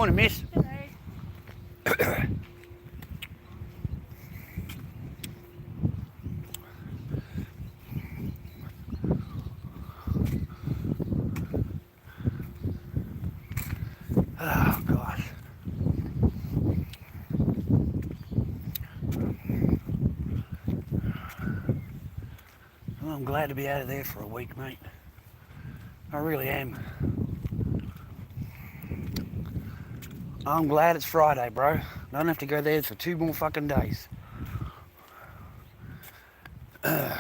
Morning, miss. Hello. Oh, God. Well, I'm glad to be out of there for a week, mate. I really am. I'm glad it's Friday, bro. I don't have to go there for 2 more fucking days. The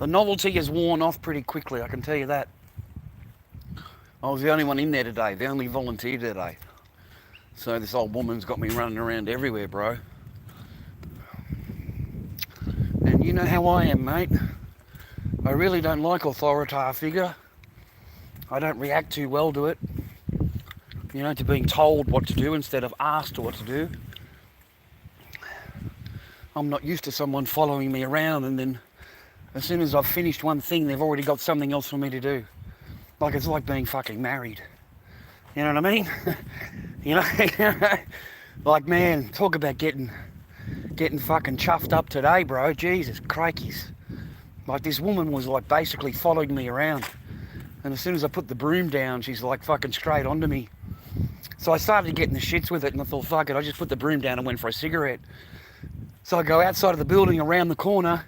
novelty has worn off pretty quickly, I can tell you that. I was the only one in there today, the only volunteer today. So this old woman's got me running around everywhere, bro. And you know how I am, mate. I really don't like authoritative figure. I don't react too well to it. You know, to being told what to do instead of asked what to do. I'm not used to someone following me around and then as soon as I've finished one thing, they've already got something else for me to do. Like it's like being fucking married. You know what I mean? You know? Like, man, talk about getting fucking chuffed up today, bro. Jesus, crikeys. Like, this woman was like basically following me around. And as soon as I put the broom down, she's like fucking straight onto me. So I started getting the shits with it and I thought, fuck it, I just put the broom down and went for a cigarette. So I go outside of the building around the corner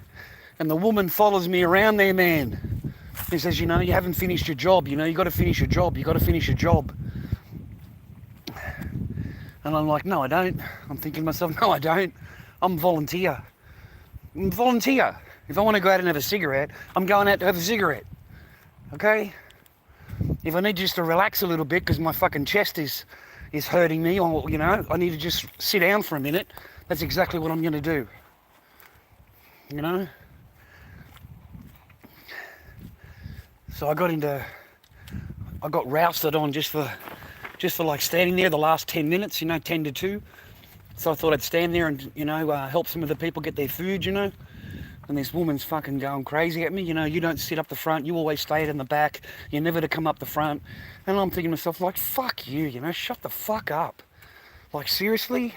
and the woman follows me around there, man. He says, you know, you haven't finished your job. You know, you got to finish your job. You got to finish your job. And I'm like, no, I don't. I'm thinking to myself, no, I don't. I'm a volunteer. I'm a volunteer. If I want to go out and have a cigarette, I'm going out to have a cigarette. Okay? If I need just to relax a little bit because my fucking chest is hurting me, or, you know, I need to just sit down for a minute, that's exactly what I'm going to do. You know? So I got rousted on just for like standing there the last 10 minutes, you know, 10 to 2. So I thought I'd stand there and, you know, help some of the people get their food, you know. And this woman's fucking going crazy at me, you know, you don't sit up the front, you always stay in the back, you're never to come up the front. And I'm thinking to myself, like, fuck you, you know, shut the fuck up. Like, seriously?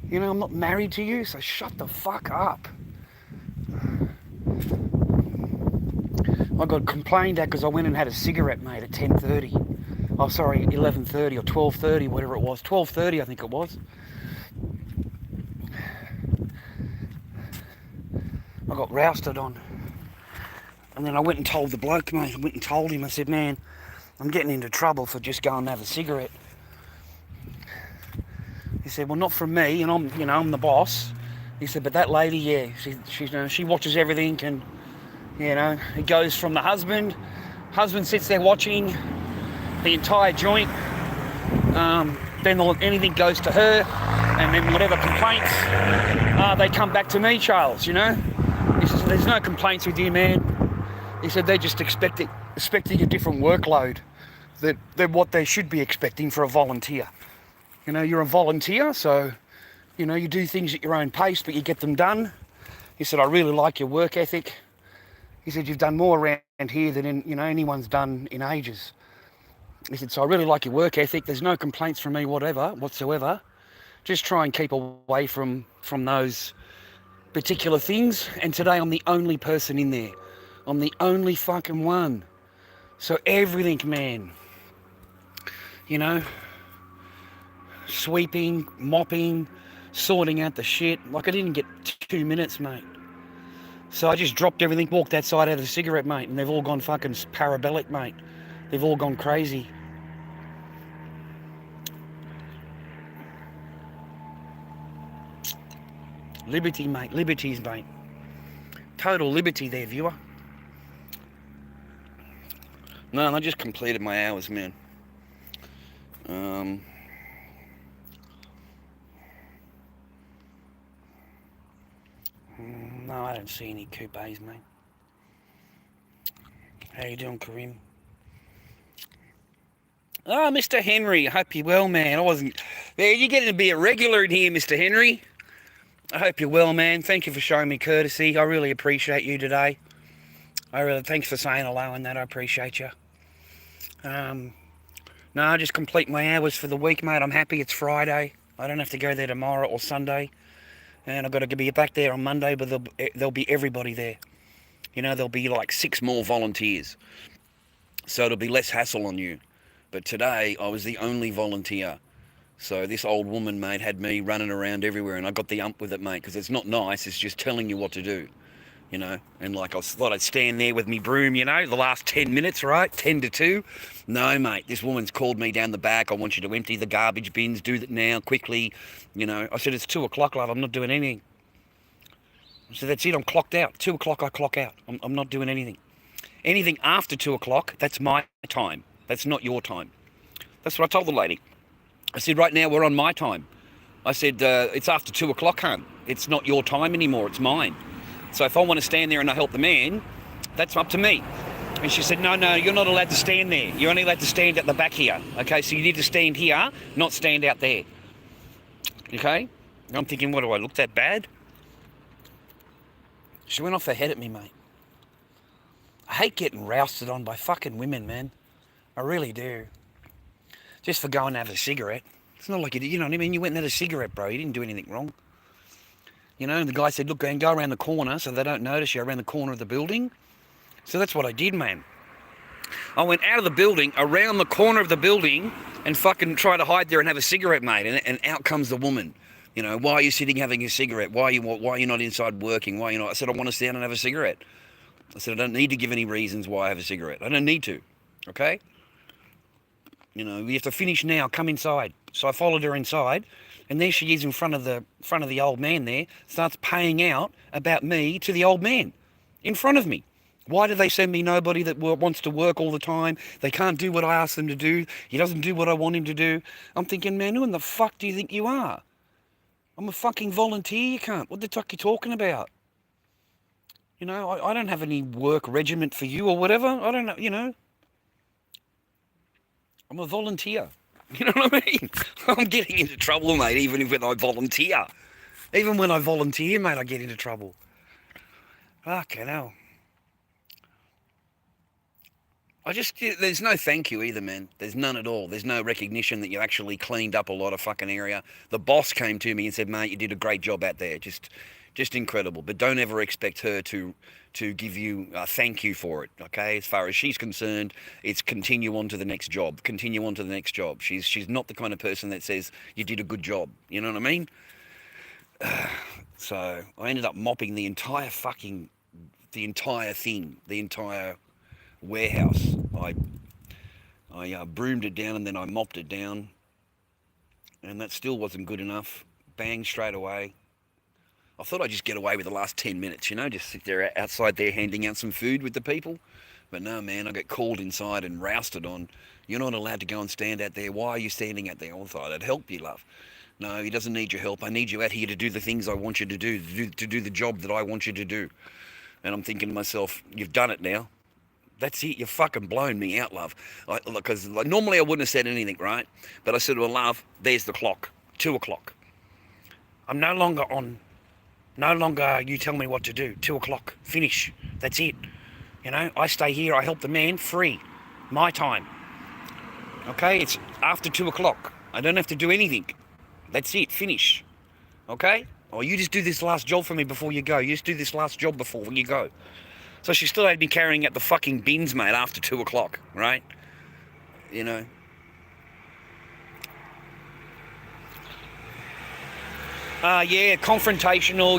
You know, I'm not married to you, so shut the fuck up. I got complained at because I went and had a cigarette, mate, at 10:30. Oh, sorry, 11:30 or 12:30, whatever it was. 12:30, I think it was. I got rousted on. And then I went and told the bloke, mate. I went and told him, I said, man, I'm getting into trouble for just going to have a cigarette. He said, well, not from me, and I'm the boss. He said, but that lady, yeah, she watches everything, and, you know, it goes from the husband sits there watching the entire joint, then anything goes to her, and then whatever complaints, they come back to me, Charles, you know. He says, there's no complaints with you, man. He said, they're just expecting a different workload than what they should be expecting for a volunteer. You know, you're a volunteer, so, you know, you do things at your own pace, but you get them done. He said, I really like your work ethic. He said, you've done more around here than anyone's done in ages. He said, so I really like your work ethic. There's no complaints from me whatsoever. Just try and keep away from those particular things. And today I'm the only person in there. I'm the only fucking one. So everything, man, you know, sweeping, mopping, sorting out the shit. Like, I didn't get 2 minutes, mate. So I just dropped everything, walked outside, had a cigarette, mate, and they've all gone fucking parabolic, mate. They've all gone crazy. Liberty, mate. Liberties, mate. Total liberty there, viewer. No, I just completed my hours, man. No, I don't see any coupes, mate. How you doing, Karim? Oh, Mr. Henry, I hope you're well, man. You're getting to be a regular in here, Mr. Henry. I hope you're well, man. Thank you for showing me courtesy. I really appreciate you today. Thanks for saying hello and that. I appreciate you. No, I just complete my hours for the week, mate. I'm happy it's Friday. I don't have to go there tomorrow or Sunday. And I've got to be back there on Monday, but there'll be everybody there. You know, there'll be like 6 more volunteers. So it'll be less hassle on you. But today, I was the only volunteer. So this old woman, mate, had me running around everywhere, and I got the ump with it, mate, because it's not nice. It's just telling you what to do, you know. And like I thought I'd stand there with me broom, you know, the last 10 minutes, right? 10 to 2. No, mate, this woman's called me down the back. I want you to empty the garbage bins. Do that now, quickly. You know, I said, it's 2 o'clock, love. I'm not doing anything. I said, that's it. I'm clocked out. 2 o'clock, I clock out. I'm not doing anything. Anything after 2 o'clock, that's my time. That's not your time. That's what I told the lady. I said, right now we're on my time. I said, it's after 2 o'clock, hon. It's not your time anymore, it's mine. So if I want to stand there and I help the man, that's up to me. And she said, no, you're not allowed to stand there. You're only allowed to stand at the back here. Okay, so you need to stand here, not stand out there. Okay? And I'm thinking, what, do I look that bad? She went off her head at me, mate. I hate getting rousted on by fucking women, man. I really do. Just for going to have a cigarette. It's not like you know what I mean? You went and had a cigarette, bro. You didn't do anything wrong. You know, and the guy said, look, go around the corner so they don't notice you around the corner of the building. So that's what I did, man. I went out of the building, around the corner of the building, and fucking tried to hide there and have a cigarette, mate. And out comes the woman. You know, why are you sitting having a cigarette? Why are you not inside working? Why are you not? I said, I want to sit down and have a cigarette. I said, I don't need to give any reasons why I have a cigarette. I don't need to. Okay? You know, we have to finish now. Come inside. So I followed her inside, and there she is in front of the old man there, starts paying out about me to the old man in front of me. Why do they send me nobody that wants to work all the time? They can't do what I ask them to do. He doesn't do what I want him to do. I'm thinking, man, who in the fuck do you think you are? I'm a fucking volunteer, you can't. What the fuck are you talking about? You know, I don't have any work regiment for you or whatever. I don't know, you know. I'm a volunteer. You know what I mean? I'm getting into trouble, mate, even when I volunteer. Even when I volunteer, mate, I get into trouble. Fucking hell. There's no thank you either, man. There's none at all. There's no recognition that you actually cleaned up a lot of fucking area. The boss came to me and said, mate, you did a great job out there. Just incredible. But don't ever expect her to give you a thank you for it, okay? As far as she's concerned, it's continue on to the next job. Continue on to the next job. She's not the kind of person that says, you did a good job. You know what I mean? So I ended up mopping the entire thing, the entire warehouse. I broomed it down and then I mopped it down, and that still wasn't good enough. Bang, straight away. I thought I'd just get away with the last 10 minutes, you know, just sit there outside there handing out some food with the people. But no, man, I got called inside and rousted on. You're not allowed to go and stand out there. Why are you standing out there? I thought I'd help you, love. No, he doesn't need your help. I need you out here to do the things I want you to do the job that I want you to do. And I'm thinking to myself, you've done it now. That's it. You've fucking blown me out, love. Because normally I wouldn't have said anything, right? But I said, well, love, there's the clock. 2 o'clock. I'm no longer on. No longer you tell me what to do. 2 o'clock. Finish. That's it. You know, I stay here. I help the man free. My time. Okay? It's after 2 o'clock. I don't have to do anything. That's it. Finish. Okay? Or you just do this last job for me before you go. You just do this last job before you go. So she still had me carrying out the fucking bins, mate, after 2 o'clock, right? You know. Yeah, confrontational.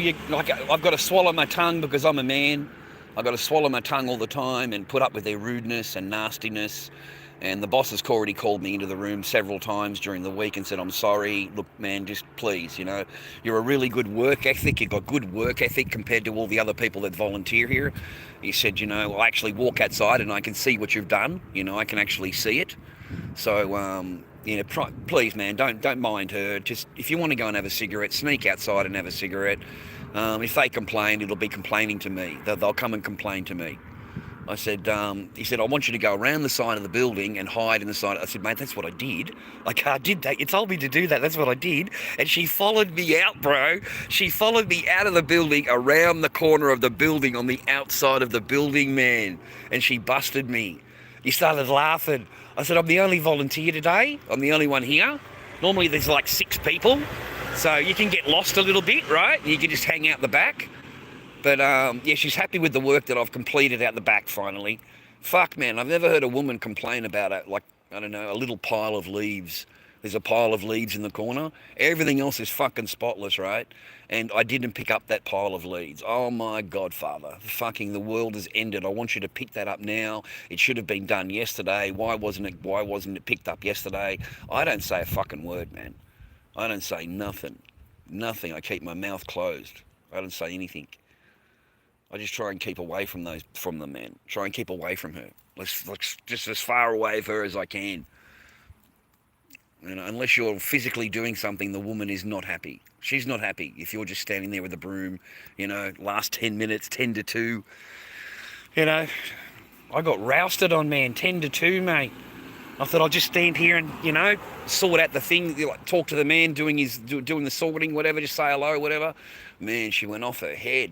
I've got to swallow my tongue because I'm a man. I've got to swallow my tongue all the time and put up with their rudeness and nastiness. And the boss has already called me into the room several times during the week and said, I'm sorry, look, man, just please, you know, you're a really good work ethic. You've got good work ethic compared to all the other people that volunteer here. He said, you know, I actually walk outside and I can see what you've done. You know, I can actually see it. So, you know, please, man, don't mind her. Just, if you want to go and have a cigarette, sneak outside and have a cigarette. If they complain, it'll be complaining to me. They'll come and complain to me. I said, he said, I want you to go around the side of the building and hide in the side. I said, mate, that's what I did. Like, I did that. You told me to do that. That's what I did. And she followed me out, bro. She followed me out of the building, around the corner of the building, on the outside of the building, man. And she busted me. He started laughing. I said, I'm the only volunteer today. I'm the only one here. Normally there's like 6 people. So you can get lost a little bit, right? You can just hang out the back. But yeah, she's happy with the work that I've completed out the back finally. Fuck, man, I've never heard a woman complain about it. Like, I don't know, a little pile of leaves. There's a pile of leaves in the corner. Everything else is fucking spotless, right? And I didn't pick up that pile of leaves. Oh my God, Father. Fucking the world has ended. I want you to pick that up now. It should have been done yesterday. Why wasn't it picked up yesterday? I don't say a fucking word, man. I don't say nothing. Nothing. I keep my mouth closed. I don't say anything. I just try and keep away from them, man. Try and keep away from her. Let's just as far away of her as I can. You know, unless you're physically doing something, the woman is not happy. She's not happy if you're just standing there with a broom, you know, last 10 minutes, 10 to 2. You know, I got rousted on, man, 10 to 2, mate. I thought I'll just stand here and, you know, sort out the thing, like talk to the man doing the sorting, whatever, just say hello, whatever. Man, she went off her head.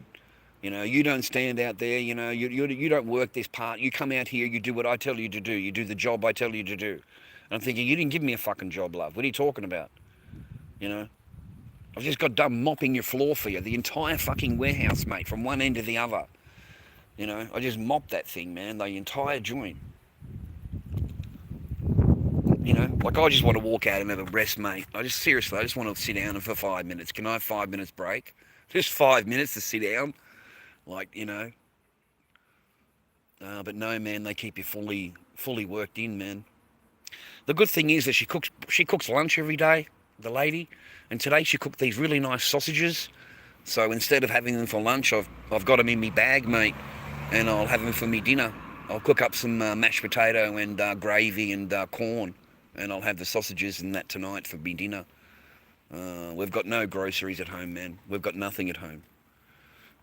You know, you don't stand out there, you know, you don't work this part. You come out here, you do what I tell you to do. You do the job I tell you to do. And I'm thinking, you didn't give me a fucking job, love. What are you talking about? You know? I've just got done mopping your floor for you. The entire fucking warehouse, mate, from one end to the other. You know, I just mopped that thing, man, the entire joint. You know, like I just want to walk out and have a rest, mate. I just want to sit down for 5 minutes. Can I have 5 minutes break? Just 5 minutes to sit down. Like, you know. But no, man, they keep you fully worked in, man. The good thing is that she cooks lunch every day, the lady. And today she cooked these really nice sausages. So instead of having them for lunch, I've got them in my bag, mate. And I'll have them for me dinner. I'll cook up some mashed potato and gravy and corn. And I'll have the sausages and that tonight for me dinner. We've got no groceries at home, man. We've got nothing at home.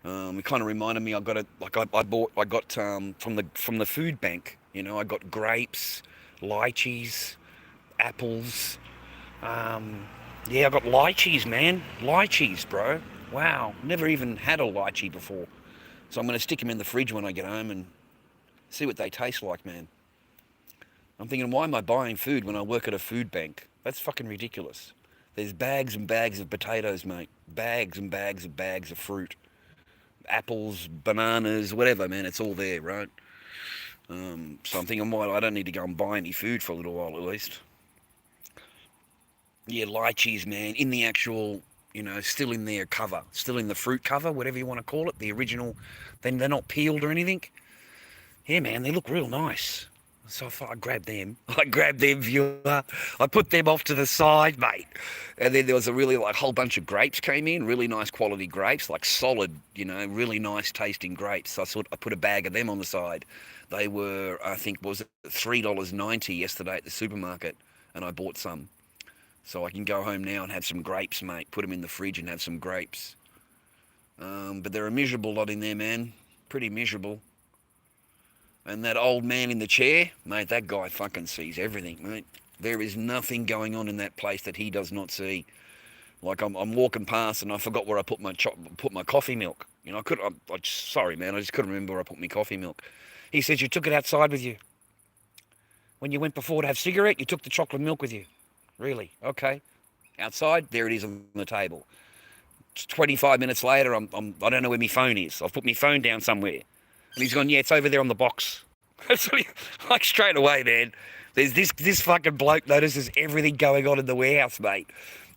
It kind of reminded me. I got from the food bank. You know, I got grapes, lychees, apples. Yeah, I got lychees, man. Lychees, bro. Wow, never even had a lychee before. So I'm going to stick them in the fridge when I get home and see what they taste like, man. I'm thinking, why am I buying food when I work at a food bank? That's fucking ridiculous. There's bags and bags of potatoes, mate. Bags and bags of fruit. Apples, bananas, whatever, man. It's all there, right? So I'm thinking, well, I don't need to go and buy any food for a little while at least. Yeah, lychees, man. In the actual, you know, still in their cover. Still in the fruit cover, whatever you want to call it. The original. Then they're not peeled or anything. Yeah, man, they look real nice. So I grabbed them. Viewer. I put them off to the side, mate. And then there was a really whole bunch of grapes came in, really nice quality grapes, like solid, you know, really nice tasting grapes. So I put a bag of them on the side. They were, I think, was it $3.90 yesterday at the supermarket, and I bought some. So I can go home now and have some grapes, mate. Put them in the fridge and have some grapes. But they're a miserable lot in there, man. Pretty miserable. And that old man in the chair, mate, that guy fucking sees everything, mate. There is nothing going on in that place that he does not see. Like I'm walking past and I forgot where I put my coffee milk. You know, sorry, man, I just couldn't remember where I put my coffee milk. He says, you took it outside with you. When you went before to have cigarette, you took the chocolate milk with you. Really? Okay. Outside, there it is on the table. 25 minutes later, I don't know where my phone is. I've put my phone down somewhere. And he's gone, yeah, it's over there on the box. Like straight away, man. There's this fucking bloke notices everything going on in the warehouse, mate.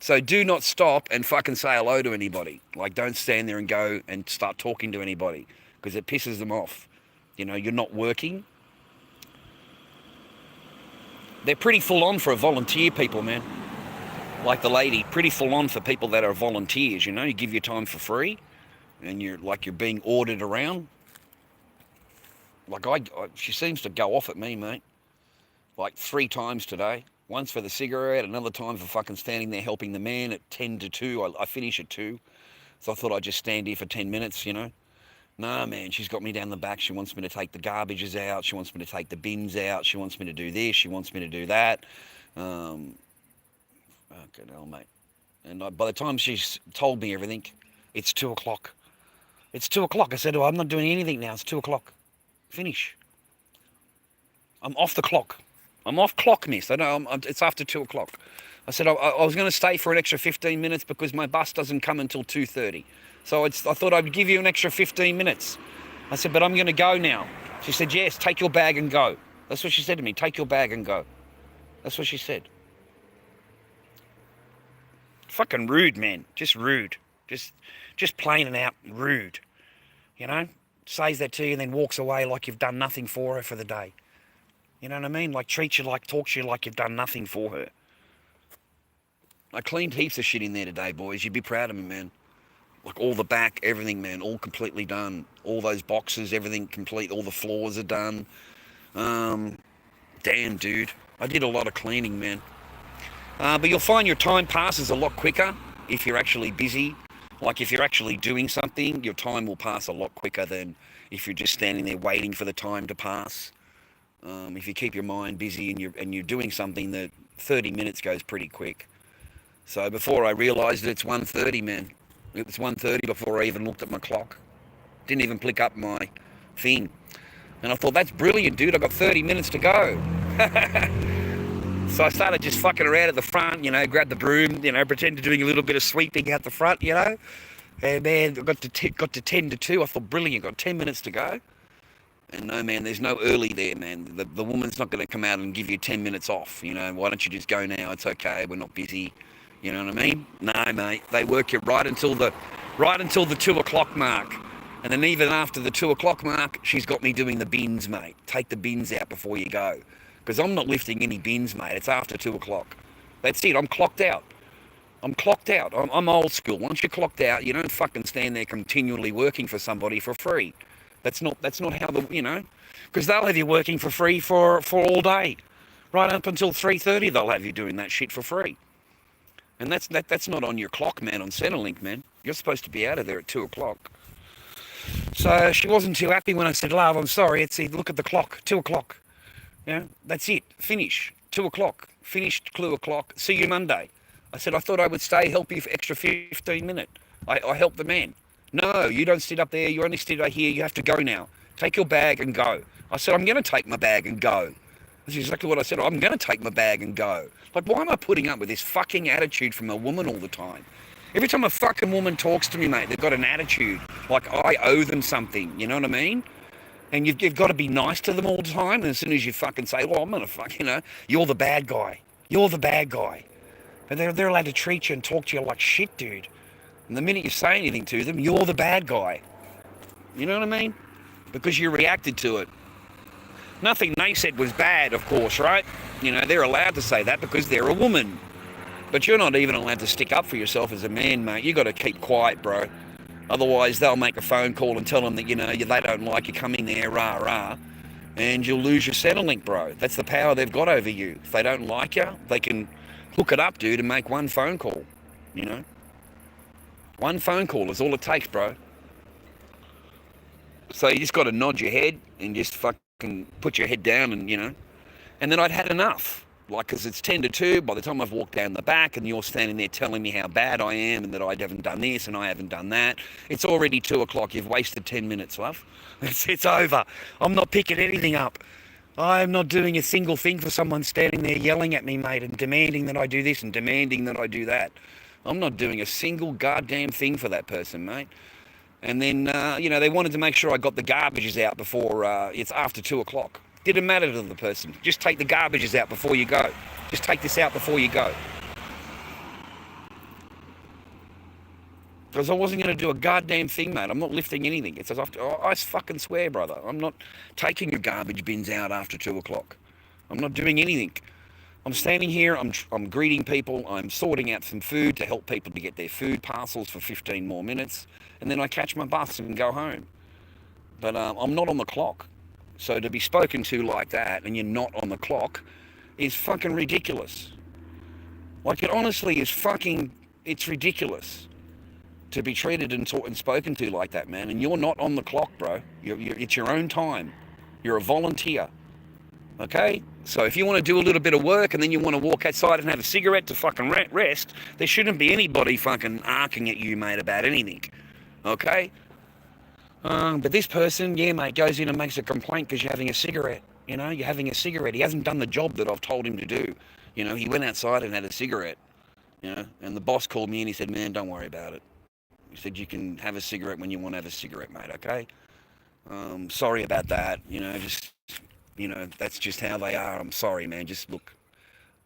So do not stop and fucking say hello to anybody. Like, don't stand there and go and start talking to anybody because it pisses them off. You know, you're not working. They're pretty full on for a volunteer, people, man. Like the lady, pretty full on for people that are volunteers, you know. You give your time for free and you're being ordered around. Like she seems to go off at me, mate. Like 3 times today. Once for the cigarette, another time for fucking standing there helping the man at 10 to 2. I finish at 2. So I thought I'd just stand here for 10 minutes, you know. Nah, man, she's got me down the back. She wants me to take the garbages out. She wants me to take the bins out. She wants me to do this. She wants me to do that. Fucking hell, mate. And by the time she's told me everything, it's 2 o'clock. It's 2 o'clock. I said, oh, I'm not doing anything now. It's 2 o'clock. Finish. I'm off the clock. I'm off clock, miss. I know it's after 2 o'clock. I said I was going to stay for an extra 15 minutes because my bus doesn't come until 2:30. So I thought I'd give you an extra 15 minutes. I said, but I'm going to go now. She said, yes, take your bag and go. That's what she said to me. Take your bag and go. That's what she said. Fucking rude, man. Just rude. Just plain and out rude. You know? Says that to you and then walks away like you've done nothing for her for the day. You know what I mean? Like treats you like, talks to you like you've done nothing for her. I cleaned heaps of shit in there today, boys. You'd be proud of me, man. Like all the back, everything, man, all completely done. All those boxes, everything complete. All the floors are done. Damn, dude. I did a lot of cleaning, man. But you'll find your time passes a lot quicker if you're actually busy. Like if you're actually doing something, your time will pass a lot quicker than if you're just standing there waiting for the time to pass. If you keep your mind busy and you're doing something, that 30 minutes goes pretty quick. So before I realised it, it's 1:30, man. It was 1:30 before I even looked at my clock. Didn't even pick up my thing. And I thought, that's brilliant, dude. I've got 30 minutes to go. So I started just fucking around at the front, you know, grabbed the broom, you know, pretended doing a little bit of sweeping out the front, you know. And man, I got to 10 to 2. I thought, brilliant, got 10 minutes to go. And no, man, there's no early there, man. The woman's not going to come out and give you 10 minutes off, you know. Why don't you just go now? It's okay, we're not busy. You know what I mean? No, mate, they work you right until the 2 o'clock mark. And then even after the 2 o'clock mark, she's got me doing the bins, mate. Take the bins out before you go. Because I'm not lifting any bins, mate. It's after 2 o'clock. That's it. I'm clocked out. I'm old school. Once you're clocked out, you don't fucking stand there continually working for somebody for free. That's not how you know. Because they'll have you working for free for all day. Right up until 3:30, they'll have you doing that shit for free. And that's not on your clock, man, on Centrelink, man. You're supposed to be out of there at 2 o'clock. So she wasn't too happy when I said, love, I'm sorry. Look at the clock, 2 o'clock. Yeah, that's it. Finish. 2 o'clock. Finished 2 o'clock. See you Monday. I said, I thought I would stay, help you for extra 15 minutes. I helped the man. No, you don't sit up there. You only sit right here. You have to go now. Take your bag and go. I said, I'm going to take my bag and go. That's exactly what I said. I'm going to take my bag and go. Like, why am I putting up with this fucking attitude from a woman all the time? Every time a fucking woman talks to me, mate, they've got an attitude. Like I owe them something. You know what I mean? And you've got to be nice to them all the time. And as soon as you fucking say, well, I'm going to fuck, you know, you're the bad guy. You're the bad guy. But they're allowed to treat you and talk to you like shit, dude. And the minute you say anything to them, you're the bad guy. You know what I mean? Because you reacted to it. Nothing they said was bad, of course, right? You know, they're allowed to say that because they're a woman. But you're not even allowed to stick up for yourself as a man, mate. You got to keep quiet, bro. Otherwise, they'll make a phone call and tell them that, you know, they don't like you coming there, rah, rah. And you'll lose your Centrelink, bro. That's the power they've got over you. If they don't like you, they can hook it up, dude, and make one phone call, you know? One phone call is all it takes, bro. So you just got to nod your head and just fucking put your head down and, you know. And then I'd had enough. Like, because it's 10 to 2, by the time I've walked down the back and you're standing there telling me how bad I am and that I haven't done this and I haven't done that, it's already 2 o'clock. You've wasted 10 minutes, love. It's over. I'm not picking anything up. I'm not doing a single thing for someone standing there yelling at me, mate, and demanding that I do this and demanding that I do that. I'm not doing a single goddamn thing for that person, mate. And then, you know, they wanted to make sure I got the garbages out before it's after 2 o'clock. Didn't matter to the person. Just take the garbages out before you go. Just take this out before you go. Because I wasn't going to do a goddamn thing, mate. I'm not lifting anything. It's as after, I fucking swear, brother. I'm not taking your garbage bins out after 2 o'clock. I'm not doing anything. I'm standing here, I'm greeting people, I'm sorting out some food to help people to get their food parcels for 15 more minutes, and then I catch my bus and go home. But I'm not on the clock. So to be spoken to like that and you're not on the clock is fucking ridiculous. Like, it honestly is fucking, it's ridiculous to be treated and spoken to like that, man. And you're not on the clock, bro. It's your own time. You're a volunteer. Okay? So if you want to do a little bit of work and then you want to walk outside and have a cigarette to fucking rest, there shouldn't be anybody fucking arcing at you, mate, about anything. Okay? But this person, yeah, mate, goes in and makes a complaint because you're having a cigarette. You know, you're having a cigarette. He hasn't done the job that I've told him to do. You know, he went outside and had a cigarette. You know, and the boss called me and he said, man, don't worry about it. He said, you can have a cigarette when you want to have a cigarette, mate, okay? Sorry about that. You know, just, you know, that's just how they are. I'm sorry, man. Just look,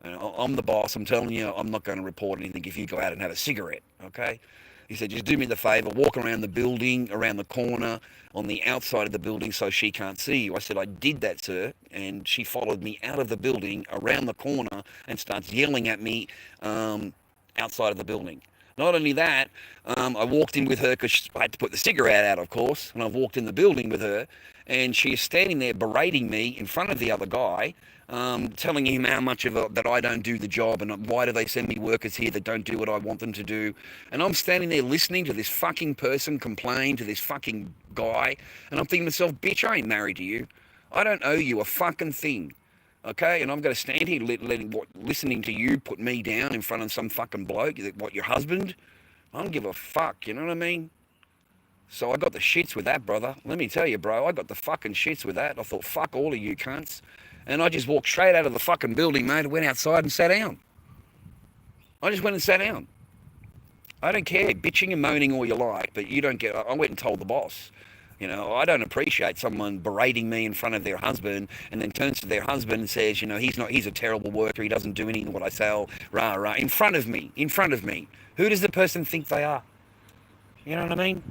I'm the boss. I'm telling you, I'm not going to report anything if you go out and have a cigarette, okay? He said, just do me the favour, walk around the building, around the corner, on the outside of the building so she can't see you. I said, I did that, sir, and she followed me out of the building, around the corner, and starts yelling at me outside of the building. Not only that, I walked in with her because I had to put the cigarette out, of course, and I've walked in the building with her, and she is standing there berating me in front of the other guy, telling him how much that I don't do the job, and why do they send me workers here that don't do what I want them to do. And I'm standing there listening to this fucking person complain to this fucking guy, and I'm thinking to myself, bitch, I ain't married to you. I don't owe you a fucking thing. Okay, and I've got to stand here listening to you put me down in front of some fucking bloke, what, your husband? I don't give a fuck, you know what I mean? So I got the shits with that, brother. Let me tell you, bro, I got the fucking shits with that. I thought, fuck all of you cunts. And I just walked straight out of the fucking building, mate, and went outside and sat down. I just went and sat down. I don't care, bitching and moaning all you like, but you don't get... I went and told the boss. You know, I don't appreciate someone berating me in front of their husband and then turns to their husband and says, you know, he's a terrible worker, he doesn't do anything what I say, rah, rah, in front of me. Who does the person think they are? You know what I mean?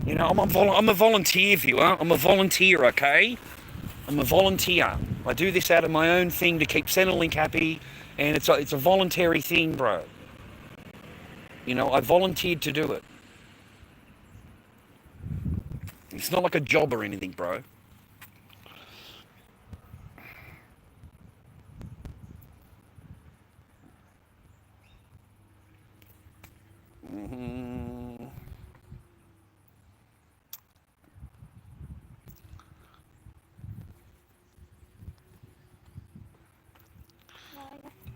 You know, I'm a volunteer, viewer. I'm a volunteer, okay? I'm a volunteer. I do this out of my own thing to keep Centrelink happy, and it's a voluntary thing, bro. You know, I volunteered to do it. It's not like a job or anything, bro.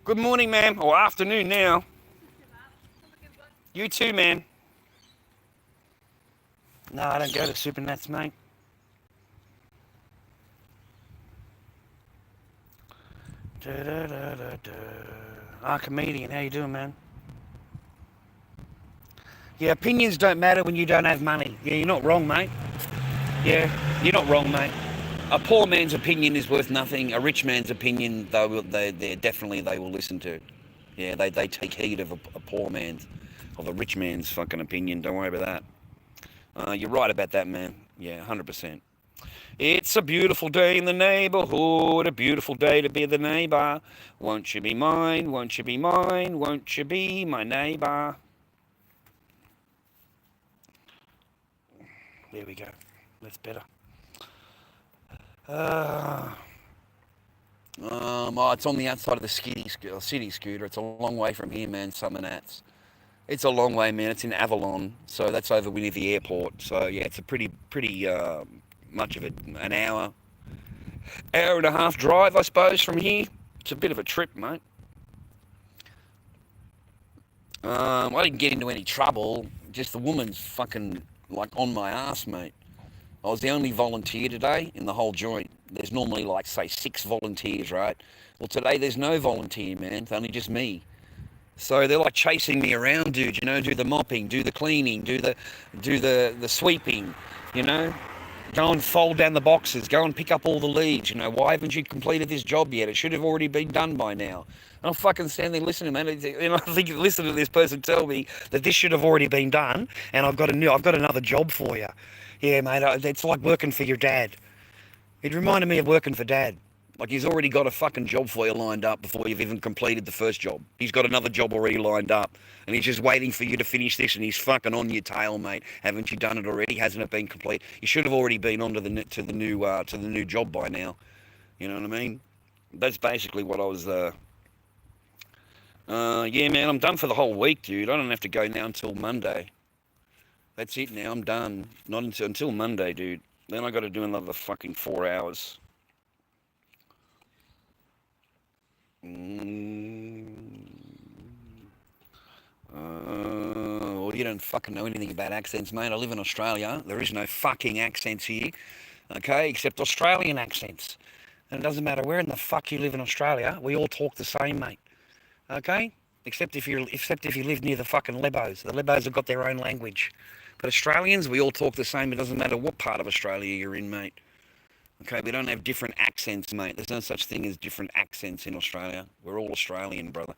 Good morning, ma'am. Or afternoon now. You too, man. No, I don't go to Supernats, mate. Comedian, how you doing, man? Yeah, opinions don't matter when you don't have money. Yeah, you're not wrong, mate. Yeah, you're not wrong, mate. A poor man's opinion is worth nothing. A rich man's opinion, they will listen to. Yeah, they take heed of a poor man's, of a rich man's fucking opinion. Don't worry about that. You're right about that, man. Yeah, 100%. It's a beautiful day in the neighborhood, a beautiful day to be the neighbor. Won't you be mine? Won't you be mine? Won't you be my neighbor? There we go. That's better. It's on the outside of the city scooter. It's a long way from here, man. Summernats. It's a long way, man. It's in Avalon, so that's over near the airport. So yeah, it's a pretty much of it, an hour and a half drive, I suppose, from here. It's a bit of a trip, mate. I didn't get into any trouble. Just the woman's fucking like on my ass, mate. I was the only volunteer today in the whole joint. There's normally like, say, 6 volunteers, right? Well, today there's no volunteer, man. It's only just me. So they're like chasing me around, dude. You know, do the mopping, do the cleaning, do the sweeping. You know, go and fold down the boxes, go and pick up all the leads. You know, why haven't you completed this job yet? It should have already been done by now. And I'm fucking standing there listening, man. And I think listen to this person tell me that this should have already been done, and I've got another job for you. Yeah, mate, it's like working for your dad. It reminded me of working for Dad. Like he's already got a fucking job for you lined up before you've even completed the first job. He's got another job already lined up, and he's just waiting for you to finish this, and he's fucking on your tail, mate. Haven't you done it already? Hasn't it been complete? You should have already been on to the new job by now. You know what I mean? That's basically what I was. Yeah, man, I'm done for the whole week, dude. I don't have to go now until Monday. That's it now. I'm done. Not until Monday, dude. Then I got to do another fucking 4 hours. Well, you don't fucking know anything about accents, mate. I live in Australia. There is no fucking accents here. Okay, except Australian accents. And it doesn't matter where in the fuck you live in Australia, we all talk the same, mate. Okay? Except if you live near the fucking Lebos. The Lebos have got their own language. But Australians, we all talk the same. It doesn't matter what part of Australia you're in, mate. Okay, we don't have different accents, mate. There's no such thing as different accents in Australia. We're all Australian, brother.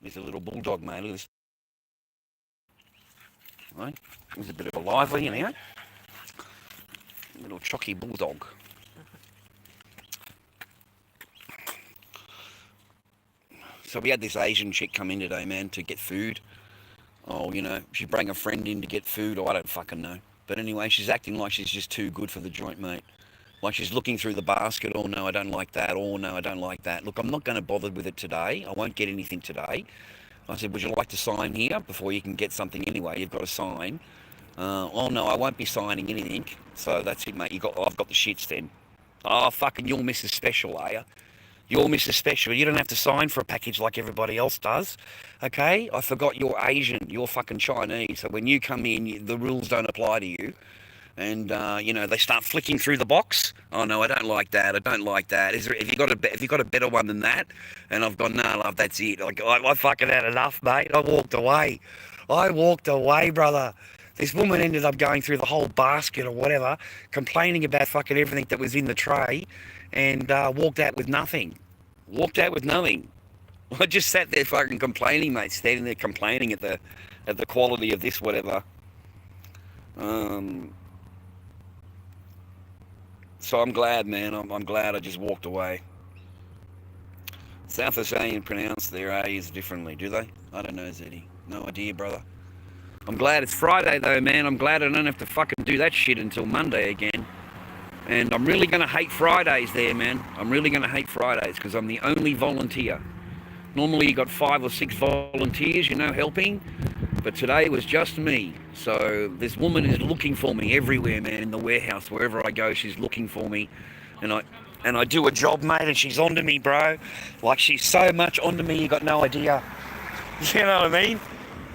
There's a little bulldog, mate. Look at this. Right? There's a bit of a lively in here. Little chocky bulldog. So we had this Asian chick come in today, man, to get food. Oh, she bring a friend in to get food, or I don't fucking know. But anyway, she's acting like she's just too good for the joint, mate. Like she's looking through the basket. Oh, no, I don't like that. Oh, no, I don't like that. Look, I'm not going to bother with it today. I won't get anything today. I said, would you like to sign here before you can get something anyway? You've got to sign. Oh, no, I won't be signing anything. So that's it, mate. I've got the shits then. Oh, fucking you're Mrs. Special, are you? You're Mrs. Special. You don't have to sign for a package like everybody else does. Okay? I forgot you're Asian. You're fucking Chinese. So when you come in, the rules don't apply to you. And, they start flicking through the box. Oh, no, I don't like that. I don't like that. Have you got a better one than that? And I've gone, no, love, that's it. Like, I fucking had enough, mate. I walked away. Brother. This woman ended up going through the whole basket or whatever, complaining about fucking everything that was in the tray, and walked out with nothing. I just sat there fucking complaining, mate, standing there complaining at the quality of this whatever. So I'm glad, man. I'm glad I just walked away. South Australian pronounce their A's differently, do they? I don't know, Zeddy. No idea, brother. I'm glad it's Friday, though, man. I'm glad I don't have to fucking do that shit until Monday again. And I'm really going to hate Fridays there, man. I'm really going to hate Fridays because I'm the only volunteer. Normally you got 5 or 6 volunteers, helping. But today was just me. So this woman is looking for me everywhere, man, in the warehouse. Wherever I go, she's looking for me. And I do a job, mate, and she's onto me, bro. Like, she's so much onto me, you got no idea. You know what I mean?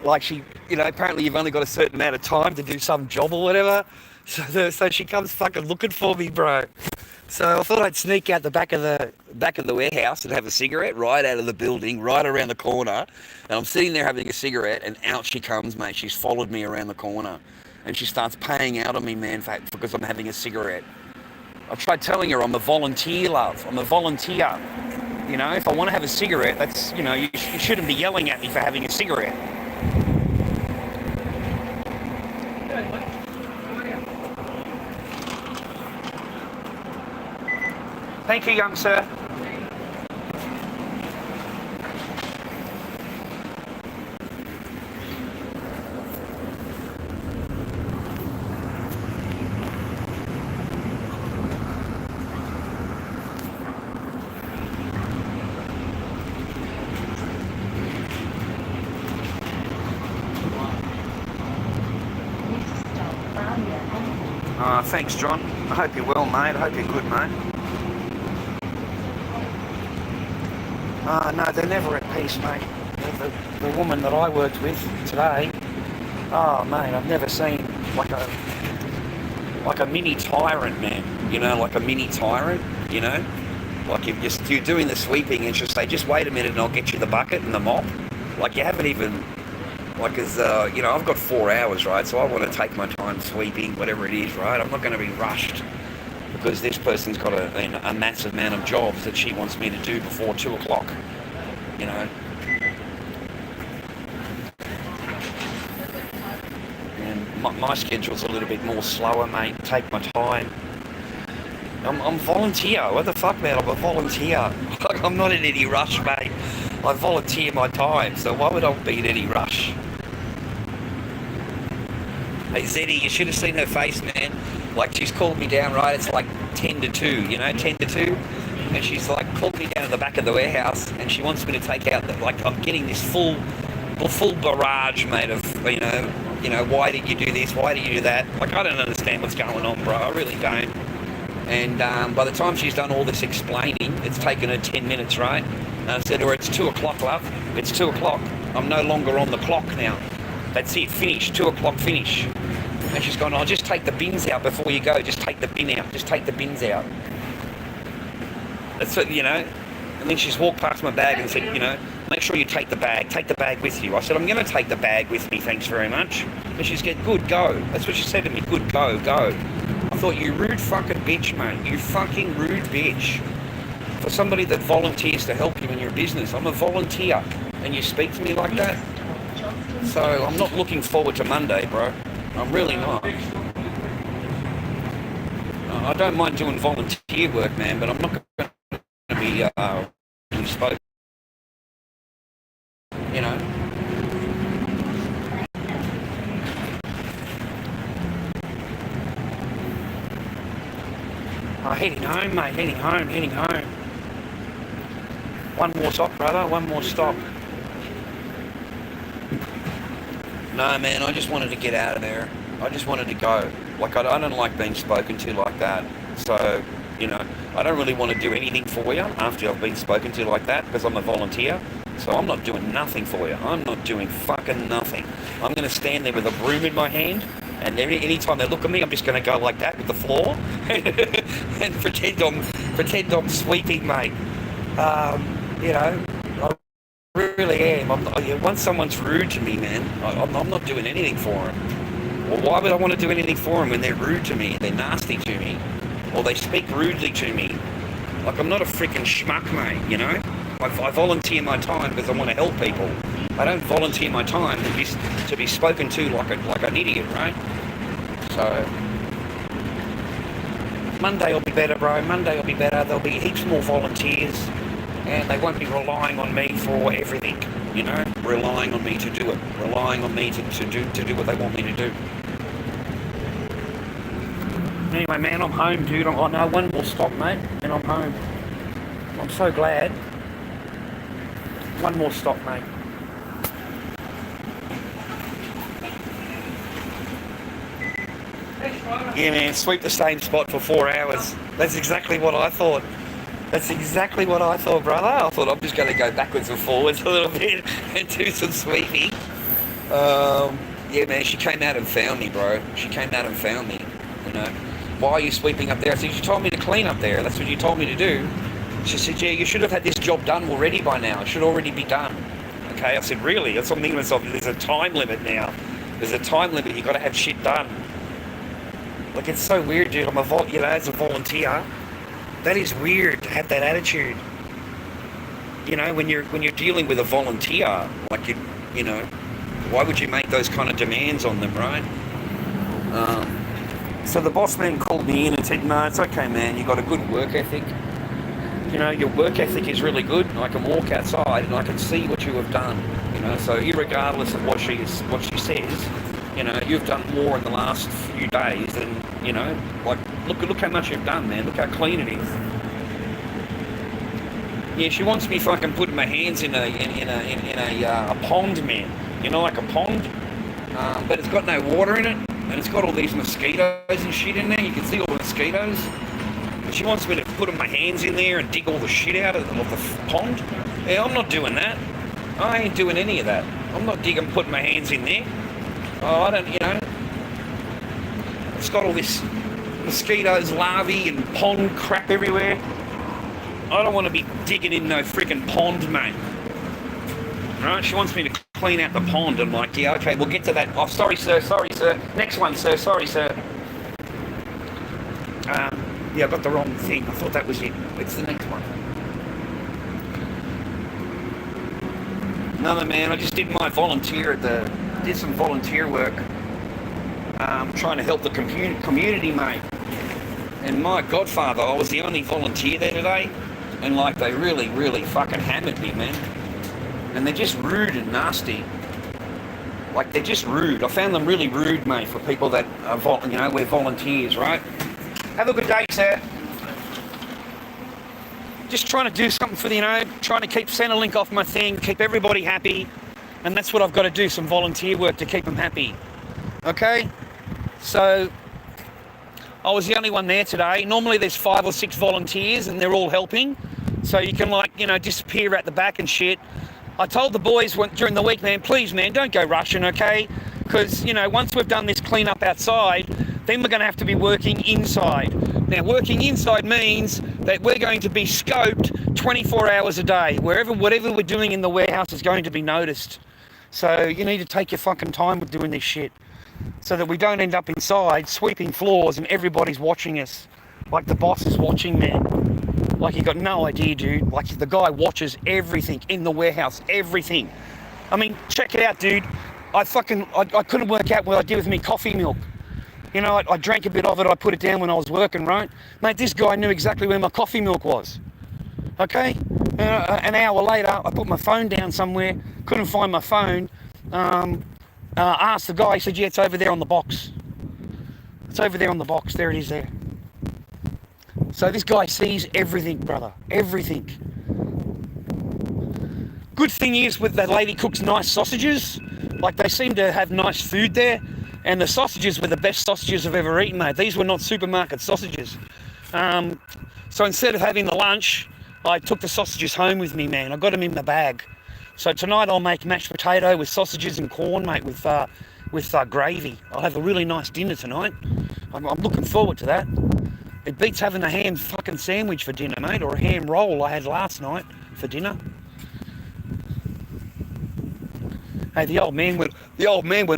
Like, she, apparently you've only got a certain amount of time to do some job or whatever. So she comes fucking looking for me, bro. So I thought I'd sneak out the back of the warehouse and have a cigarette right out of the building, right around the corner. And I'm sitting there having a cigarette, and out she comes, mate. She's followed me around the corner, and she starts paying out on me, man, because I'm having a cigarette. I tried telling her I'm a volunteer, love. I'm a volunteer. If I want to have a cigarette, that's, you shouldn't be yelling at me for having a cigarette. Thank you, young sir. Thanks, John. I hope you're well, mate. I hope you're good, mate. No, they're never at peace, mate. The woman that I worked with today, oh, mate, I've never seen like a mini tyrant, man. Like a mini tyrant, Like if you're doing the sweeping and she'll say, just wait a minute and I'll get you the bucket and the mop. Like you haven't even, like, I've got 4 hours, right? So I want to take my time sweeping, whatever it is, right? I'm not going to be rushed because this person's got a massive amount of jobs that she wants me to do before 2 o'clock, And my schedule's a little bit more slower, mate. Take my time. I'm volunteer. What the fuck, man? I'm a volunteer. Like, I'm not in any rush, mate. I volunteer my time, so why would I be in any rush? Hey, Zeddy, you should have seen her face, man. Like, she's called me down, right? It's like 10 to 2, 10 to 2. And she's like called me down to the back of the warehouse and she wants me to take out I'm getting this full barrage, mate, of, you know, why did you do this? Why did you do that? Like, I don't understand what's going on, bro. I really don't. And by the time she's done all this explaining, it's taken her 10 minutes, right? And I said to her, it's 2 o'clock, love. It's 2 o'clock. I'm no longer on the clock now. That's it, finish. 2 o'clock, finish. And she's gone, I'll just take the bins out before you go. Just take the bin out. Just take the bins out. That's it, you know. And then she's walked past my bag and said, you know, make sure you take the bag. Take the bag with you. I said, I'm going to take the bag with me, thanks very much. And she said, good, go. That's what she said to me, good, go, go. I thought, you rude fucking bitch, mate. You fucking rude bitch. For somebody that volunteers to help you in your business, I'm a volunteer. And you speak to me like that? So I'm not looking forward to Monday, bro. I'm really not. I don't mind doing volunteer work, man, but I'm not going to be spoken. You know. Oh, heading home, mate. Heading home. Heading home. One more stop, brother. One more stop. No, man, I just wanted to get out of there. I just wanted to go. Like, I don't like being spoken to like that. So, you know, I don't really want to do anything for you after I've been spoken to like that because I'm a volunteer. So I'm not doing nothing for you. I'm not doing fucking nothing. I'm going to stand there with a broom in my hand, and anytime they look at me, I'm just going to go like that with the floor and pretend I'm sweeping, mate. You know, I really am. Once someone's rude to me, man, I'm not doing anything for them. Well, why would I want to do anything for them when they're rude to me, they're nasty to me, or they speak rudely to me? Like, I'm not a freaking schmuck, mate, you know? I volunteer my time because I want to help people. I don't volunteer my time to be spoken to like an idiot, right? So Monday will be better, bro. Monday will be better. There'll be heaps more volunteers, and they won't be relying on me for everything, you know? Relying on me to do it. Relying on me to do what they want me to do. Anyway, man, I'm home, dude. I know one more stop, mate, and I'm home. I'm so glad. One more stop, mate. Yeah, man, sweep the same spot for 4 hours. That's exactly what I thought. That's exactly what I thought, brother. I thought I'm just going to go backwards and forwards a little bit and do some sweeping. Yeah, man, she came out and found me, bro. She came out and found me, you know. Why are you sweeping up there? I said, you told me to clean up there. That's what you told me to do. She said, yeah, you should have had this job done already by now. It should already be done. Okay, I said, really? That's something that's obvious. There's a time limit now. There's a time limit. You've got to have shit done. Like, it's so weird, dude. As a volunteer, that is weird to have that attitude. You know, when you're dealing with a volunteer, like, you know, why would you make those kind of demands on them, right? So the boss man called me in and said, no, it's okay, man. You got a good work ethic. You know, your work ethic is really good. I can walk outside and I can see what you have done. You know, so irregardless of what she says, you know, you've done more in the last few days than, you know, like, look how much you've done, man. Look how clean it is. Yeah, she wants me fucking putting my hands in a pond, man. You know, like a pond, but it's got no water in it, and it's got all these mosquitoes and shit in there. You can see all the mosquitoes. And she wants me to put my hands in there and dig all the shit out of the pond. Yeah, I'm not doing that. I ain't doing any of that. I'm not putting my hands in there. Oh, I don't, you know. It's got all this mosquitoes, larvae, and pond crap everywhere. I don't want to be digging in no freaking pond, mate. Right? She wants me to clean out the pond. I'm like, yeah, okay, we'll get to that. Oh, sorry, sir. Next one, sir. Sorry, sir. Yeah, I got the wrong thing. I thought that was it. It's the next one. No, man, I just did my volunteer did some volunteer work, trying to help the community, mate. And my godfather, I was the only volunteer there today, and like, they really, really fucking hammered me, man. And they're just rude and nasty. Like, they're just rude. I found them really rude, mate, for people that are, we're volunteers, right? Have a good day, sir. Just trying to do something for trying to keep Centrelink off my thing, keep everybody happy. And that's what I've got to do, some volunteer work to keep them happy. Okay? So I was the only one there today. Normally there's 5 or 6 volunteers and they're all helping. So you can, like, you know, disappear at the back and shit. I told the boys during the week, man, please, man, don't go rushing, okay? Because, you know, once we've done this clean up outside, then we're going to have to be working inside. Now, working inside means that we're going to be scoped 24 hours a day. Whatever we're doing in the warehouse is going to be noticed. So you need to take your fucking time with doing this shit so that we don't end up inside sweeping floors and everybody's watching us. Like the boss is watching, man. Like, you got no idea, dude. Like, the guy watches everything in the warehouse, everything. I mean, check it out, dude. I couldn't work out what I did with me coffee milk. You know, I drank a bit of it, I put it down when I was working, right? Mate, this guy knew exactly where my coffee milk was. Okay? An hour later, I put my phone down somewhere, couldn't find my phone. Asked the guy, he said, yeah, it's over there on the box. It's over there on the box, there it is there. So this guy sees everything, brother, everything. Good thing is, with that lady cooks nice sausages. Like, they seem to have nice food there. And the sausages were the best sausages I've ever eaten, mate. These were not supermarket sausages. So instead of having the lunch, I took the sausages home with me, man. I got them in my bag. So tonight I'll make mashed potato with sausages and corn, mate, with gravy. I'll have a really nice dinner tonight. I'm looking forward to that. It beats having a ham fucking sandwich for dinner, mate, or a ham roll I had last night for dinner. Hey, the old man went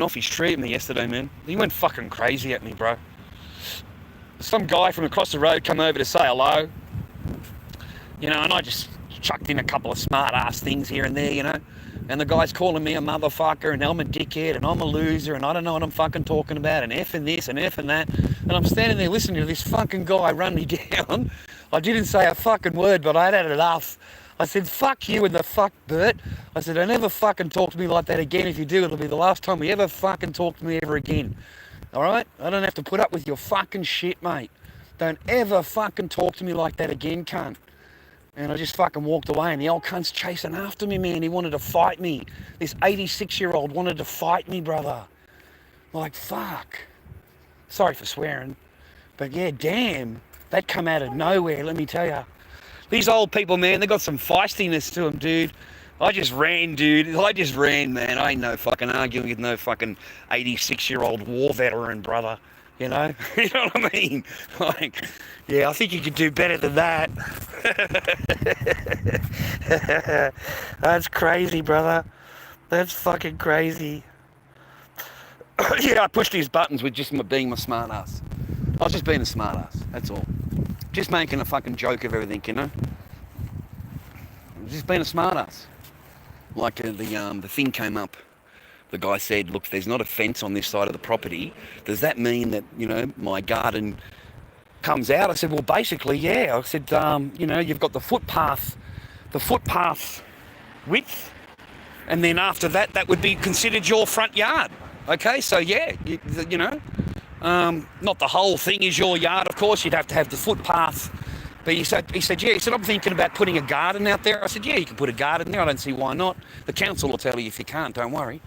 off his tree at me yesterday, man. He went fucking crazy at me, bro. Some guy from across the road come over to say hello. You know, and I just chucked in a couple of smart ass things here and there, you know. And the guy's calling me a motherfucker, and I'm a dickhead, and I'm a loser, and I don't know what I'm fucking talking about, and F and this and F and that. And I'm standing there listening to this fucking guy run me down. I didn't say a fucking word, but I'd had enough. I said, fuck you and the fuck Bert. I said, don't ever fucking talk to me like that again. If you do, it'll be the last time you ever fucking talk to me ever again. Alright? I don't have to put up with your fucking shit, mate. Don't ever fucking talk to me like that again, cunt. And I just fucking walked away, and the old cunt's chasing after me, man. He wanted to fight me. This 86-year-old wanted to fight me, brother. Like, fuck. Sorry for swearing. But yeah, damn. That come out of nowhere, let me tell you. These old people, man, they got some feistiness to them, dude. I just ran, dude. I just ran, man. I ain't no fucking arguing with no fucking 86-year-old war veteran, brother. You know? You know what I mean? Like, yeah, I think you could do better than that. That's crazy, brother. That's fucking crazy. Yeah, I pushed his buttons with just being my smart ass. I was just being a smart ass, that's all. Just making a fucking joke of everything, you know? Just being a smart ass. Like the thing came up. The guy said, look, there's not a fence on this side of the property. Does that mean that, you know, my garden comes out? I said, well, basically, yeah. I said, you know, you've got the footpath width, and then after that, that would be considered your front yard. Okay, so yeah, you know, not the whole thing is your yard, of course. You'd have to have the footpath. But he said, yeah. He said, I'm thinking about putting a garden out there. I said, yeah, you can put a garden there. I don't see why not. The council will tell you if you can't. Don't worry.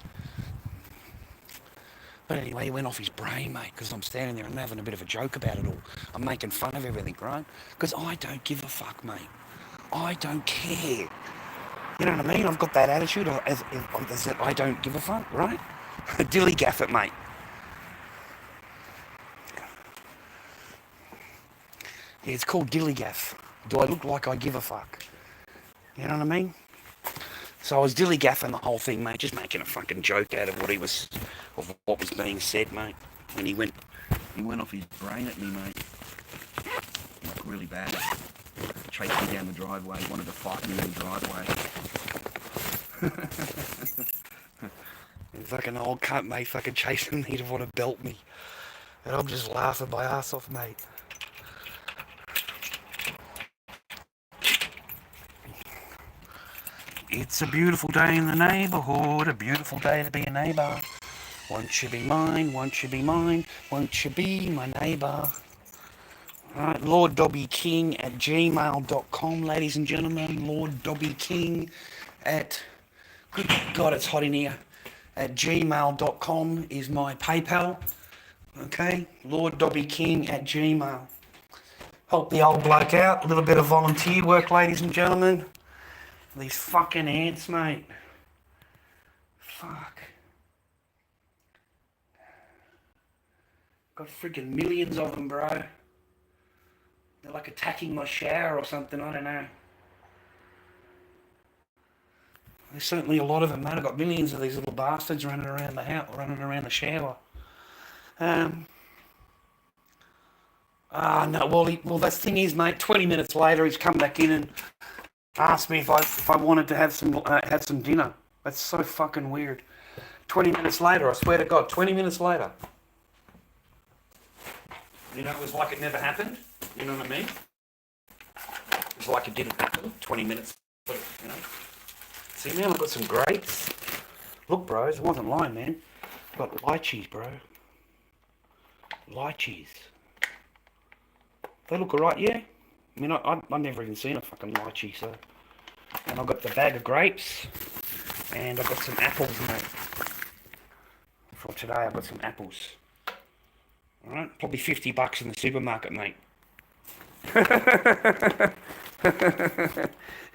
But anyway, he went off his brain, mate, because I'm standing there and I'm having a bit of a joke about it all. I'm making fun of everything, right? Because I don't give a fuck, mate. I don't care. You know what I mean? I've got that attitude as that I don't give a fuck, right? Dilly gaff it, mate. Yeah, it's called dilly gaff. Do I look like I give a fuck? You know what I mean? So I was dilly gaffing the whole thing, mate, just making a fucking joke out of what was being said, mate. And he went off his brain at me, mate. Like, really bad. Chased me down the driveway, wanted to fight me in the driveway. Fucking old cunt, mate, fucking chasing me to want to belt me. And I'm just laughing my ass off, mate. It's a beautiful day in the neighbourhood, a beautiful day to be a neighbour. Won't you be mine, won't you be mine, won't you be my neighbour? Alright, lorddobbyking@gmail.com, ladies and gentlemen. Lorddobbyking at... Good God, it's hot in here. lorddobby@gmail.com is my PayPal. Okay, lorddobbyking@gmail. Help the old bloke out. A little bit of volunteer work, ladies and gentlemen. These fucking ants, mate. Fuck. Got freaking millions of them, bro. They're like attacking my shower or something, I don't know. There's certainly a lot of them, mate. I've got millions of these little bastards running around the house, running around the shower. No, well, the thing is, mate, 20 minutes later, he's come back in and asked me if I wanted to have some dinner. That's so fucking weird. 20 minutes later, I swear to God, 20 minutes later. You know, it was like it never happened. You know what I mean? It was like it didn't happen. 20 minutes later, you know. See, now I've got some grapes. Look, bros, I wasn't lying, man. I've got lychees, bro. Lychees. They look alright, yeah? I mean, I've never even seen a fucking lychee, so... And I've got the bag of grapes. And I've got some apples, mate. For today, I've got some apples. Alright? Probably $50 in the supermarket, mate.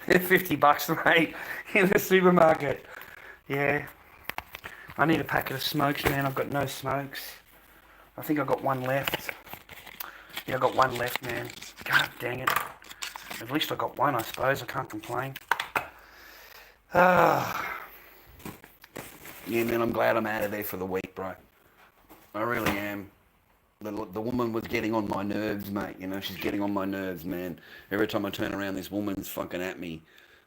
$50, mate, in the supermarket. Yeah. I need a packet of smokes, man. I've got no smokes. I think I've got one left. Yeah, I've got one left, man. God dang it. At least I got one, I suppose. I can't complain. Yeah, man, I'm glad I'm out of there for the week, bro. I really am. The woman was getting on my nerves, mate. You know, she's getting on my nerves, man. Every time I turn around, this woman's fucking at me.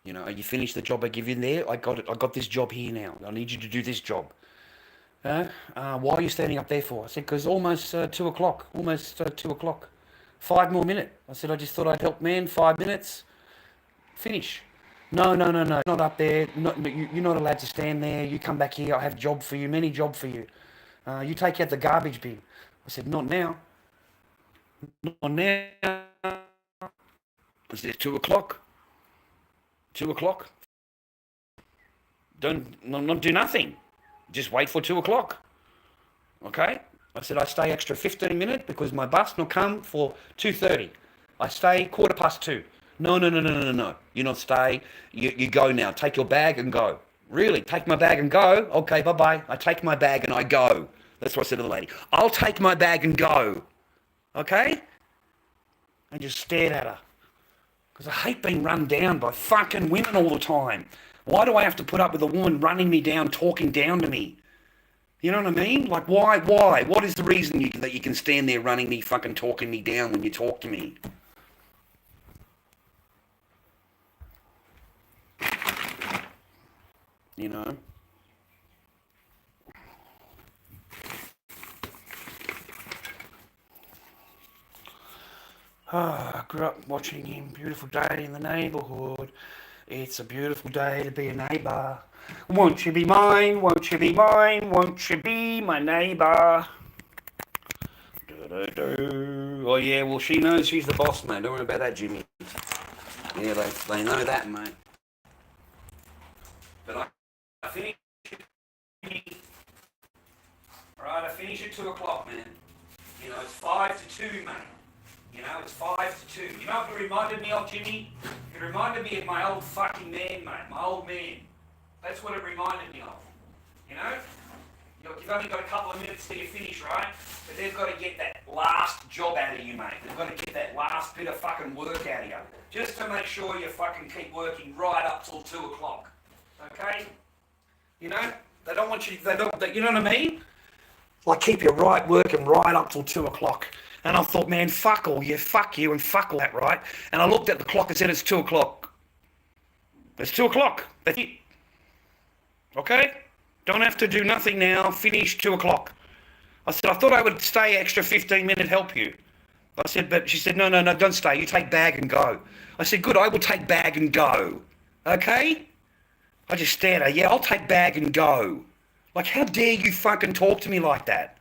You know, are you finished the job I give you there? I got it. I got this job here now. I need you to do this job. Why are you standing up there for? I said, because almost 2 o'clock. Almost 2 o'clock. 5 more minutes. I said, I just thought I'd help, man. 5 minutes. Finish. No. Not up there. You're not allowed to stand there. You come back here. I have job for you. Many job for you. You take out the garbage bin. I said, not now. Not now. I said, 2 o'clock. 2 o'clock. Not do nothing. Just wait for 2 o'clock. Okay? I said, I stay extra 15 minutes because my bus will come for 2:30. I stay 2:15. No. You not stay. You go now. Take your bag and go. Really? Take my bag and go? Okay, bye-bye. I take my bag and I go. That's what I said to the lady. I'll take my bag and go. Okay? And just stared at her. Because I hate being run down by fucking women all the time. Why do I have to put up with a woman running me down, talking down to me? You know what I mean? Like, why? What is the reason that you can stand there running me, fucking talking me down when you talk to me? You know? I grew up watching him. Beautiful day in the neighbourhood. It's a beautiful day to be a neighbour. Won't you be mine? Won't you be mine? Won't you be my neighbour? Oh yeah, well she knows she's the boss, mate. Don't worry about that, Jimmy. Yeah, they know that, mate. But I finish. Alright, I finish at 2 o'clock, man. You know, it's 5 to 2, mate. You know, it's 5 to 2. You know what it reminded me of, Jimmy? It reminded me of my old fucking man, mate. My old man. That's what it reminded me of. You know? You've only got a couple of minutes till you finish, right? But they've got to get that last job out of you, mate. They've got to get that last bit of fucking work out of you. Just to make sure you fucking keep working right up till 2 o'clock. Okay? You know? They don't want you, you know what I mean? Like keep you working right up till 2 o'clock. And I thought, man, fuck you, and fuck all that, right? And I looked at the clock and said, it's 2 o'clock. It's 2 o'clock. That's it. Okay? Don't have to do nothing now. Finish 2 o'clock. I said, I thought I would stay extra 15 minutes, help you. I said, but she said, no, don't stay. You take bag and go. I said, good, I will take bag and go. Okay? I just stared at her. Yeah, I'll take bag and go. Like, how dare you fucking talk to me like that?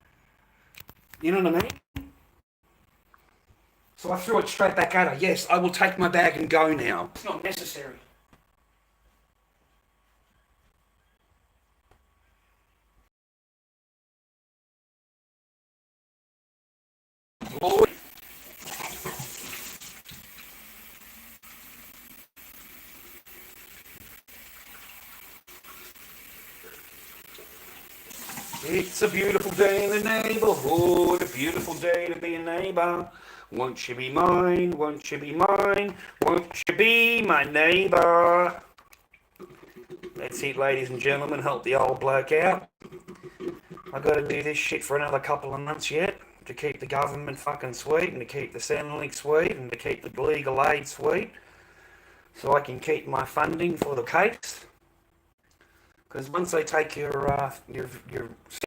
You know what I mean? So I threw it straight back at her. Yes, I will take my bag and go now. It's not necessary. boy. It's a beautiful day in the neighbourhood, a beautiful day to be a neighbour. Won't you be mine, won't you be mine, won't you be my neighbour? That's it, ladies and gentlemen, help the old bloke out. I've got to do this shit for another couple of months yet, to keep the government fucking sweet, and to keep the Centrelink sweet, and to keep the legal aid sweet, so I can keep my funding for the case. Because once they take your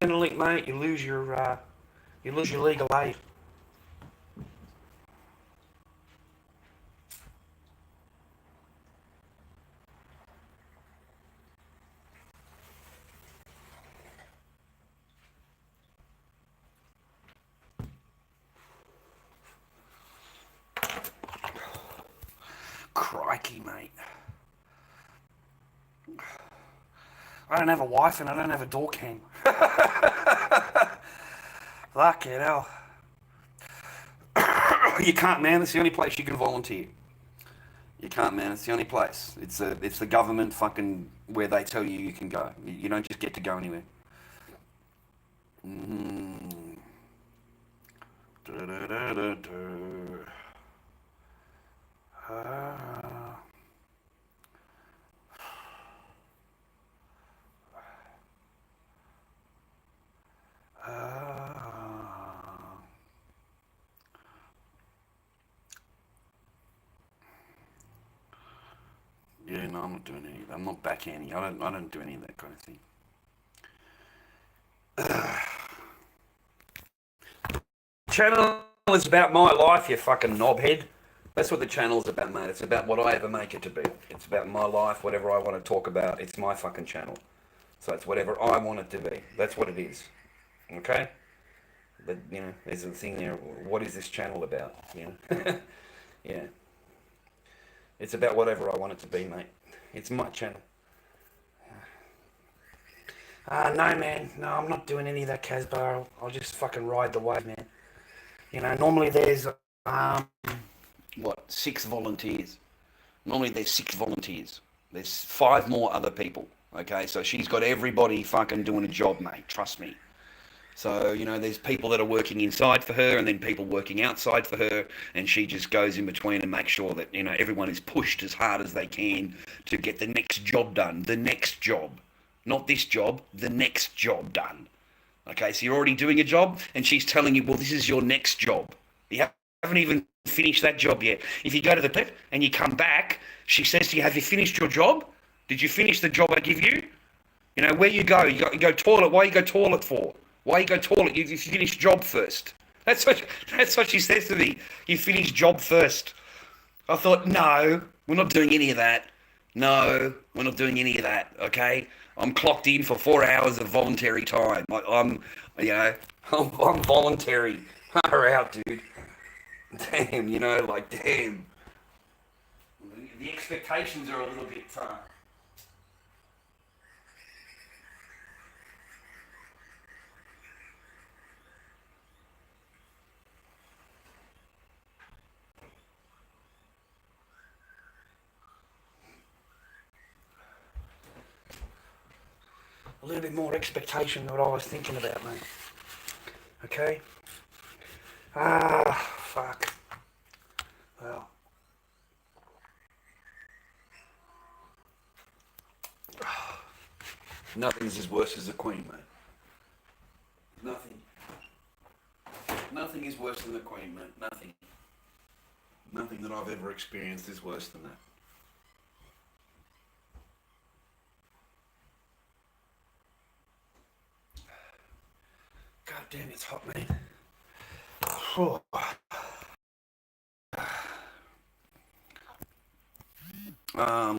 Centrelink, mate, you lose your legal aid. Crikey, mate. I don't have a wife and I don't have a door cam. Fucking hell. You can't, man. It's the only place you can volunteer. You can't, man. It's the only place. It's the government fucking where they tell you can go. You don't just get to go anywhere. Yeah, no, I'm not doing any of that. I'm not backhanding. I don't do any of that kind of thing. Channel is about my life, you fucking knobhead. That's what the channel's about, mate. It's about what I ever make it to be. It's about my life, whatever I want to talk about. It's my fucking channel. So it's whatever I want it to be. That's what it is. Okay? But, you know, there's a thing there. What is this channel about? You know? Yeah. It's about whatever I want it to be, mate. It's my channel. No, man. No, I'm not doing any of that, Casbar. I'll just fucking ride the wave, man. You know, normally there's, 6 volunteers. Normally there's 6 volunteers. There's 5 more other people. Okay, so she's got everybody fucking doing a job, mate. Trust me. So, you know, there's people that are working inside for her and then people working outside for her, and she just goes in between and makes sure that, you know, everyone is pushed as hard as they can to get the next job done. The next job. Not this job, the next job done. Okay, so you're already doing a job and she's telling you, well, this is your next job. You haven't even finished that job yet. If you go to the pit and you come back, she says to you, have you finished your job? Did you finish the job I give you? You know, where you go toilet. Why you go toilet for? Why you go toilet? You finish job first. That's what she says to me. You finish job first. I thought, no, we're not doing any of that. No, we're not doing any of that, okay? I'm clocked in for 4 hours of voluntary time. I'm voluntary. Far out, dude. Damn, you know, like, damn. The expectations are a little bit, a little bit more expectation than what I was thinking about, mate. Okay? Fuck. Well. Nothing's as worse as the Queen, mate. Nothing. Nothing is worse than the Queen, mate. Nothing. Nothing that I've ever experienced is worse than that. God damn, it's hot, mate. Oh.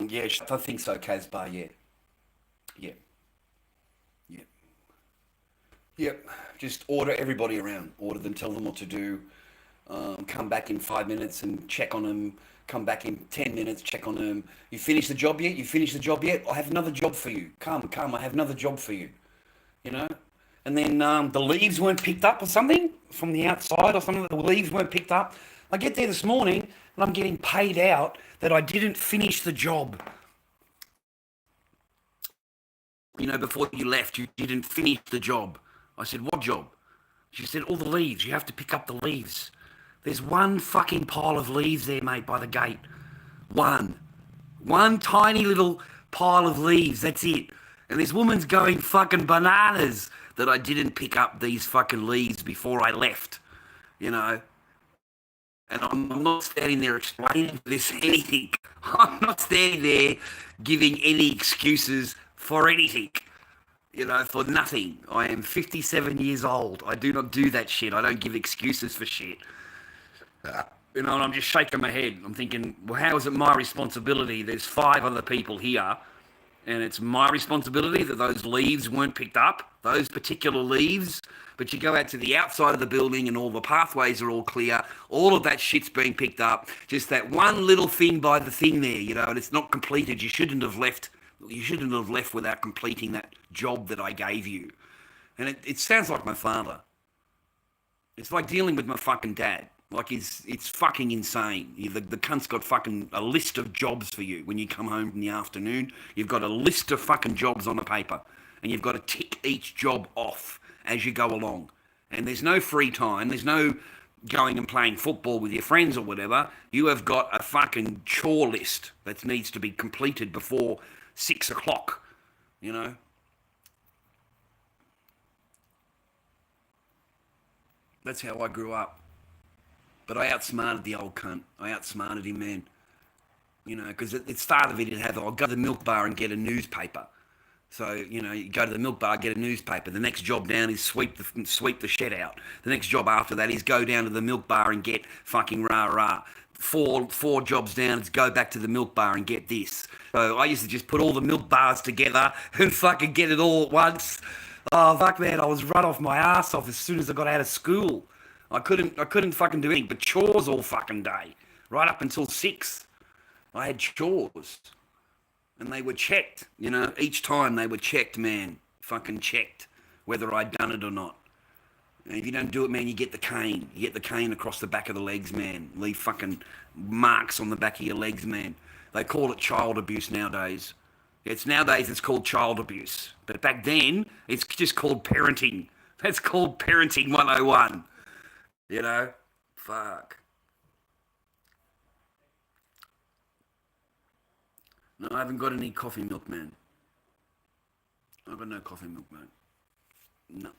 Yeah, I think so, Casbar, yeah. Yeah. Yeah. Yep. Just order everybody around. Order them, tell them what to do. Come back in 5 minutes and check on them. Come back in 10 minutes, check on them. You finish the job yet? You finished the job yet? I have another job for you. Come, I have another job for you. You know? and then the leaves weren't picked up or something from the outside or something. The leaves weren't picked up. I get there this morning and I'm getting paid out that I didn't finish the job. You know, before you left, you didn't finish the job. I said, what job? She said, all the leaves. You have to pick up the leaves. There's one fucking pile of leaves there, mate, by the gate. One tiny little pile of leaves. That's it. And this woman's going fucking bananas that I didn't pick up these fucking leaves before I left, you know. And I'm not standing there explaining this anything. I'm not standing there giving any excuses for anything, you know, for nothing. I am 57 years old. I do not do that shit. I don't give excuses for shit. You know, and I'm just shaking my head. I'm thinking, well, how is it my responsibility? There's 5 other people here, and it's my responsibility that those leaves weren't picked up, those particular leaves. But you go out to the outside of the building and all the pathways are all clear. All of that shit's being picked up. Just that one little thing by the thing there, you know, and it's not completed. You shouldn't have left without completing that job that I gave you. And it sounds like my father. It's like dealing with my fucking dad. Like, it's fucking insane. The cunt's got fucking a list of jobs for you when you come home in the afternoon. You've got a list of fucking jobs on the paper, and you've got to tick each job off as you go along. And there's no free time. There's no going and playing football with your friends or whatever. You have got a fucking chore list that needs to be completed before 6 o'clock, you know. That's how I grew up. But I outsmarted the old cunt. I outsmarted him, man. You know, because it started with it I'll go to the milk bar and get a newspaper. So, you know, you go to the milk bar, get a newspaper. The next job down is sweep the shed out. The next job after that is go down to the milk bar and get fucking rah-rah. Four jobs down is go back to the milk bar and get this. So I used to just put all the milk bars together and fucking get it all at once. Oh, fuck, man, I was run off my ass off as soon as I got out of school. I couldn't fucking do anything but chores all fucking day. Right up until 6. I had chores. And they were checked, you know. Each time they were checked, man. Fucking checked. Whether I'd done it or not. And if you don't do it, man, you get the cane. You get the cane across the back of the legs, man. Leave fucking marks on the back of your legs, man. They call it child abuse nowadays. Nowadays it's called child abuse. But back then, it's just called parenting. That's called parenting 101. You know? Fuck. No, I haven't got any coffee milk, man. I've got no coffee milk, mate.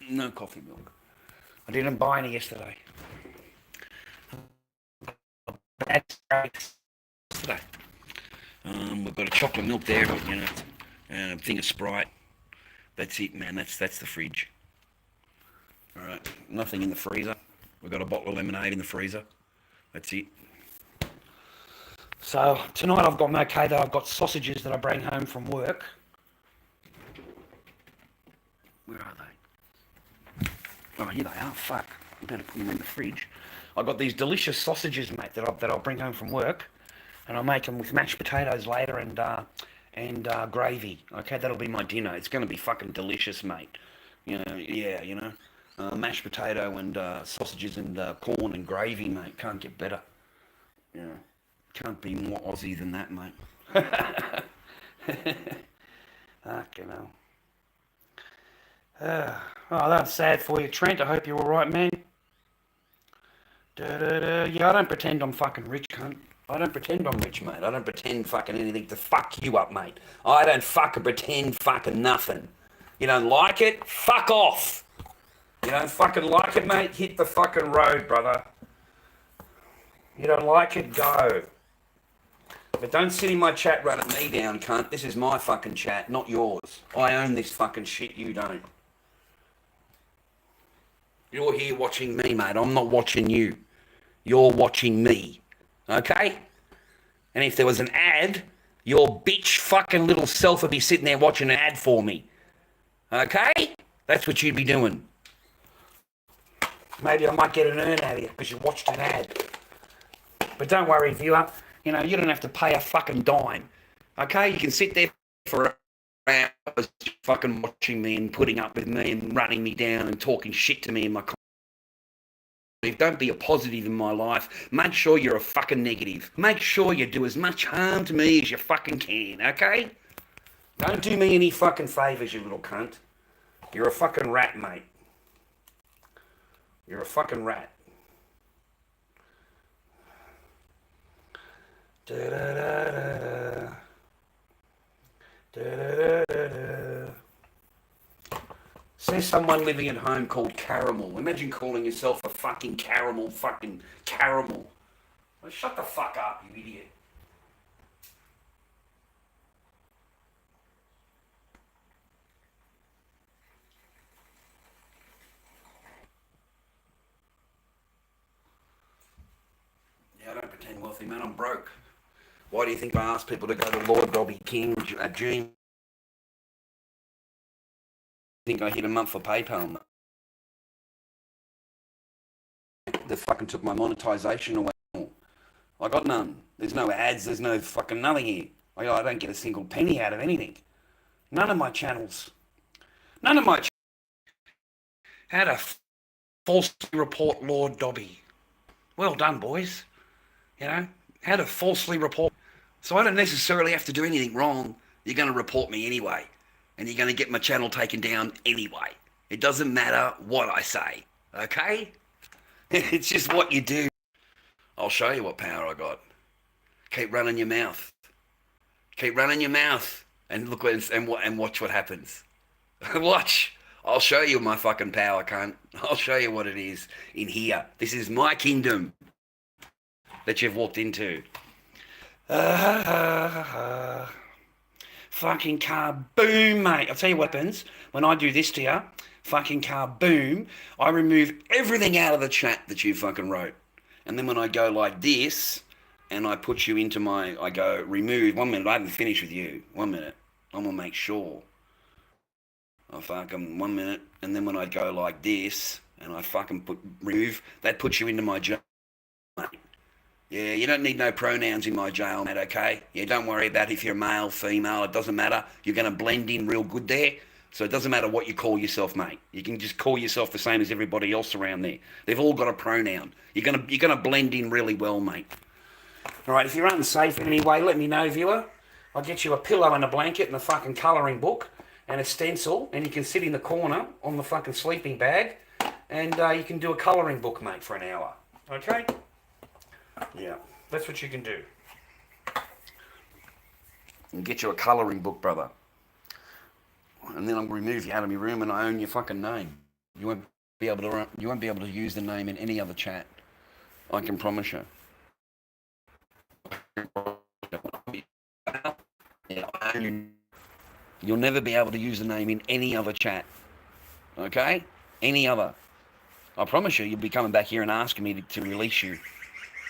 No coffee milk. I didn't buy any yesterday. Bad yesterday. We've got a chocolate milk there, you know, and a thing of Sprite. That's it, man. That's the fridge. All right, nothing in the freezer. We've got a bottle of lemonade in the freezer. That's it. So tonight I've got okay though. I've got sausages that I bring home from work. Where are they? Oh, here they are. Fuck. I better put them in the fridge. I've got these delicious sausages, mate, that I'll bring home from work, and I'll make them with mashed potatoes later and gravy. Okay, that'll be my dinner. It's going to be fucking delicious, mate. You know, yeah, you know, mashed potato and sausages and corn and gravy, mate. Can't get better. You know. Can't be more Aussie than that, mate. Fucking hell. Oh, that's sad for you, Trent. I hope you're alright, man. Yeah, I don't pretend I'm fucking rich, cunt. I don't pretend I'm rich, mate. I don't pretend fucking anything to fuck you up, mate. I don't fucking pretend fucking nothing. You don't like it? Fuck off. You don't fucking like it, mate? Hit the fucking road, brother. You don't like it? Go. But don't sit in my chat running me down, cunt. This is my fucking chat, not yours. I own this fucking shit, you don't. You're here watching me, mate. I'm not watching you. You're watching me. Okay? And if there was an ad, your bitch fucking little self would be sitting there watching an ad for me. Okay? That's what you'd be doing. Maybe I might get an earn out of you because you watched an ad. But don't worry, viewer. You know, you don't have to pay a fucking dime. Okay? You can sit there for hours fucking watching me and putting up with me and running me down and talking shit to me in my comments. Don't be a positive in my life. Make sure you're a fucking negative. Make sure you do as much harm to me as you fucking can, okay? Don't do me any fucking favours, you little cunt. You're a fucking rat, mate. You're a fucking rat. Da-da-da-da-da. Da-da-da-da-da. Says someone living at home called Caramel. Imagine calling yourself a fucking caramel. Well, shut the fuck up, you idiot. Yeah, I don't pretend wealthy, man. I'm broke. Why do you think I ask people to go to Lord Dobby King at June? I think I hit a month for PayPal. They fucking took my monetization away. I got none. There's no ads. There's no fucking nothing here. I don't get a single penny out of anything. None of my channels. How to falsely report Lord Dobby. Well done, boys. You know, how to falsely report. So I don't necessarily have to do anything wrong. You're going to report me anyway. And you're going to get my channel taken down anyway. It doesn't matter what I say. Okay? It's just what you do. I'll show you what power I got. Keep running your mouth. Keep running your mouth. And look and watch what happens. Watch. I'll show you my fucking power, cunt. I'll show you what it is in here. This is my kingdom that you've walked into. Fucking kaboom, mate. I'll tell you what happens when I do this to you. Fucking kaboom. I remove everything out of the chat that you fucking wrote. And then when I go like this, and I put you into I go remove. 1 minute, I haven't finished with you. 1 minute. I'm going to make sure. I fucking 1 minute. And then when I go like this, and I fucking remove, that puts you into my jail, mate. Yeah, you don't need no pronouns in my jail, mate, okay? Yeah, don't worry about if you're male, female, it doesn't matter. You're going to blend in real good there. So it doesn't matter what you call yourself, mate. You can just call yourself the same as everybody else around there. They've all got a pronoun. You're gonna blend in really well, mate. All right, if you're unsafe in any way, let me know, viewer. I'll get you a pillow and a blanket and a fucking colouring book and a stencil, and you can sit in the corner on the fucking sleeping bag, and you can do a colouring book, mate, for an hour. Okay? Yeah, that's what you can do. And get you a colouring book, brother. And then I'll remove you out of my room, and I own your fucking name. You won't be able to use the name in any other chat. I can promise you. You'll never be able to use the name in any other chat. Okay? Any other. I promise you, you'll be coming back here and asking me to release you.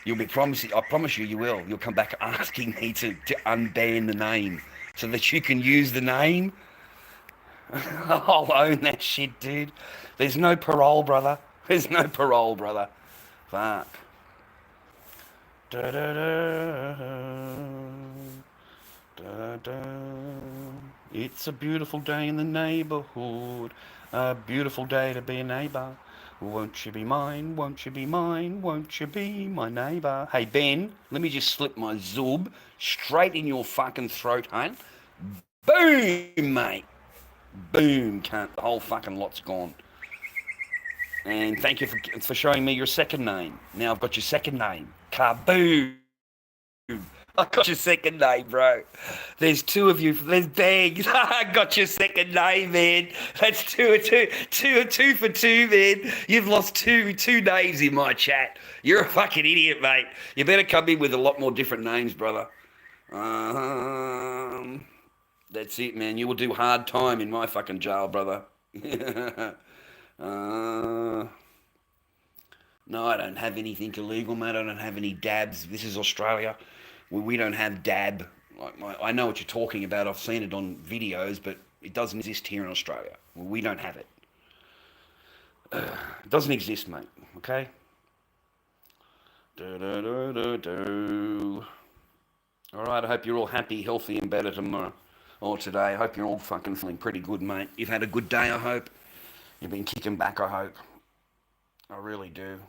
I promise you, you will. You'll come back asking me to unban the name so that you can use the name. I'll own that shit, dude. There's no parole, brother. There's no parole, brother. Fuck. It's a beautiful day in the neighborhood. A beautiful day to be a neighbor. Won't you be mine? Won't you be mine? Won't you be my neighbor? Hey, Ben, let me just slip my zoob straight in your fucking throat, huh? Boom, mate. Boom, cunt. The whole fucking lot's gone. And thank you for showing me your second name. Now I've got your second name. Kaboom. I got your second name, bro. There's two of you. There's bags. I got your second name, man. That's two for two, man. You've lost two names in my chat. You're a fucking idiot, mate. You better come in with a lot more different names, brother. That's it, man. You will do hard time in my fucking jail, brother. No, I don't have anything illegal, mate. I don't have any dabs. This is Australia. We don't have dab. I know what you're talking about. I've seen it on videos, but it doesn't exist here in Australia. We don't have it. It doesn't exist, mate. Okay? All right, I hope you're all happy, healthy, and better tomorrow. or today. I hope you're all fucking feeling pretty good, mate. You've had a good day, I hope. You've been kicking back, I hope. I really do.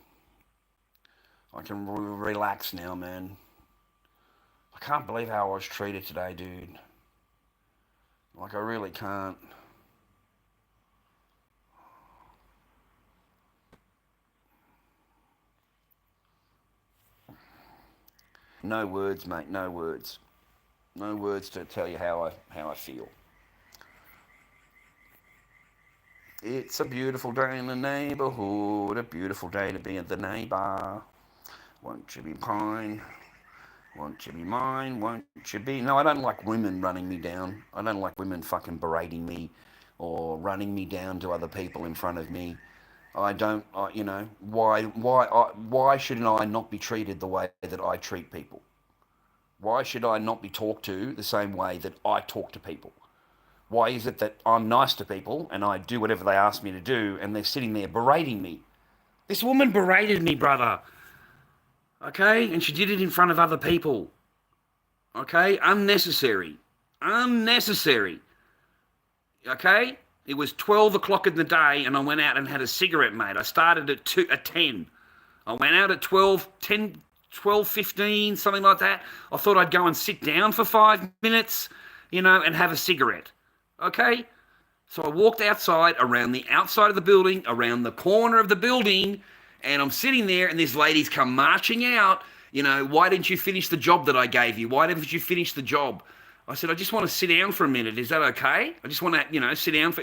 I can relax now, man. I can't believe how I was treated today, dude. Like, I really can't. No words, mate, no words. No words to tell you how I feel. It's a beautiful day in the neighbourhood, a beautiful day to be at the neighbour. Won't you be mine? Won't you be mine? Won't you be... No, I don't like women running me down. I don't like women fucking berating me or running me down to other people in front of me. I don't, why should I not be treated the way that I treat people? Why should I not be talked to the same way that I talk to people? Why is it that I'm nice to people and I do whatever they ask me to do and they're sitting there berating me? This woman berated me, brother. Okay? And she did it in front of other people. Okay? Unnecessary. Unnecessary. Okay? It was 12 o'clock in the day and I went out and had a cigarette, mate. I started at 10. I went out at 12:15, something like that. I thought I'd go and sit down for 5 minutes, and have a cigarette. Okay? So I walked outside, around the outside of the building, around the corner of the building, and I'm sitting there and this lady's come marching out. Why didn't you finish the job that I gave you? Why didn't you finish the job? I said, I just want to sit down for a minute. Is that okay? I just want to, sit down for,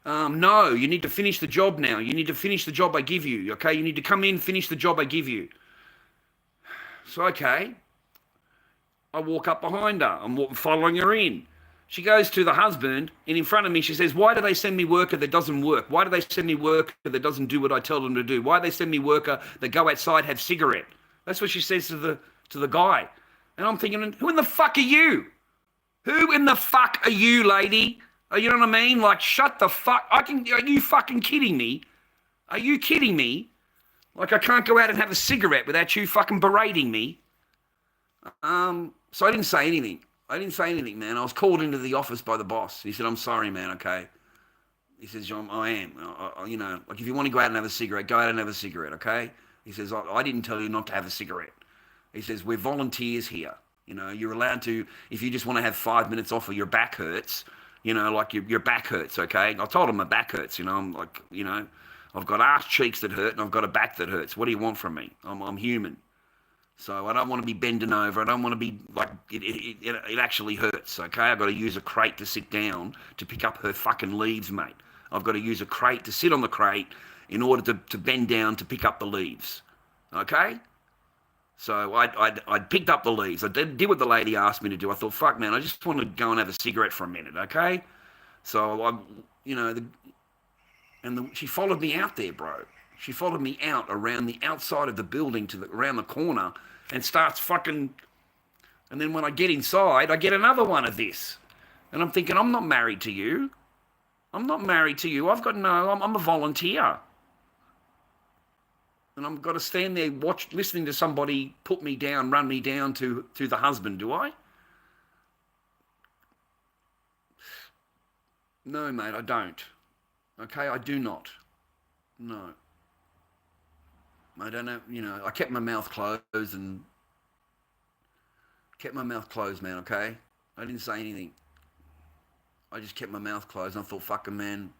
no, you need to finish the job now. You need to finish the job I give you, okay? You need to come in, finish the job I give you. So, okay. I walk up behind her. I'm following her in. She goes to the husband, and in front of me, she says, why do they send me worker that doesn't work? Why do they send me worker that doesn't do what I tell them to do? Why do they send me worker that go outside, have cigarette? That's what she says to the guy. And I'm thinking, who in the fuck are you? Who in the fuck are you, lady? You know what I mean? Like, shut the fuck. Are you fucking kidding me? Are you kidding me? Like, I can't go out and have a cigarette without you fucking berating me. So I didn't say anything. Man. I was called into the office by the boss. He said, I'm sorry, man, okay? He says, I am. Like, if you want to go out and have a cigarette, go out and have a cigarette, okay? He says, I didn't tell you not to have a cigarette. He says, we're volunteers here. You're allowed to, if you just want to have 5 minutes off or your back hurts, like your back hurts, okay? I told him my back hurts, I'm like, I've got arse cheeks that hurt and I've got a back that hurts. What do you want from me? I'm human. So I don't want to be bending over. I don't want to be like, it actually hurts, okay? I've got to use a crate to sit down to pick up her fucking leaves, mate. I've got to use a crate to sit on the crate in order to bend down to pick up the leaves, okay? So I picked up the leaves. I did what the lady asked me to do. I thought, fuck, man, I just want to go and have a cigarette for a minute, okay? So she followed me out there, bro. She followed me out around the outside of the building around the corner and starts fucking... And then when I get inside, I get another one of this. And I'm thinking, I'm not married to you. I'm not married to you. I'm a volunteer. And I've got to stand there listening to somebody put me down, run me down to the husband, do I? No, mate, I don't. Okay, I do not. No. I don't know, I kept my mouth closed, man, okay? I didn't say anything. I just kept my mouth closed and I thought, fucking man,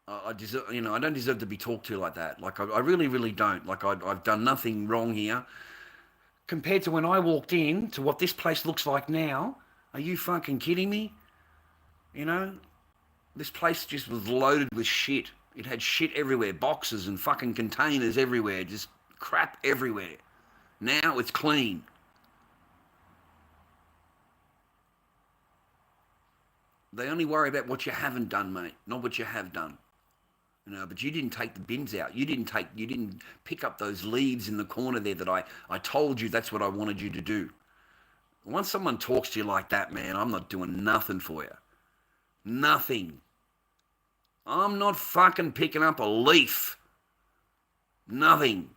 I deserve, I don't deserve to be talked to like that. Like, I really, really don't. Like, I've done nothing wrong here. Compared to when I walked in to what this place looks like now, are you fucking kidding me? This place just was loaded with shit. It had shit everywhere, boxes and fucking containers everywhere, just crap everywhere. Now it's clean. They only worry about what you haven't done, mate, not what you have done. But you didn't take the bins out. You didn't pick up those leaves in the corner there that I told you that's what I wanted you to do. Once someone talks to you like that, man, I'm not doing nothing for you. Nothing. I'm not fucking picking up a leaf. Nothing.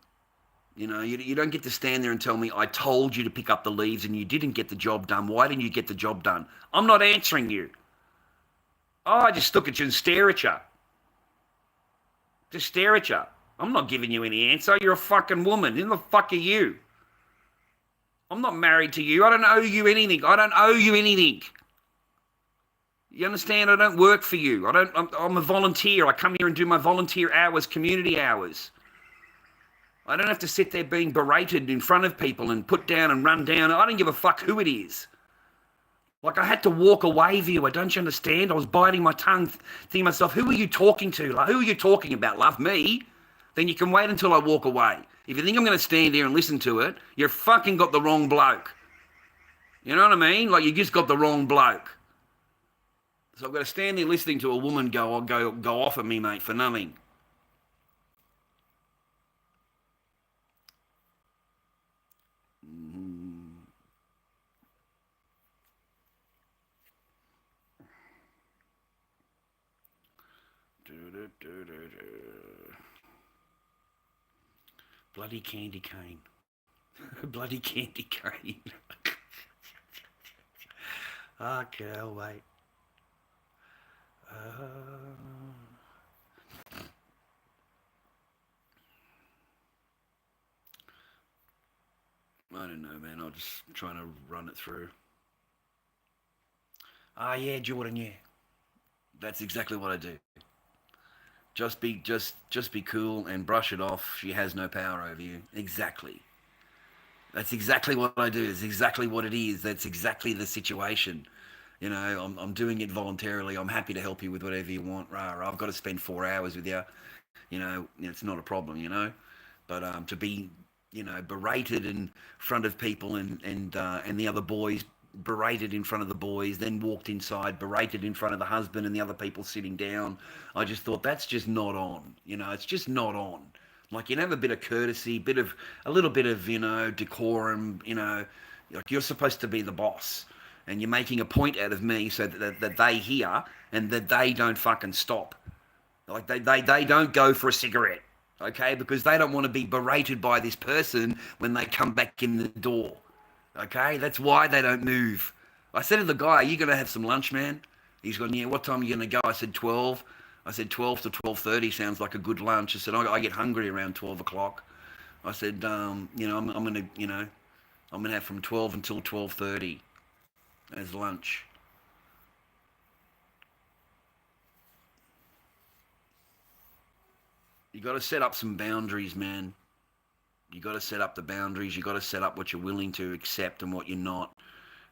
You know, you don't get to stand there and tell me, I told you to pick up the leaves and you didn't get the job done. Why didn't you get the job done? I'm not answering you. Oh, I just look at you and stare at you. Just stare at you. I'm not giving you any answer. You're a fucking woman. Who the fuck are you? I'm not married to you. I don't owe you anything. I don't owe you anything. You understand? I don't work for you. I'm a volunteer. I come here and do my volunteer hours, community hours. I don't have to sit there being berated in front of people and put down and run down. I don't give a fuck who it is. Like, I had to walk away, viewer. Don't you understand? I was biting my tongue, thinking to myself, who are you talking to? Like, who are you talking about? Love me? Then you can wait until I walk away. If you think I'm going to stand there and listen to it, you've fucking got the wrong bloke. You know what I mean? Like, you just got the wrong bloke. So I've got to stand there listening to a woman go off at me, mate, for nothing. Bloody candy cane. Bloody candy cane. Okay, I'll wait. I don't know, man. I'm just trying to run it through. Yeah, Jordan, yeah. That's exactly what I do. Just be cool and brush it off. She has no power over you. Exactly. That's exactly what I do. It's exactly what it is. That's exactly the situation. You know, I'm doing it voluntarily. I'm happy to help you with whatever you want. I've got to spend 4 hours with you. You know, it's not a problem, you know. But to be, you know, berated in front of people and the other boys, berated in front of the boys, then walked inside, berated in front of the husband and the other people sitting down. I just thought, that's just not on. You know, it's just not on. Like, you have a bit of courtesy, a little bit of, you know, decorum, you know. Like, you're supposed to be the boss. And you're making a point out of me so that they hear and that they don't fucking stop. Like, they don't go for a cigarette, okay? Because they don't want to be berated by this person when they come back in the door, okay? That's why they don't move. I said to the guy, are you going to have some lunch, man? He's gone, yeah, what time are you going to go? I said 12. I said 12 to 12:30 sounds like a good lunch. I said, I get hungry around 12 o'clock. I said, you know, I'm going to, you know, I'm going to have from 12 until 12:30 as lunch. You got to set up some boundaries, man. You got to set up the boundaries. You got to set up what you're willing to accept and what you're not.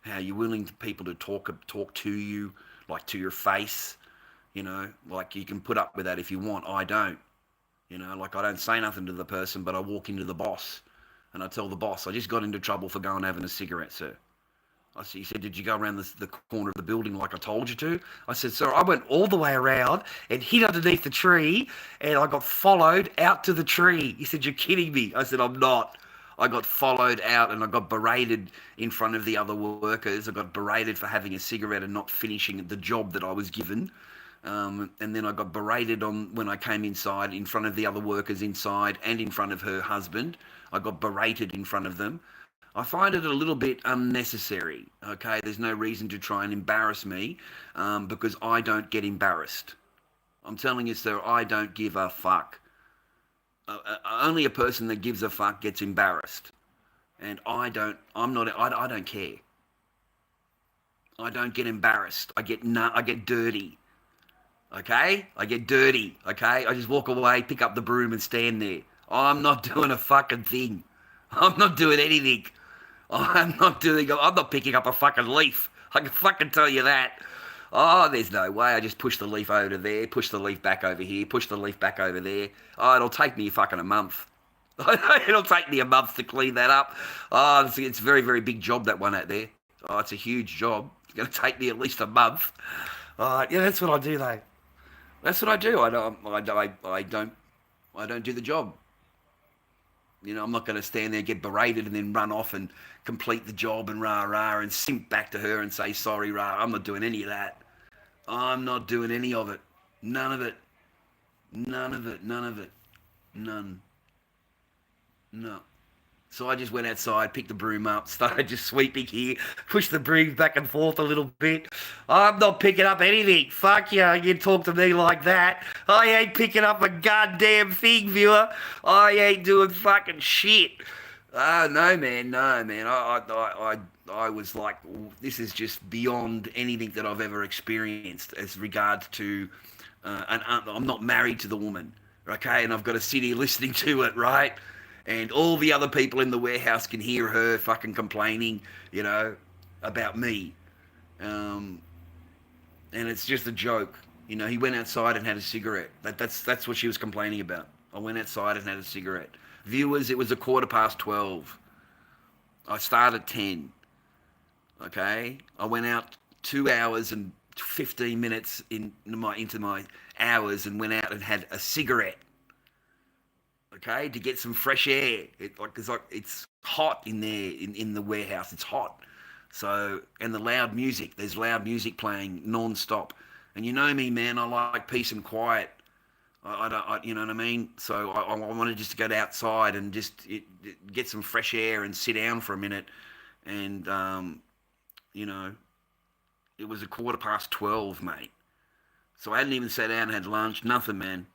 How you're willing to people to talk to you, like to your face. You know, like you can put up with that if you want. I don't. You know, like I don't say nothing to the person, but I walk into the boss and I tell the boss, I just got into trouble for going having a cigarette, sir. He said, did you go around the corner of the building like I told you to? I said, sir, I went all the way around and hid underneath the tree and I got followed out to the tree. He said, you're kidding me. I said, I'm not. I got followed out and I got berated in front of the other workers. I got berated for having a cigarette and not finishing the job that I was given. And then I got berated when I came inside in front of the other workers inside and in front of her husband. I got berated in front of them. I find it a little bit unnecessary, okay? There's no reason to try and embarrass me because I don't get embarrassed. I'm telling you, sir, I don't give a fuck. Only a person that gives a fuck gets embarrassed. And I don't care. I don't get embarrassed. I get dirty. Okay? I get dirty, okay? I just walk away, pick up the broom and stand there. I'm not doing a fucking thing. I'm not doing anything. I'm not picking up a fucking leaf. I can fucking tell you that. Oh, there's no way. I just push the leaf over to there, push the leaf back over here, push the leaf back over there. Oh, it'll take me fucking a month. It'll take me a month to clean that up. Oh, it's a very, very big job, that one out there. Oh, it's a huge job. It's going to take me at least a month. Yeah, that's what I do, though. That's what I do. I don't do the job. You know, I'm not going to stand there, get berated, and then run off and complete the job and rah-rah and simp back to her and say, sorry, rah. I'm not doing any of that. I'm not doing any of it. None of it. None of it. None of it. None. No. So I just went outside, picked the broom up, started just sweeping here, pushed the broom back and forth a little bit. I'm not picking up anything. Fuck you, you talk to me like that. I ain't picking up a goddamn thing, viewer. I ain't doing fucking shit. No, man, no, man. I was like, this is just beyond anything that I've ever experienced as regards to, and I'm not married to the woman, okay? And I've got to sit here listening to it, right? And all the other people in the warehouse can hear her fucking complaining, about me. Um, and it's just a joke. He went outside and had a cigarette. That's what she was complaining about. I went outside and had a cigarette. Viewers, it was 12:15. I started at 10. Okay? I went out 2 hours and 15 minutes into my hours and went out and had a cigarette. Okay, to get some fresh air. It's hot in there in the warehouse. It's hot. So, and the loud music. There's loud music playing non-stop. And you know me, man. I like peace and quiet. You know what I mean. So I wanted just to go outside and just get some fresh air and sit down for a minute. And it was 12:15, mate. So I hadn't even sat down and had lunch. Nothing, man.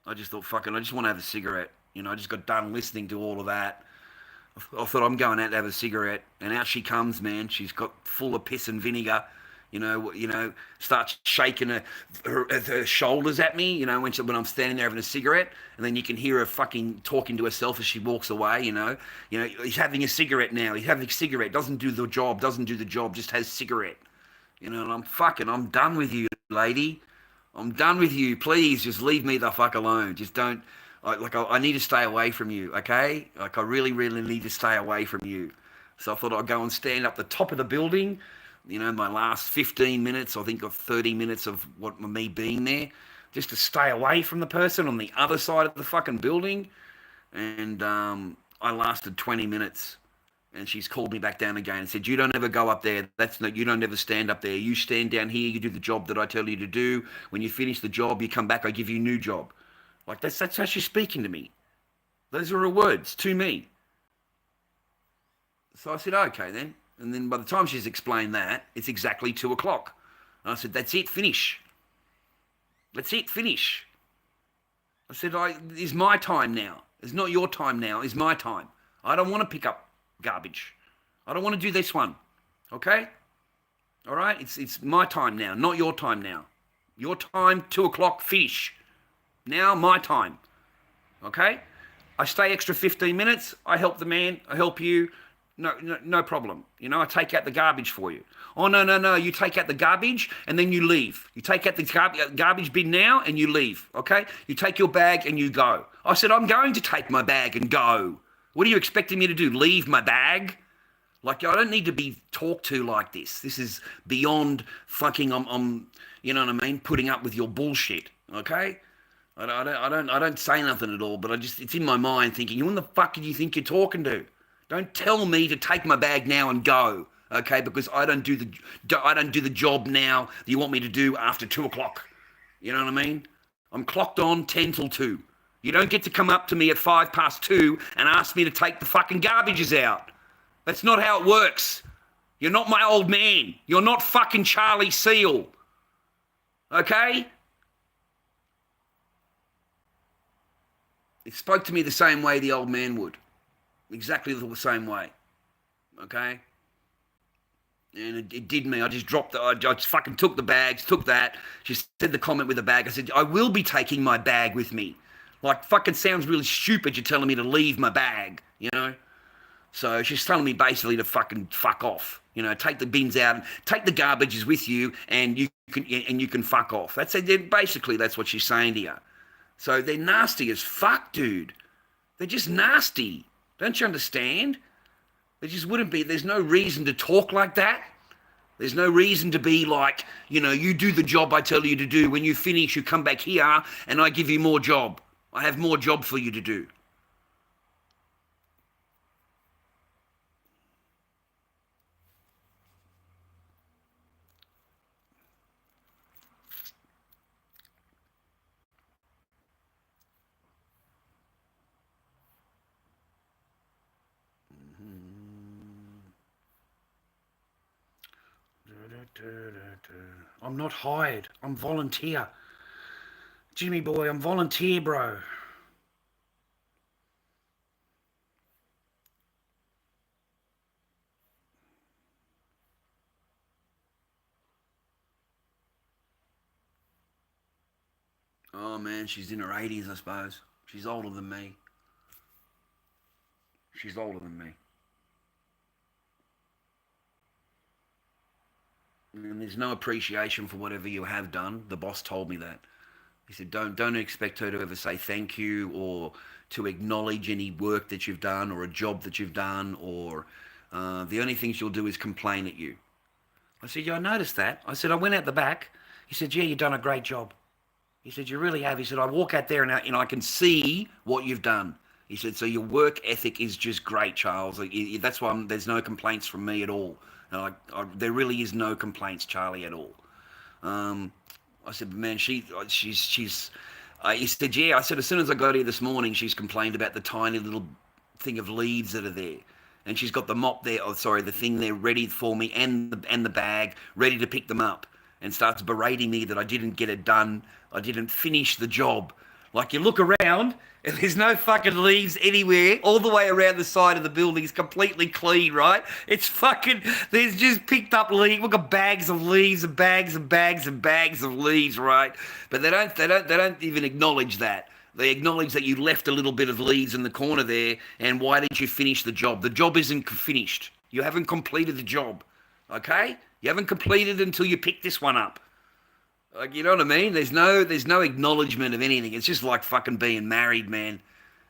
I just thought, fucking, I just want to have a cigarette. I just got done listening to all of that. I thought, I'm going out to have a cigarette, and out she comes, man. She's got full of piss and vinegar. Starts shaking her shoulders at me. When I'm standing there having a cigarette, and then you can hear her fucking talking to herself as she walks away. He's having a cigarette now. He's having a cigarette. Doesn't do the job. Just has cigarette. And I'm done with you, lady. I'm done with you. Please, just leave me the fuck alone. Just don't. I need to stay away from you, okay? I really, really need to stay away from you. So I thought I'd go and stand up the top of the building. My last 15 minutes, I think, of 30 minutes of me being there, just to stay away from the person on the other side of the fucking building. And I lasted 20 minutes. And she's called me back down again and said, you don't ever go up there. You don't ever stand up there. You stand down here. You do the job that I tell you to do. When you finish the job, you come back. I give you a new job. That's how she's speaking to me. Those are her words to me. So I said, okay then. And then by the time she's explained that, it's exactly 2:00. And I said, that's it, finish. That's it, finish. I said, it's my time now. It's not your time now. It's my time. I don't want to pick up garbage. I don't want to do this one. Okay? All right? It's my time now, not your time now. Your time, 2:00, finish. Now, my time. Okay? I stay extra 15 minutes. I help the man. I help you. No problem. I take out the garbage for you. Oh, no. You take out the garbage and then you leave. You take out the garbage bin now and you leave. Okay? You take your bag and you go. I said, I'm going to take my bag and go. What are you expecting me to do? Leave my bag? I don't need to be talked to like this. This is beyond fucking, I'm you know what I mean, putting up with your bullshit. Okay? I don't say nothing at all, but it's in my mind thinking, who in the fuck do you think you're talking to? Don't tell me to take my bag now and go, okay? Because I don't do the job now that you want me to do after 2:00. You know what I mean? I'm clocked on 10 till 2. You don't get to come up to me at 2:05 and ask me to take the fucking garbages out. That's not how it works. You're not my old man. You're not fucking Charlie Seal. Okay? It spoke to me the same way the old man would. Exactly the same way. Okay? And it did me. I just dropped I just fucking took the bags, took that. She said the comment with the bag. I said, I will be taking my bag with me. Fucking sounds really stupid you're telling me to leave my bag, So she's telling me basically to fucking fuck off. Take the bins out, take the garbages with you, and you can fuck off. Basically that's what she's saying to you. So they're nasty as fuck, dude. They're just nasty. Don't you understand? There just wouldn't be. There's no reason to talk like that. There's no reason to be like, you do the job I tell you to do. When you finish, you come back here and I give you more job. I have more job for you to do. I'm not hired. I'm volunteer. Jimmy boy, I'm volunteer, bro. Oh man, she's in her 80s, I suppose. She's older than me. She's older than me. And there's no appreciation for whatever you have done. The boss told me that. He said, don't expect her to ever say thank you or to acknowledge any work that you've done or a job that you've done or the only thing she'll do is complain at you. I said, yeah, I noticed that. I said, I went out the back. He said, yeah, you've done a great job. He said, you really have. He said, I walk out there and I can see what you've done. He said, so your work ethic is just great, Charles. That's why there's no complaints from me at all. And there really is no complaints, Charlie, at all. I said, man, she's. He said, yeah. I said, as soon as I got here this morning, she's complained about the tiny little thing of leaves that are there. And she's got the mop there, the thing there ready for me and the bag ready to pick them up. And starts berating me that I didn't get it done. I didn't finish the job. Like, you look around and there's no fucking leaves anywhere. All the way around the side of the building is completely clean, right? It's fucking, there's just picked up leaves. Look at bags of leaves and bags and bags and bags of leaves, right? But they don't even acknowledge that. They acknowledge that you left a little bit of leaves in the corner there, and why didn't you finish the job? The job isn't finished. You haven't completed the job, okay? You haven't completed until you pick this one up. Like, you know what I mean? There's no acknowledgement of anything. It's just like fucking being married, man.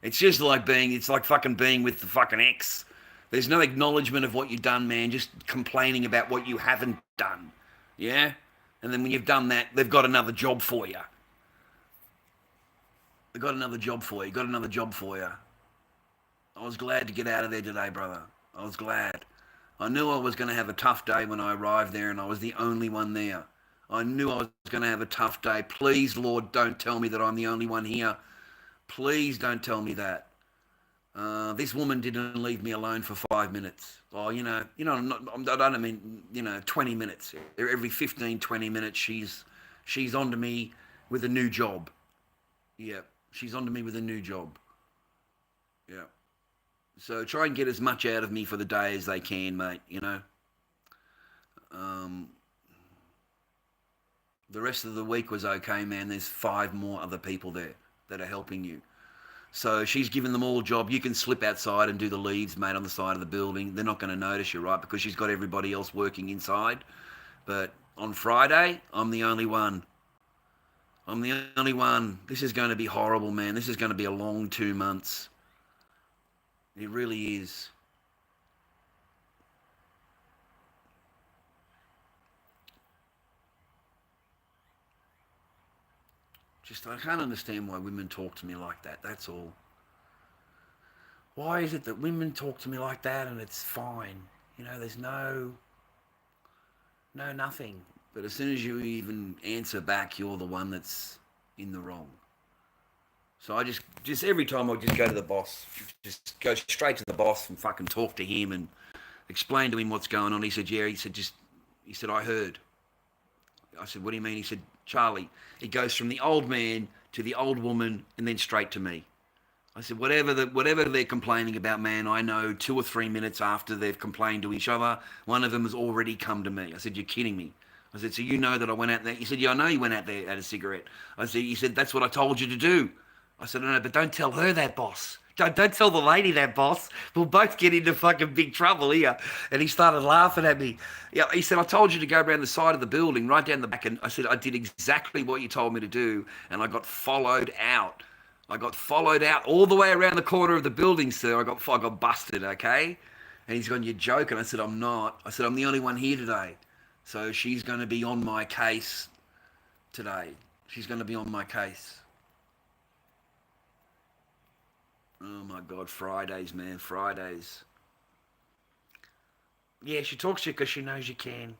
It's like fucking being with the fucking ex. There's no acknowledgement of what you've done, man. Just complaining about what you haven't done. Yeah? And then when you've done that, they've got another job for you. They've got another job for you. I was glad to get out of there today, brother. I was glad. I knew I was going to have a tough day when I arrived there, and I was the only one there. I knew I was going to have a tough day. Please, Lord, don't tell me that I'm the only one here. Please don't tell me that. This woman didn't leave me alone for 5 minutes. Well, I don't mean, 20 minutes. Every 15, 20 minutes, she's onto me with a new job. Yeah, she's onto me with a new job. Yeah. So try and get as much out of me for the day as they can, mate, The rest of the week was okay, man. There's 5 more other people there that are helping you. So she's given them all a job. You can slip outside and do the leaves, mate, on the side of the building. They're not going to notice you, right, because she's got everybody else working inside. But on Friday, I'm the only one. This is going to be horrible, man. This is going to be a long 2 months. It really is. I can't understand why women talk to me like that. That's all. Why is it that women talk to me like that and it's fine? There's nothing. But as soon as you even answer back, you're the one that's in the wrong. So I just every time I just go to the boss, just go straight to the boss and fucking talk to him and explain to him what's going on. He said, yeah, he said, I heard. I said, what do you mean? He said, Charlie, it goes from the old man to the old woman and then straight to me. I said, whatever they're complaining about, man, I know 2 or 3 minutes after they've complained to each other, one of them has already come to me. I said, you're kidding me. I said, so you know that I went out there? He said, yeah, I know you went out there, had a cigarette. He said, that's what I told you to do. I said, no, but don't tell her that, boss. Don't tell the lady that, boss. We'll both get into fucking big trouble here. And he started laughing at me. Yeah, he said, I told you to go around the side of the building, right down the back. And I said, I did exactly what you told me to do. And I got followed out. All the way around the corner of the building, sir. I got busted, okay? And he's going, you're joking. I said, I'm not. I said, I'm the only one here today. So she's going to be on my case today. She's going to be on my case. Oh my God, Fridays, man, Fridays. Yeah, she talks to you because she knows you can.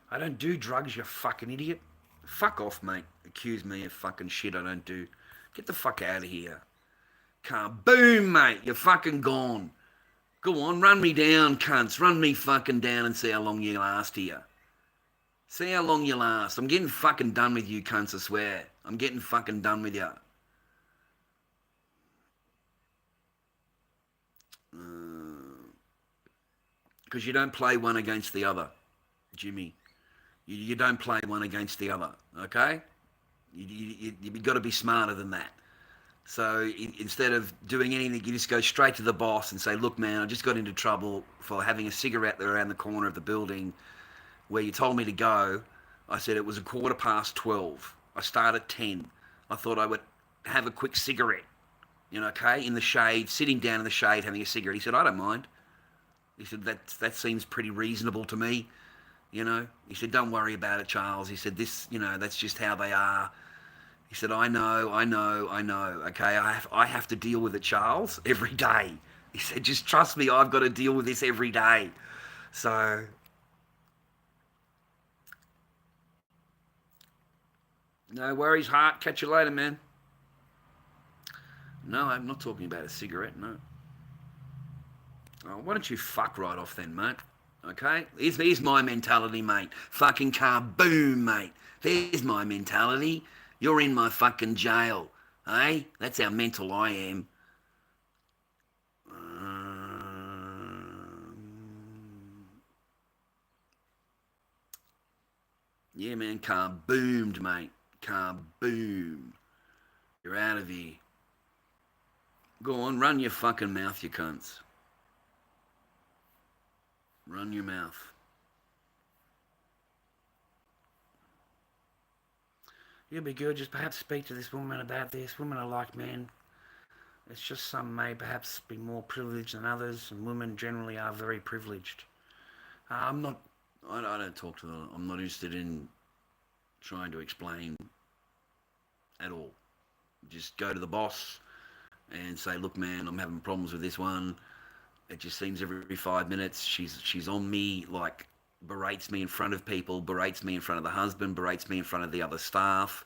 I don't do drugs, you fucking idiot. Fuck off, mate. Accuse me of fucking shit I don't do. Get the fuck out of here. Boom, mate, you're fucking gone. Go on, run me down, cunts. Run me fucking down and see how long you last here. See how long you last. I'm getting fucking done with you, cunts, I swear. I'm getting fucking done with you. Because you don't play one against the other, Jimmy. You don't play one against the other, okay? You've got to be smarter than that. So instead of doing anything, you just go straight to the boss and say, look, man, I just got into trouble for having a cigarette there around the corner of the building where you told me to go. I said it was 12:15. I start at 10. I thought I would have a quick cigarette, okay, in the shade, sitting down in the shade having a cigarette. He said, I don't mind. He said, that seems pretty reasonable to me, He said, don't worry about it, Charles. He said, that's just how they are. He said, I know. Okay, I have to deal with it, Charles, every day. He said, just trust me, I've got to deal with this every day. So, no worries, Hart. Catch you later, man. No, I'm not talking about a cigarette, no. Oh, why don't you fuck right off then, mate? Okay? Here's my mentality, mate. Fucking kaboom, mate. There's my mentality. You're in my fucking jail. Eh? That's how mental I am. Yeah, man. Kaboomed, mate. Kaboom. You're out of here. Go on, run your fucking mouth, you cunts. Run your mouth. It'd be good just perhaps speak to this woman about this. Women are like men. It's just some may perhaps be more privileged than others, and women generally are very privileged. I don't talk to them. I'm not interested in trying to explain at all. Just go to the boss and say, look, man, I'm having problems with this one. It just seems every 5 minutes she's on me, like berates me in front of people, berates me in front of the husband, berates me in front of the other staff,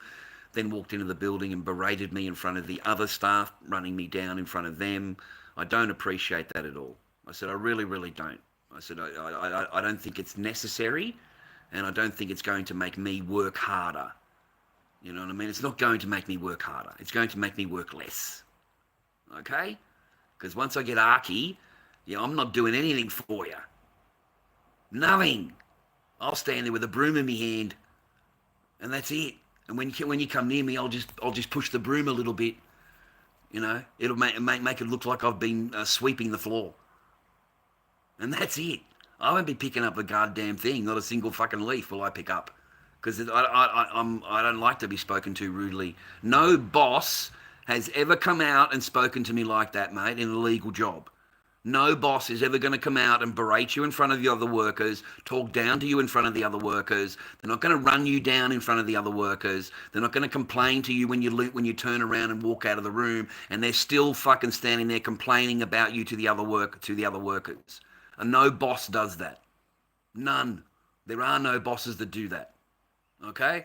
then walked into the building and berated me in front of the other staff, running me down in front of them. I don't appreciate that at all. I said, I really, really don't. I said, I don't think it's necessary, and I don't think it's going to make me work harder. You know what I mean? It's not going to make me work harder. It's going to make me work less. Okay? Because once I get arky, I'm not doing anything for you. Nothing. I'll stand there with a broom in my hand, and that's it. And when you come near me, I'll just push the broom a little bit. It'll make it look like I've been sweeping the floor, and that's it. I won't be picking up a goddamn thing. Not a single fucking leaf will I pick up, because I don't like to be spoken to rudely. No boss has ever come out and spoken to me like that, mate, in a legal job. No boss is ever going to come out and berate you in front of the other workers, talk down to you in front of the other workers. They're not going to run you down in front of the other workers. They're not going to complain to you when you turn around and walk out of the room, and they're still fucking standing there complaining about you to the other workers. And no boss does that. None. There are no bosses that do that. Okay?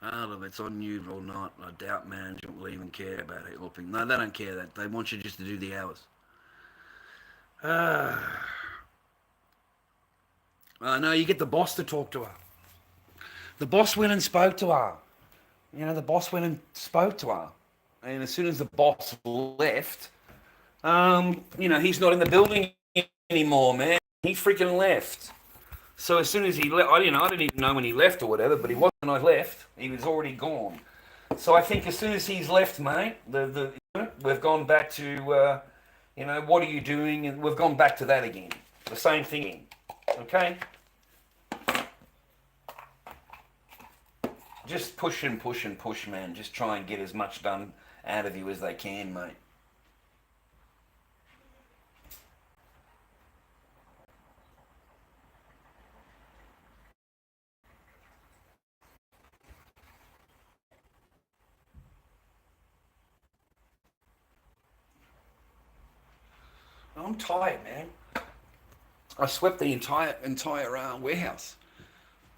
If it's on you or not, I doubt management will even care about helping. No, they don't care that. They want you just to do the hours. No, you get the boss to talk to her. The boss went and spoke to her. The boss went and spoke to her. And as soon as the boss left, he's not in the building anymore, man. He freaking left. So as soon as he left, I didn't even know when he left or whatever, but he wasn't when I left. He was already gone. So I think as soon as he's left, mate, we've gone back to, what are you doing? And we've gone back to that again. The same thing. Okay? Just push and push and push, man. Just try and get as much done out of you as they can, mate. I'm tired, man. I swept the entire warehouse.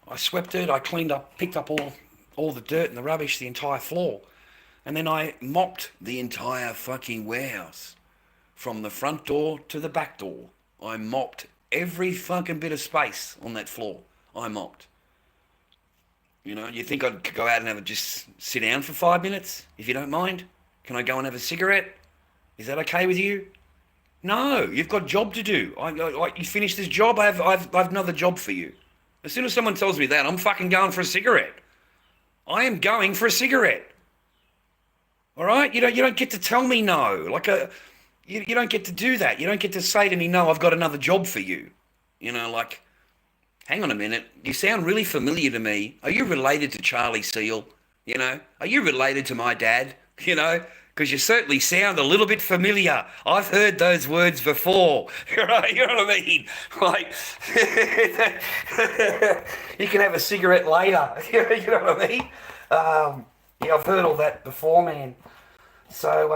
I swept it. I cleaned up, picked up all the dirt and the rubbish, the entire floor. And then I mopped the entire fucking warehouse. From the front door to the back door. I mopped every fucking bit of space on that floor. I mopped. You know, you think I'd go out and just sit down for 5 minutes, if you don't mind? Can I go and have a cigarette? Is that okay with you? No, you've got a job to do. You finish this job, I've another job for you. As soon as someone tells me that, I'm fucking going for a cigarette. I am going for a cigarette. All right? You don't get to tell me no. You don't get to do that. You don't get to say to me, no, I've got another job for you. You know, like, hang on a minute. You sound really familiar to me. Are you related to Charlie Seal? You know, are you related to my dad? You know, because you certainly sound a little bit familiar. I've heard those words before. You know what I mean? Like, you can have a cigarette later. You know what I mean? Yeah, I've heard all that before, man. So,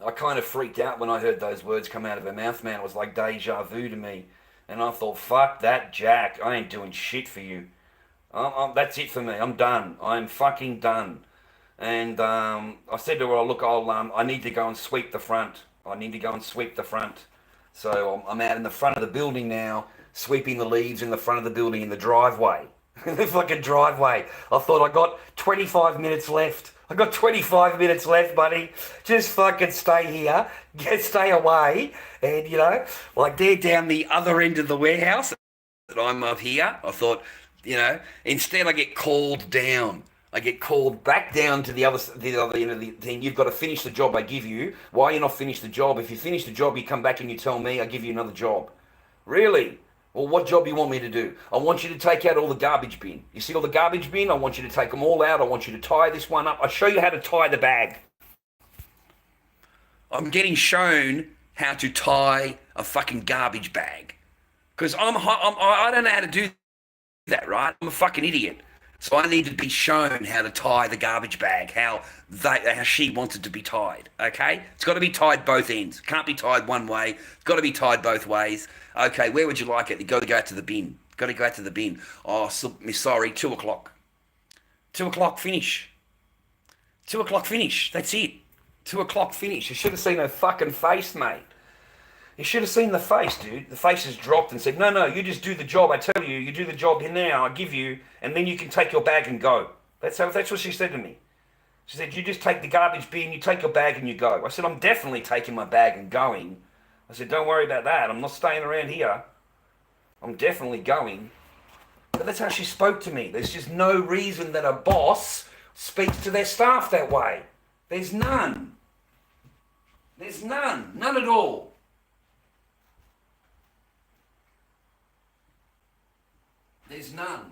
I kind of freaked out when I heard those words come out of her mouth, man. It was like deja vu to me. And I thought, fuck that, Jack. I ain't doing shit for you. That's it for me. I'm done. I'm fucking done. And I said to her, look, I need to go and sweep the front. I need to go and sweep the front. So I'm out in the front of the building now, sweeping the leaves in the front of the building in the driveway. The fucking driveway. I thought I got 25 minutes left. I got 25 minutes left, buddy. Just fucking stay here. Stay away. And, you know, like they're down the other end of the warehouse and I'm up here. I thought, you know, instead I get called down. I get called back down to the other end of the thing. You've got to finish the job I give you. Why you not finish the job? If you finish the job, you come back and you tell me, I give you another job. Really? Well, what job do you want me to do? I want you to take out all the garbage bin. You see all the garbage bin? I want you to take them all out. I want you to tie this one up. I'll show you how to tie the bag. I'm getting shown how to tie a fucking garbage bag. Because I don't know how to do that, right? I'm a fucking idiot. So I need to be shown how to tie the garbage bag, how she wants it to be tied, okay? It's got to be tied both ends. Can't be tied one way. It's got to be tied both ways. Okay, where would you like it? You got to go out to the bin. Got to go out to the bin. Oh, sorry, 2 o'clock. 2 o'clock finish. 2 o'clock finish. That's it. 2 o'clock finish. You should have seen her fucking face, mate. You should have seen the face, dude. The face has dropped and said, no, you just do the job. I tell you, you do the job here now. I give you, and then you can take your bag and go. That's what she said to me. She said, you just take the garbage bin, you take your bag and you go. I said, I'm definitely taking my bag and going. I said, don't worry about that. I'm not staying around here. I'm definitely going. But that's how she spoke to me. There's just no reason that a boss speaks to their staff that way. There's none. There's none. None at all. There's none.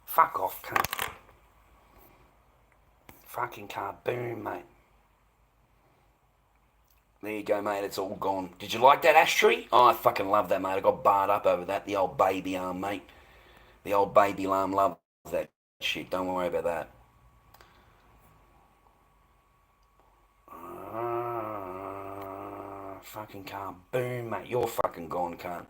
Fuck off, cunt. Fucking car. Boom, mate. There you go, mate. It's all gone. Did you like that ashtray? Oh, I fucking love that, mate. I got barred up over that. The old baby arm, mate. The old baby arm loves that shit. Don't worry about that. Fucking car. Boom, mate. You're fucking gone, cunt.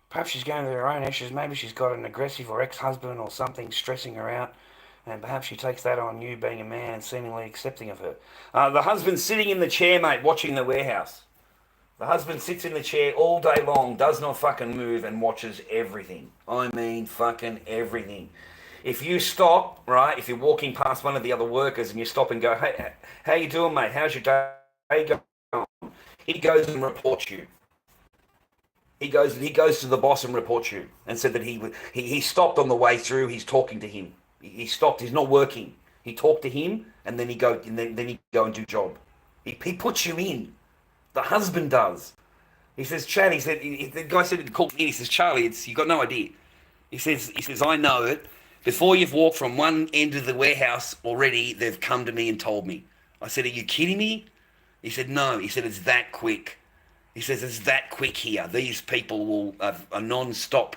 Perhaps she's going through her own issues. Maybe she's got an aggressive or ex-husband or something stressing her out. And perhaps she takes that on you being a man and seemingly accepting of her. The husband's sitting in the chair, mate, watching the warehouse. The husband sits in the chair all day long, does not fucking move and watches everything. I mean fucking everything. If you stop, right, if you're walking past one of the other workers and you stop and go, hey, how you doing, mate? How's your day going? He goes and reports you. He goes to the boss and reports you and said that he stopped on the way through. He's talking to him. He stopped. He's not working. He talked to him and then he go and do job. He puts you in. The husband does. He says, Chad. He said the guy said it called me in. He says, Charlie, you got no idea. He says I know it. Before you've walked from one end of the warehouse already, they've come to me and told me. I said, are you kidding me? He said, no. He said, it's that quick. He says, it's that quick here. These people will are non-stop.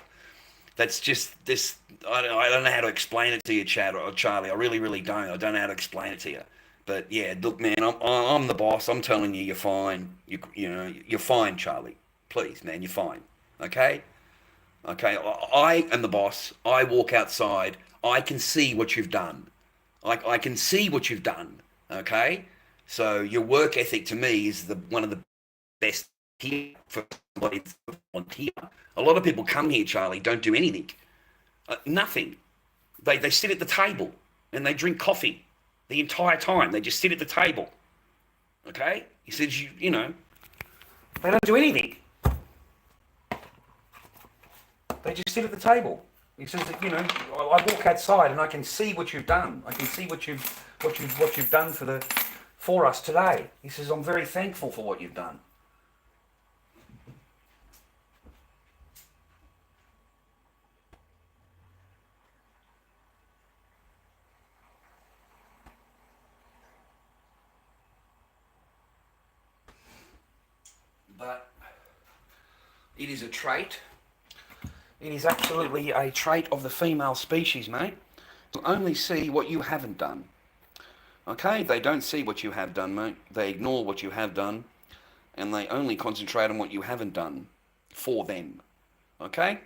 That's just this. I don't know how to explain it to you, Chad or Charlie. I really, really don't. I don't know how to explain it to you. But yeah, look, man, I'm the boss. I'm telling you, you're fine. You're fine, Charlie. Please, man, you're fine. Okay, okay. I am the boss. I walk outside. I can see what you've done. I can see what you've done. Okay, so your work ethic to me is one of the best here for somebody that's volunteer. A lot of people come here, Charlie, don't do anything, nothing. They sit at the table and they drink coffee the entire time. They just sit at the table. Okay? He says, they don't do anything. They just sit at the table. He says that, I walk outside and I can see what you've done. I can see what you've done for us today. He says, I'm very thankful for what you've done. But it is a trait. It is absolutely a trait of the female species, mate. To only see what you haven't done. Okay? They don't see what you have done, mate. They ignore what you have done. And they only concentrate on what you haven't done for them. Okay?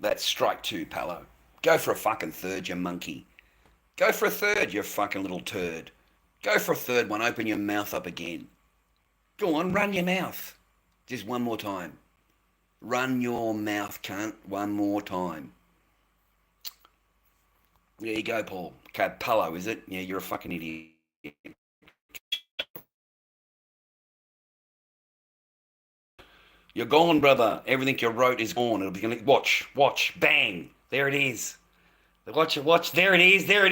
That's strike two, Palo. Go for a fucking third, you monkey. Go for a third, you fucking little turd. Go for a third one. Open your mouth up again. Go on, run your mouth. Just one more time. Run your mouth, cunt. One more time. There you go, Paul. Okay, Palo, is it? Yeah, you're a fucking idiot. You're gone, brother. Everything you wrote is gone. It'll be gonna watch, bang. There it is. Watch. There it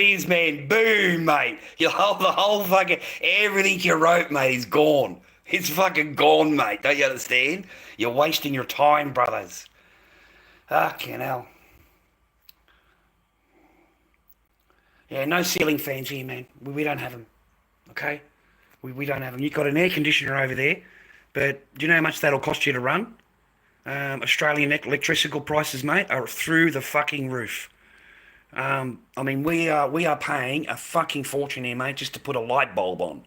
is, man. Boom, mate. The whole fucking everything you wrote, mate, is gone. It's fucking gone, mate. Don't you understand? You're wasting your time, brothers. Fucking hell. Yeah, no ceiling fans here, man. We don't have them. Okay? We don't have them. You've got an air conditioner over there. But do you know how much that'll cost you to run? Australian electrical prices, mate, are through the fucking roof. I mean, we are paying a fucking fortune here, mate, just to put a light bulb on.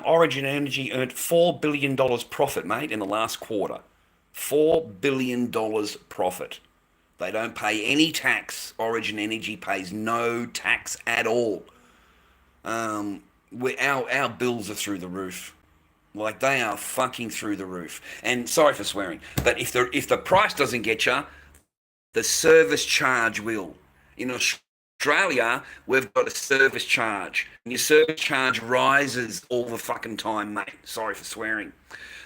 Origin Energy earned $4 billion profit, mate, in the last quarter. $4 billion profit. They don't pay any tax. Origin Energy pays no tax at all. Our bills are through the roof. Like, they are fucking through the roof. And sorry for swearing, but if the price doesn't get you, the service charge will. In Australia, we've got a service charge. And your service charge rises all the fucking time, mate. Sorry for swearing.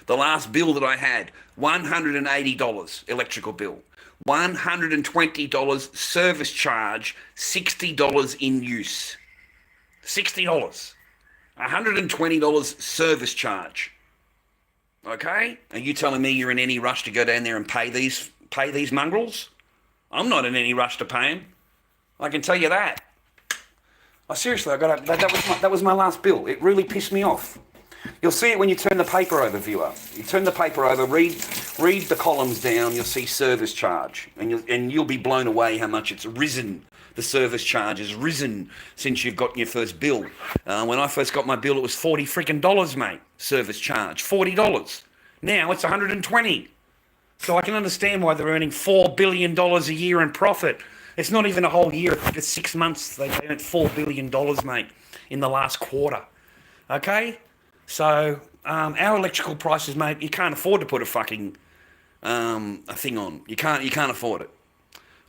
The last bill that I had, $180 electrical bill. $120 service charge, $60 in use. $60. $120 service charge. Okay? Are you telling me you're in any rush to go down there and pay these mongrels? I'm not in any rush to pay them. I can tell you that. Seriously, that was my last bill. It really pissed me off. You'll see it when you turn the paper over, viewer. You turn the paper over, read the columns down. You'll see service charge, and you'll be blown away how much it's risen. The service charge has risen since you've gotten your first bill. When I first got my bill, it was $40 freaking, mate. Service charge, $40. Now it's $120. So I can understand why they're earning $4 billion a year in profit. It's not even a whole year. It's 6 months. They earned $4 billion, mate, in the last quarter. Okay? So our electrical prices, mate, you can't afford to put a fucking a thing on. You can't afford it.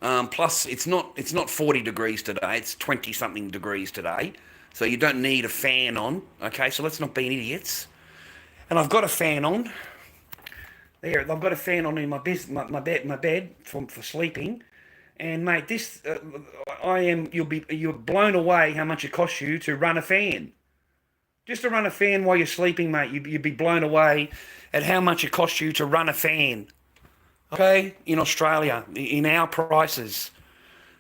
Plus, it's not 40 degrees today. It's 20 something degrees today. So you don't need a fan on. Okay, so let's not be idiots. And I've got a fan on. There, I've got a fan on in my bed for sleeping. And mate, this you're blown away how much it costs you to run a fan. Just to run a fan while you're sleeping, mate, you'd be blown away at how much it costs you to run a fan. Okay, in Australia, in our prices.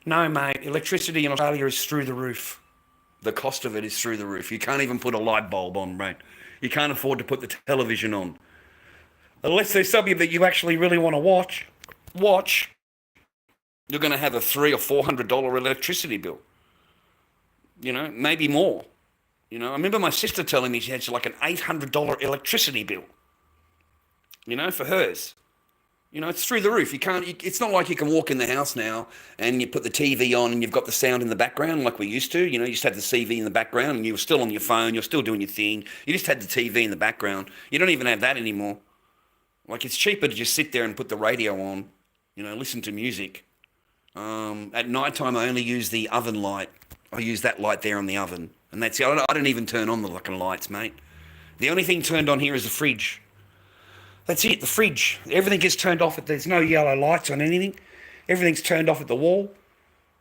No, mate. Electricity in Australia is through the roof. The cost of it is through the roof. You can't even put a light bulb on, mate. You can't afford to put the television on. Unless there's something that you actually really want to watch. You're going to have a $300 or $400 electricity bill. You know, maybe more. You know, I remember my sister telling me she had like an $800 electricity bill. You know, for hers. You know, it's through the roof. It's not like you can walk in the house now and you put the TV on and you've got the sound in the background like we used to. You know, you just had the TV in the background and you were still on your phone, you're still doing your thing. You just had the TV in the background. You don't even have that anymore. Like, it's cheaper to just sit there and put the radio on, you know, listen to music. At night time, I only use the oven light. I use that light there on the oven. And that's it. I don't even turn on the fucking lights, mate. The only thing turned on here is the fridge. That's it, the fridge. Everything gets turned off. There's no yellow lights on anything. Everything's turned off at the wall.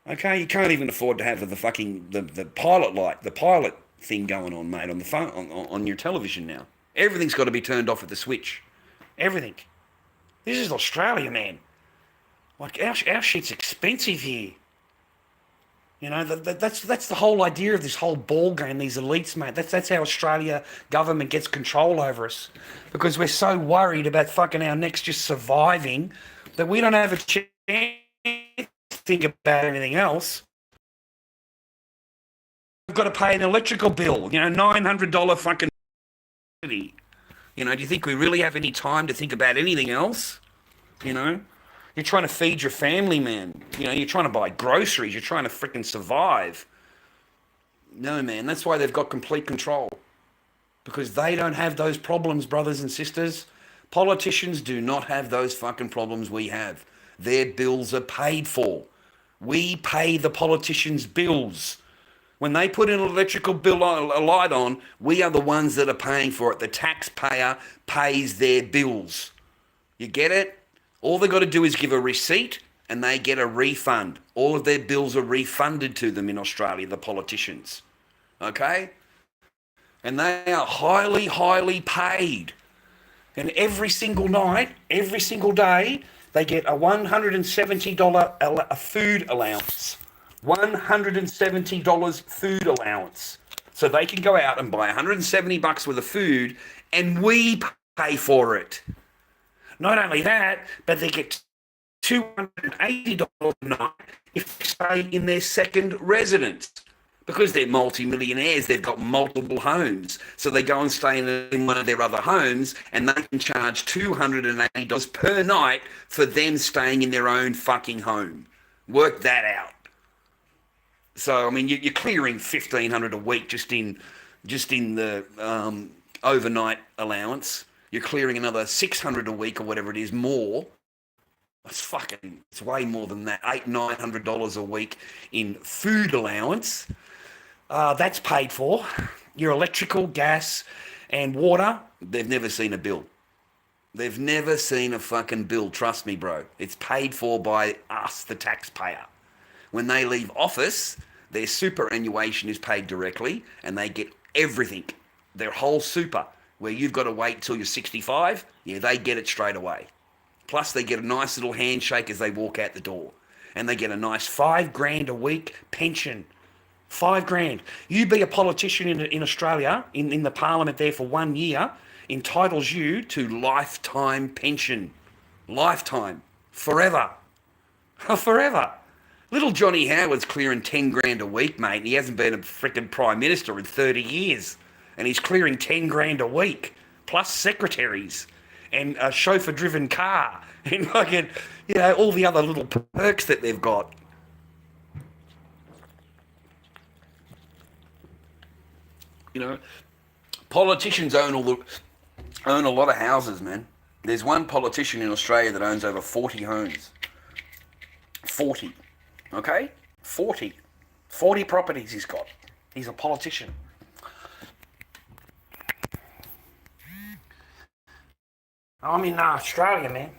Okay, you can't even afford to have the pilot light, the pilot thing going on, mate, on the phone, on your television now. Everything's got to be turned off at the switch. Everything. This is Australia, man. Like, our shit's expensive here. You know, that's the whole idea of this whole ball game, these elites, mate. That's how Australia government gets control over us. Because we're so worried about fucking our necks just surviving that we don't have a chance to think about anything else. We've got to pay an electrical bill, you know, $900 fucking. You know, do you think we really have any time to think about anything else? You know? You're trying to feed your family, man. You know, you're trying to buy groceries. You're trying to freaking survive. No, man, that's why they've got complete control. Because they don't have those problems, brothers and sisters. Politicians do not have those fucking problems we have. Their bills are paid for. We pay the politicians' bills. When they put an electrical bill a light on, we are the ones that are paying for it. The taxpayer pays their bills. You get it? All they've got to do is give a receipt and they get a refund. All of their bills are refunded to them in Australia, the politicians. Okay? And they are highly, highly paid. And every single night, every single day, they get a $170 food allowance. $170 food allowance. So they can go out and buy $170 worth of food and we pay for it. Not only that, but they get $280 a night if they stay in their second residence. Because they're multi-millionaires, they've got multiple homes. So they go and stay in one of their other homes and they can charge $280 per night for them staying in their own fucking home. Work that out. So, I mean, you're clearing $1,500 a week just in the overnight allowance. You're clearing another $600 a week or whatever it is more. It's way more than that. $800-900 a week in food allowance. That's paid for. Your electrical, gas, and water. They've never seen a bill. They've never seen a fucking bill. Trust me, bro. It's paid for by us, the taxpayer. When they leave office, their superannuation is paid directly, and they get everything. Their whole super. Where you've got to wait till you're 65, yeah, they get it straight away. Plus, they get a nice little handshake as they walk out the door. And they get a nice $5,000 a week pension. $5,000. You be a politician in Australia, in the parliament there for 1 year, entitles you to lifetime pension. Lifetime. Forever. Forever. Little Johnny Howard's clearing $10,000 a week, mate, and he hasn't been a freaking Prime Minister in 30 years. And he's clearing $10,000 a week, plus secretaries and a chauffeur-driven car and fucking, you know, all the other little perks that they've got. You know, politicians own a lot of houses, man. There's one politician in Australia that owns over 40 homes. 40, okay? 40 properties he's got. He's a politician. I'm in Australia, man.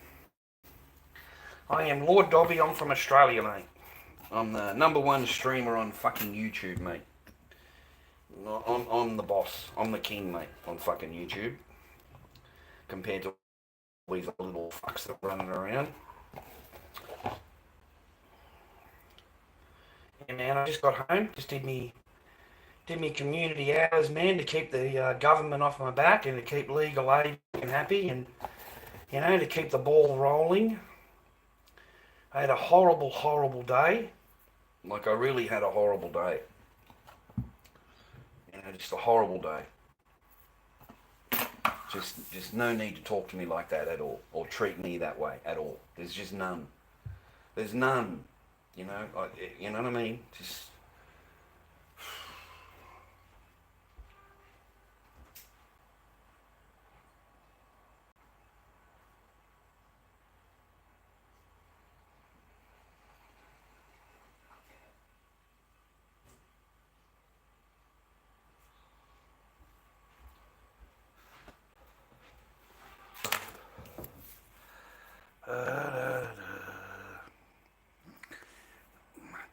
I am Lord Dobby. I'm from Australia, mate. I'm the #1 streamer on fucking YouTube, mate. I'm the boss. I'm the king, mate, on fucking YouTube. Compared to all these little fucks that are running around. Yeah, man, I just got home, just did me community hours, man, to keep the government off my back and to keep legal aid happy and, to keep the ball rolling. I had a horrible, horrible day. Like, I really had a horrible day. Just a horrible day. Just no need to talk to me like that at all, or treat me that way at all. There's just none. There's none. You know what I mean? Just.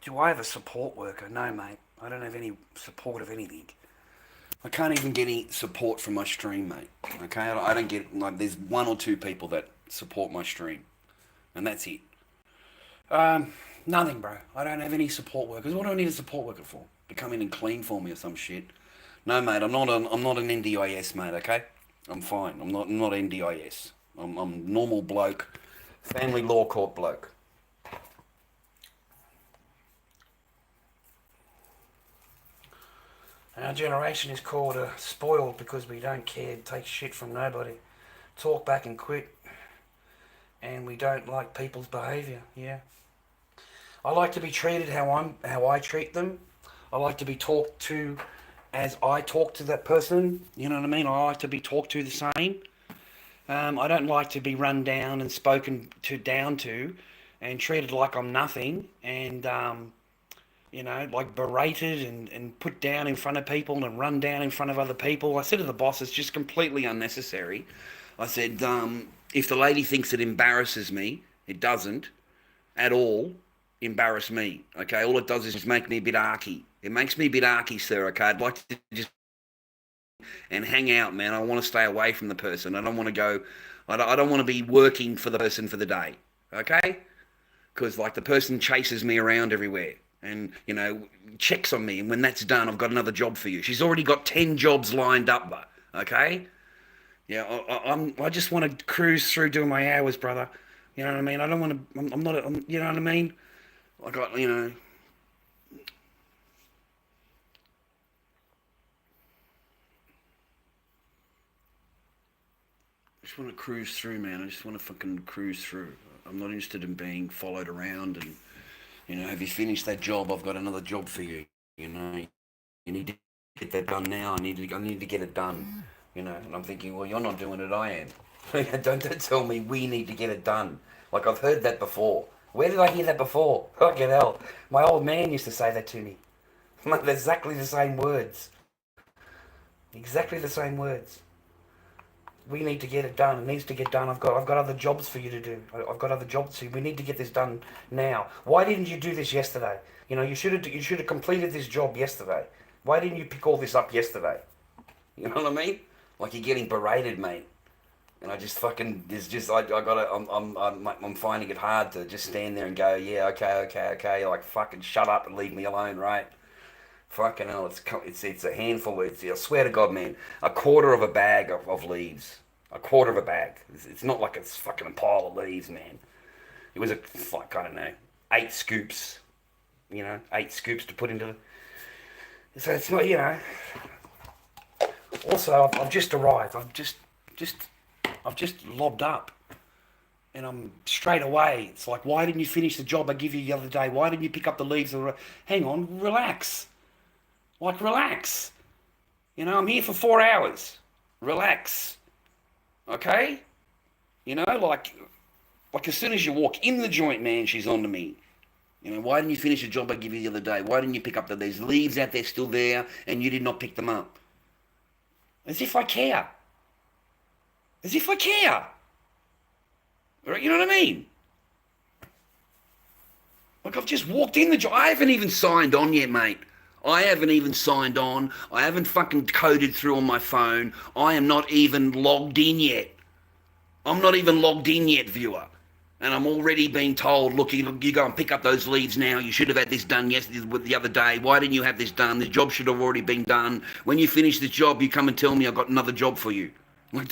Do I have a support worker? No, mate. I don't have any support of anything. I can't even get any support from my stream, mate. Okay, I don't get, like, there's one or two people that support my stream, and that's it. Nothing, bro. I don't have any support workers. What do I need a support worker for? To come in and clean for me or some shit. No, mate. I'm not an NDIS, mate. Okay, I'm fine. I'm not NDIS. I'm normal bloke, family law court bloke. Our generation is called spoiled because we don't care, take shit from nobody, talk back and quit, and we don't like people's behaviour. Yeah, I like to be treated how I treat them. I like to be talked to as I talk to that person. You know what I mean? I like to be talked to the same. I don't like to be run down and spoken to down to, and treated like I'm nothing, and like berated and put down in front of people and run down in front of other people. I said to the boss, it's just completely unnecessary. I said, if the lady thinks it embarrasses me, it doesn't at all embarrass me. Okay, all it does is just make me a bit arky. It makes me a bit arky, sir. Okay, I'd like to just and hang out, man. I want to stay away from the person. I don't want to go. I don't want to be working for the person for the day. Okay, because like the person chases me around everywhere. And, checks on me. And when that's done, I've got another job for you. She's already got 10 jobs lined up, okay? Yeah, I just want to cruise through doing my hours, brother. You know what I mean? I don't want to, I'm not, you know what I mean? I got, I just want to cruise through, man. I just want to fucking cruise through. I'm not interested in being followed around and, have you finished that job? I've got another job for you. You need to get that done now. I need to get it done. And I'm thinking, well, you're not doing it. I am. Don't tell me we need to get it done. Like, I've heard that before. Where did I hear that before? Fucking hell. My old man used to say that to me. Exactly the same words. Exactly the same words. We need to get it done. It needs to get done. I've got other jobs for you to do. I've got other jobs to do. We need to get this done now. Why didn't you do this yesterday? You should have completed this job yesterday. Why didn't you pick all this up yesterday? You know what I mean? Like, you're getting berated, mate. And I just fucking, I'm finding it hard to just stand there and go, yeah, okay. Like, fucking shut up and leave me alone, right? Fucking hell, it's a handful. I swear to God, man, a quarter of a bag of leaves. A quarter of a bag. It's not like it's fucking a pile of leaves, man. It was like, I don't know, 8 scoops. 8 scoops to put into the... So it's not, Also, I've just arrived. I've just lobbed up. And I'm straight away. It's like, why didn't you finish the job I gave you the other day? Why didn't you pick up the leaves? Hang on, relax. Like, relax. I'm here for 4 hours. Relax. Okay? Like as soon as you walk in the joint, man, she's on to me. Why didn't you finish the job I gave you the other day? Why didn't you pick up there's leaves out there still there and you did not pick them up? As if I care. As if I care. You know what I mean? Like, I've just walked in the job. I haven't even signed on yet, mate. I haven't even signed on. I haven't fucking coded through on my phone. I am not even logged in yet. I'm not even logged in yet, viewer. And I'm already being told, look, you go and pick up those leads now. You should have had this done the other day. Why didn't you have this done? The job should have already been done. When you finish this job, you come and tell me I've got another job for you. Like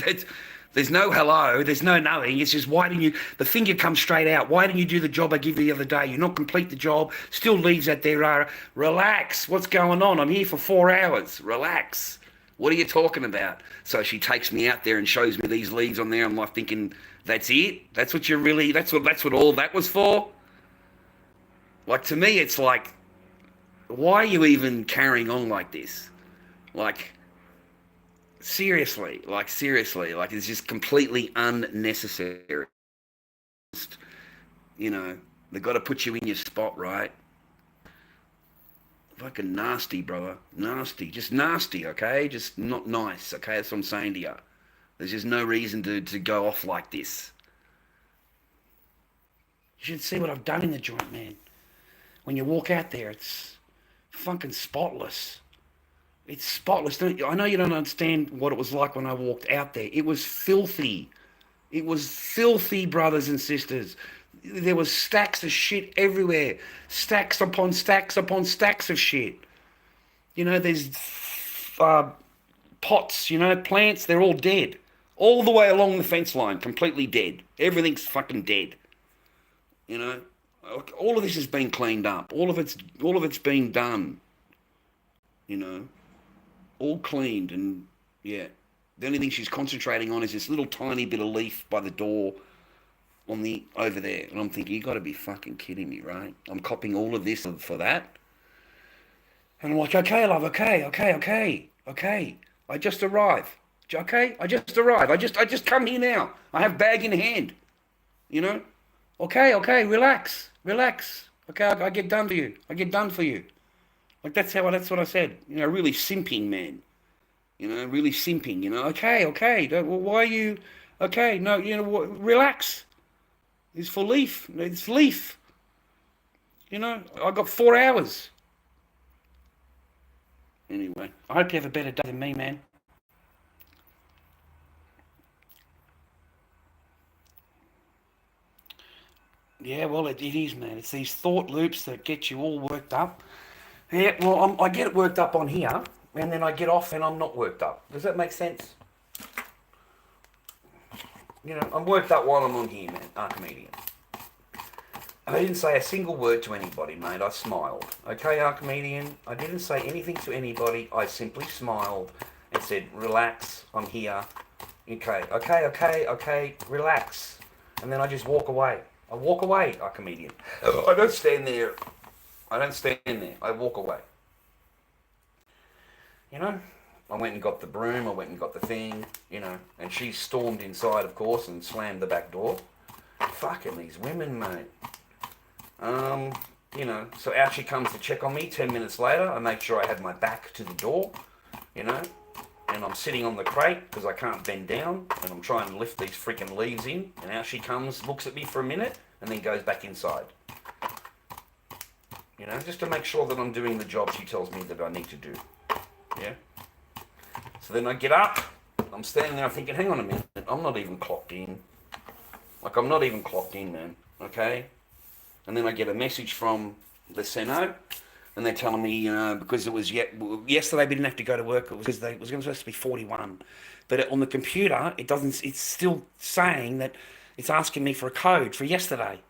there's no hello. There's no knowing. It's just, why didn't you? The finger comes straight out. Why didn't you do the job I gave you the other day? You not complete the job. Still leaves out there. Relax. What's going on? I'm here for 4 hours. Relax. What are you talking about? So she takes me out there and shows me these leads on there. I'm like thinking, that's it? That's what that's what all that was for? Like, to me, it's like, why are you even carrying on like this? Like, seriously, it's just completely unnecessary. You know, they've got to put you in your spot, right? Fucking nasty, brother. Nasty. Just nasty, okay? Just not nice, okay? That's what I'm saying to you. There's just no reason to go off like this. You should see what I've done in the joint, man. When you walk out there, it's fucking spotless. It's spotless. I know you don't understand what it was like when I walked out there. It was filthy. It was filthy, brothers and sisters. There was stacks of shit everywhere. Stacks upon stacks upon stacks of shit. You know, there's pots, you know, plants, they're all dead. All the way along the fence line, completely dead. Everything's fucking dead. You know, all of this has been cleaned up. All of it's been done. You know, all cleaned, and yeah. The only thing she's concentrating on is this little tiny bit of leaf by the door over there. And I'm thinking, you got to be fucking kidding me, right? I'm copying all of this for that. And I'm like, okay, love, okay. I just arrived. Okay, I just arrived. I just come here now. I have bag in hand. You know? Okay, relax. Okay, I get done for you. Like, that's what I said. You know, really simping, man. You know, really simping, you know. Okay. Well, why are you... Okay, no, you know what? Relax. It's for leaf. It's leaf. You know, I got 4 hours. Anyway, I hope you have a better day than me, man. Yeah, well, it is, man. It's these thought loops that get you all worked up. Yeah, well, I get worked up on here, and then I get off and I'm not worked up. Does that make sense? You know, I'm worked up while I'm on here, man. Archimedean. I didn't say a single word to anybody, mate. I smiled. Okay, Archimedean? I didn't say anything to anybody. I simply smiled and said, relax, I'm here. Okay, relax. And then I just walk away. I walk away, Archimedean. I don't stand there. I walk away. You know? I went and got the broom, I went and got the thing, you know, and she stormed inside, of course, and slammed the back door. Fucking these women, mate. You know, so out she comes to check on me 10 minutes later. I make sure I have my back to the door, you know, and I'm sitting on the crate because I can't bend down, and I'm trying to lift these freaking leaves in, and out she comes, looks at me for a minute, and then goes back inside. You know, just to make sure that I'm doing the job she tells me that I need to do. Yeah? So then I get up, I'm standing there thinking, hang on a minute, I'm not even clocked in. Like, I'm not even clocked in, man, okay? And then I get a message from the Seno, and they're telling me, you know, because it was yesterday we didn't have to go to work, it was because it was supposed to be 41. But on the computer, it's still saying that it's asking me for a code for yesterday.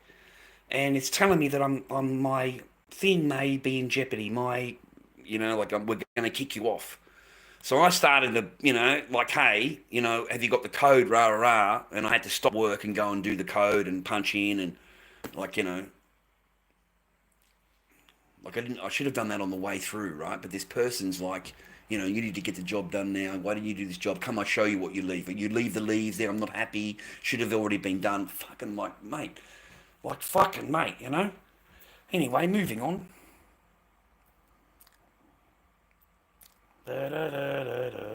And it's telling me that my thing may be in jeopardy, we're going to kick you off. So I started to, you know, like, hey, you know, have you got the code, rah, rah, rah? And I had to stop work and go and do the code and punch in and, like, you know, like I should have done that on the way through, right? But this person's like, you know, you need to get the job done now. Why don't you do this job? Come, I'll show you what you leave. You leave the leaves there. I'm not happy. Should have already been done. Fucking, like, mate. Like, fucking, mate, you know? Anyway, moving on. Da, da, da, da, da.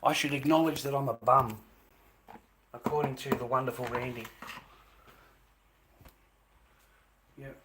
I should acknowledge that I'm a bum, according to the wonderful Randy. Yep.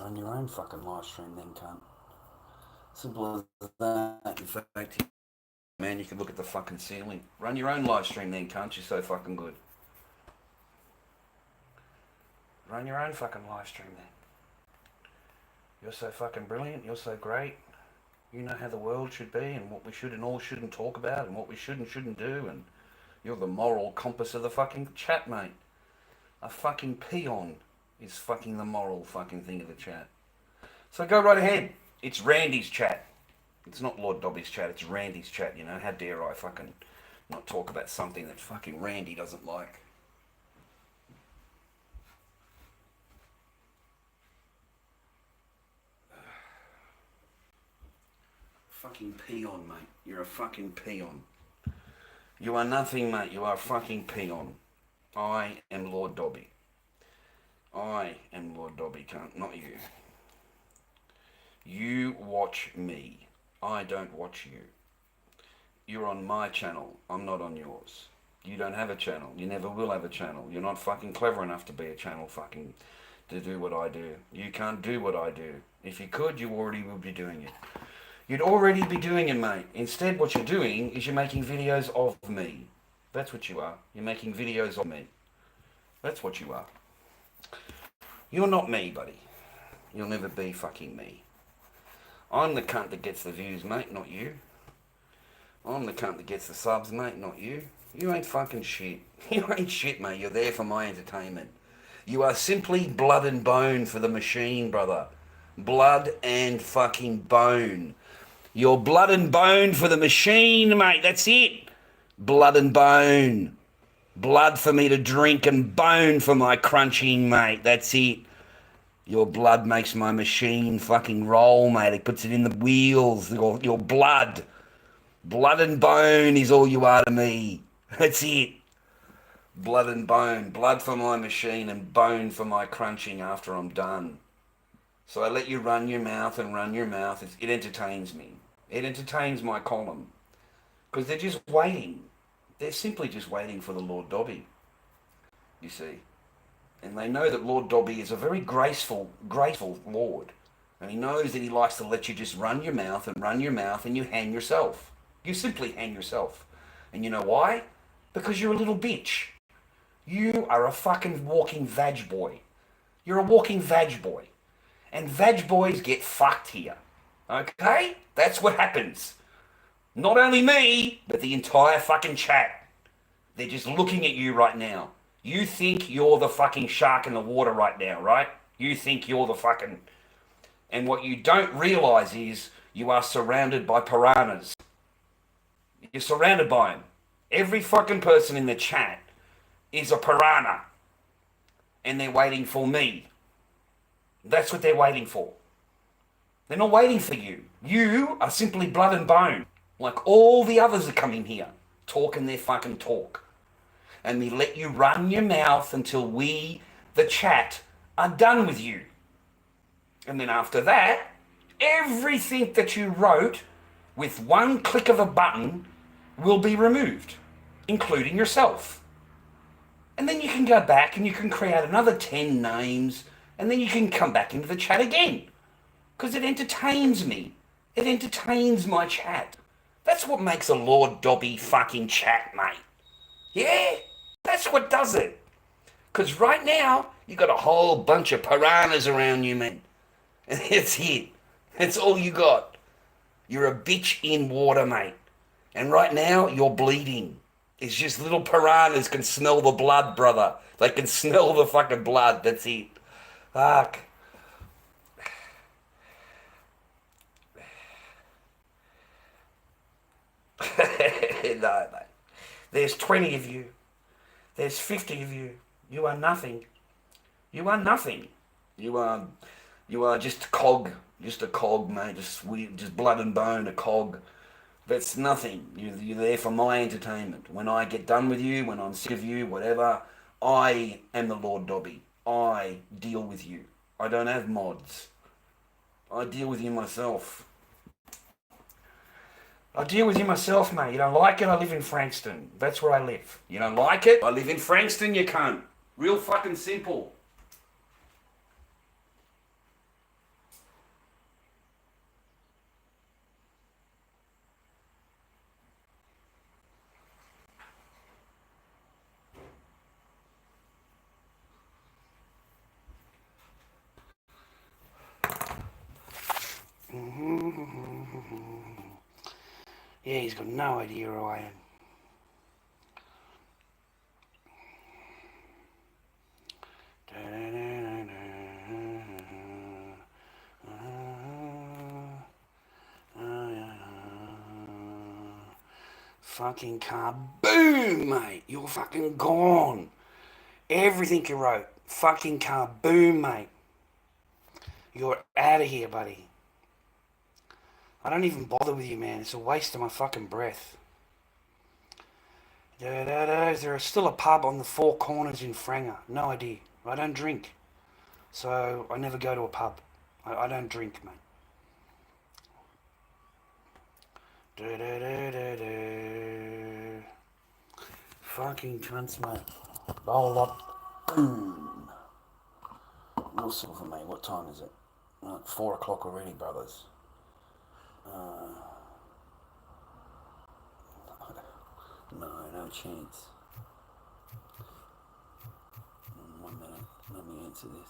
Run your own fucking live stream then, cunt. Simple as that. In fact, man, you can look at the fucking ceiling. Run your own live stream then, cunt. You're so fucking good. Run your own fucking live stream then. You're so fucking brilliant. You're so great. You know how the world should be and what we should and all shouldn't talk about and what we should and shouldn't do, and you're the moral compass of the fucking chat, mate. A fucking peon is fucking the moral fucking thing of the chat. So go right ahead. It's Randy's chat. It's not Lord Dobby's chat, it's Randy's chat, you know. How dare I fucking not talk about something that fucking Randy doesn't like. Fucking peon, mate. You're a fucking peon. You are nothing, mate. You are a fucking peon. I am Lord Dobby. I am Lord Dobby, cunt, not you. You watch me. I don't watch you. You're on my channel. I'm not on yours. You don't have a channel. You never will have a channel. You're not fucking clever enough to be a channel fucking to do what I do. You can't do what I do. If you could, you already would be doing it. You'd already be doing it, mate. Instead, what you're doing is you're making videos of me. That's what you are. You're making videos of me. That's what you are. You're not me, buddy. You'll never be fucking me. I'm the cunt that gets the views, mate, not you. I'm the cunt that gets the subs, mate, not you. You ain't fucking shit. You ain't shit, mate. You're there for my entertainment. You are simply blood and bone for the machine, brother. Blood and fucking bone. You're blood and bone for the machine, mate. That's it. Blood and bone. Blood for me to drink and bone for my crunching, mate. That's it. Your blood makes my machine fucking roll, mate. It puts it in the wheels. Your blood. Blood and bone is all you are to me. That's it. Blood and bone. Blood for my machine and bone for my crunching after I'm done. So I let you run your mouth and run your mouth. It entertains me. It entertains my column. Because they're just waiting. They're simply just waiting for the Lord Dobby. You see. And they know that Lord Dobby is a very graceful Lord. And he knows that he likes to let you just run your mouth and you hang yourself. You simply hang yourself. And you know why? Because you're a little bitch. You are a fucking walking vag boy. You're a walking vag boy. And vag boys get fucked here. Okay? That's what happens. Not only me, but the entire fucking chat. They're just looking at you right now. You think you're the fucking shark in the water right now, right? You think you're the fucking... And what you don't realise is you are surrounded by piranhas. You're surrounded by them. Every fucking person in the chat is a piranha. And they're waiting for me. That's what they're waiting for. They're not waiting for you. You are simply blood and bone. Like all the others that come in here, talking their fucking talk. And we let you run your mouth until we, the chat, are done with you. And then after that, everything that you wrote with one click of a button will be removed, including yourself. And then you can go back and you can create another 10 names, and then you can come back into the chat again. Because it entertains me. It entertains my chat. That's what makes a Lord Dobby fucking chat, mate. Yeah? That's what does it. Because right now, you got a whole bunch of piranhas around you, man. And that's it. That's all you got. You're a bitch in water, mate. And right now, you're bleeding. It's just little piranhas can smell the blood, brother. They can smell the fucking blood. That's it. Fuck. No, mate. There's 20 of you. There's 50 of you. You are nothing. You are nothing. You are just a cog, mate. Just blood and bone, a cog. That's nothing. You're there for my entertainment. When I get done with you, when I'm sick of you, whatever, I am the Lord Dobby. I deal with you. I don't have mods. I deal with you myself. I deal with you myself, mate. You don't like it, I live in Frankston. That's where I live. You don't like it, I live in Frankston, you cunt. Real fucking simple. Yeah, he's got no idea who I am. Fucking kaboom, mate. You're fucking gone. Everything you wrote, fucking kaboom, mate. You're out of here, buddy. I don't even bother with you, man. It's a waste of my fucking breath. There is still a pub on the Four Corners in Franger. No idea. I don't drink. So I never go to a pub. I don't drink, mate. Fucking cunts, mate. Roll up. Boom. What's for me? What time is it? 4 o'clock already, brothers. No chance. 1 minute. Let me answer this.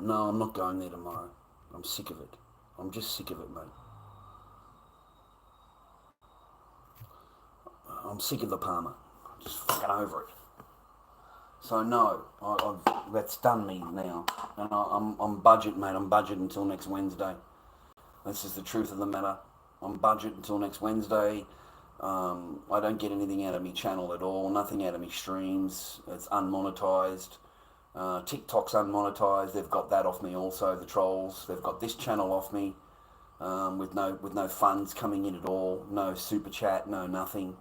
No, I'm not going there tomorrow. I'm sick of it. I'm just sick of it, mate. I'm sick of the Palmer. Just fucking over it. So no, that's done me now, and I'm budget, mate. I'm budget until next Wednesday. This is the truth of the matter. I'm budget until next Wednesday. I don't get anything out of me channel at all. Nothing out of me streams. It's unmonetized. TikTok's unmonetized. They've got that off me also. The trolls. They've got this channel off me, with no funds coming in at all. No super chat. No nothing.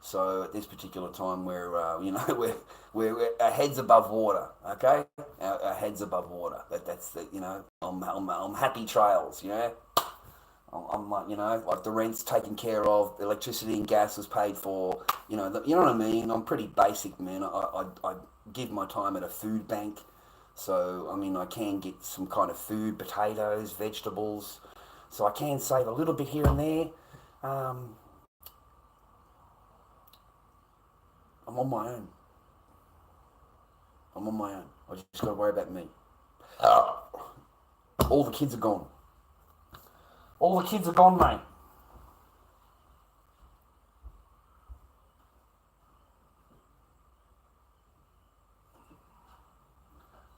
So at this particular time, we're our heads above water, okay? Our heads above water. That's the I'm happy trails, yeah. I'm like, like the rent's taken care of, the electricity and gas is paid for, you know what I mean? I'm pretty basic, man. I give my time at a food bank. So, I mean, I can get some kind of food, potatoes, vegetables. So I can save a little bit here and there. I'm on my own. I'm on my own. I just got to worry about me. All the kids are gone. All the kids are gone, mate.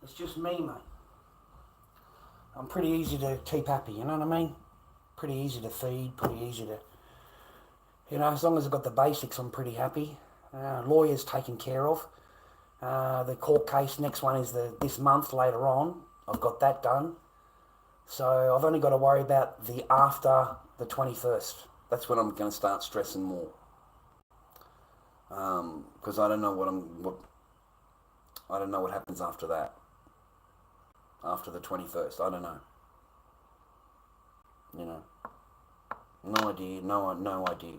It's just me, mate. I'm pretty easy to keep happy, you know what I mean? Pretty easy to feed, pretty easy to... as long as I've got the basics, I'm pretty happy. Lawyers taken care of. The court case, next one is this month later on. I've got that done. So I've only got to worry about the after the 21st. That's when I'm going to start stressing more. Because I don't know what happens after that. After the 21st, I don't know. No idea, no idea.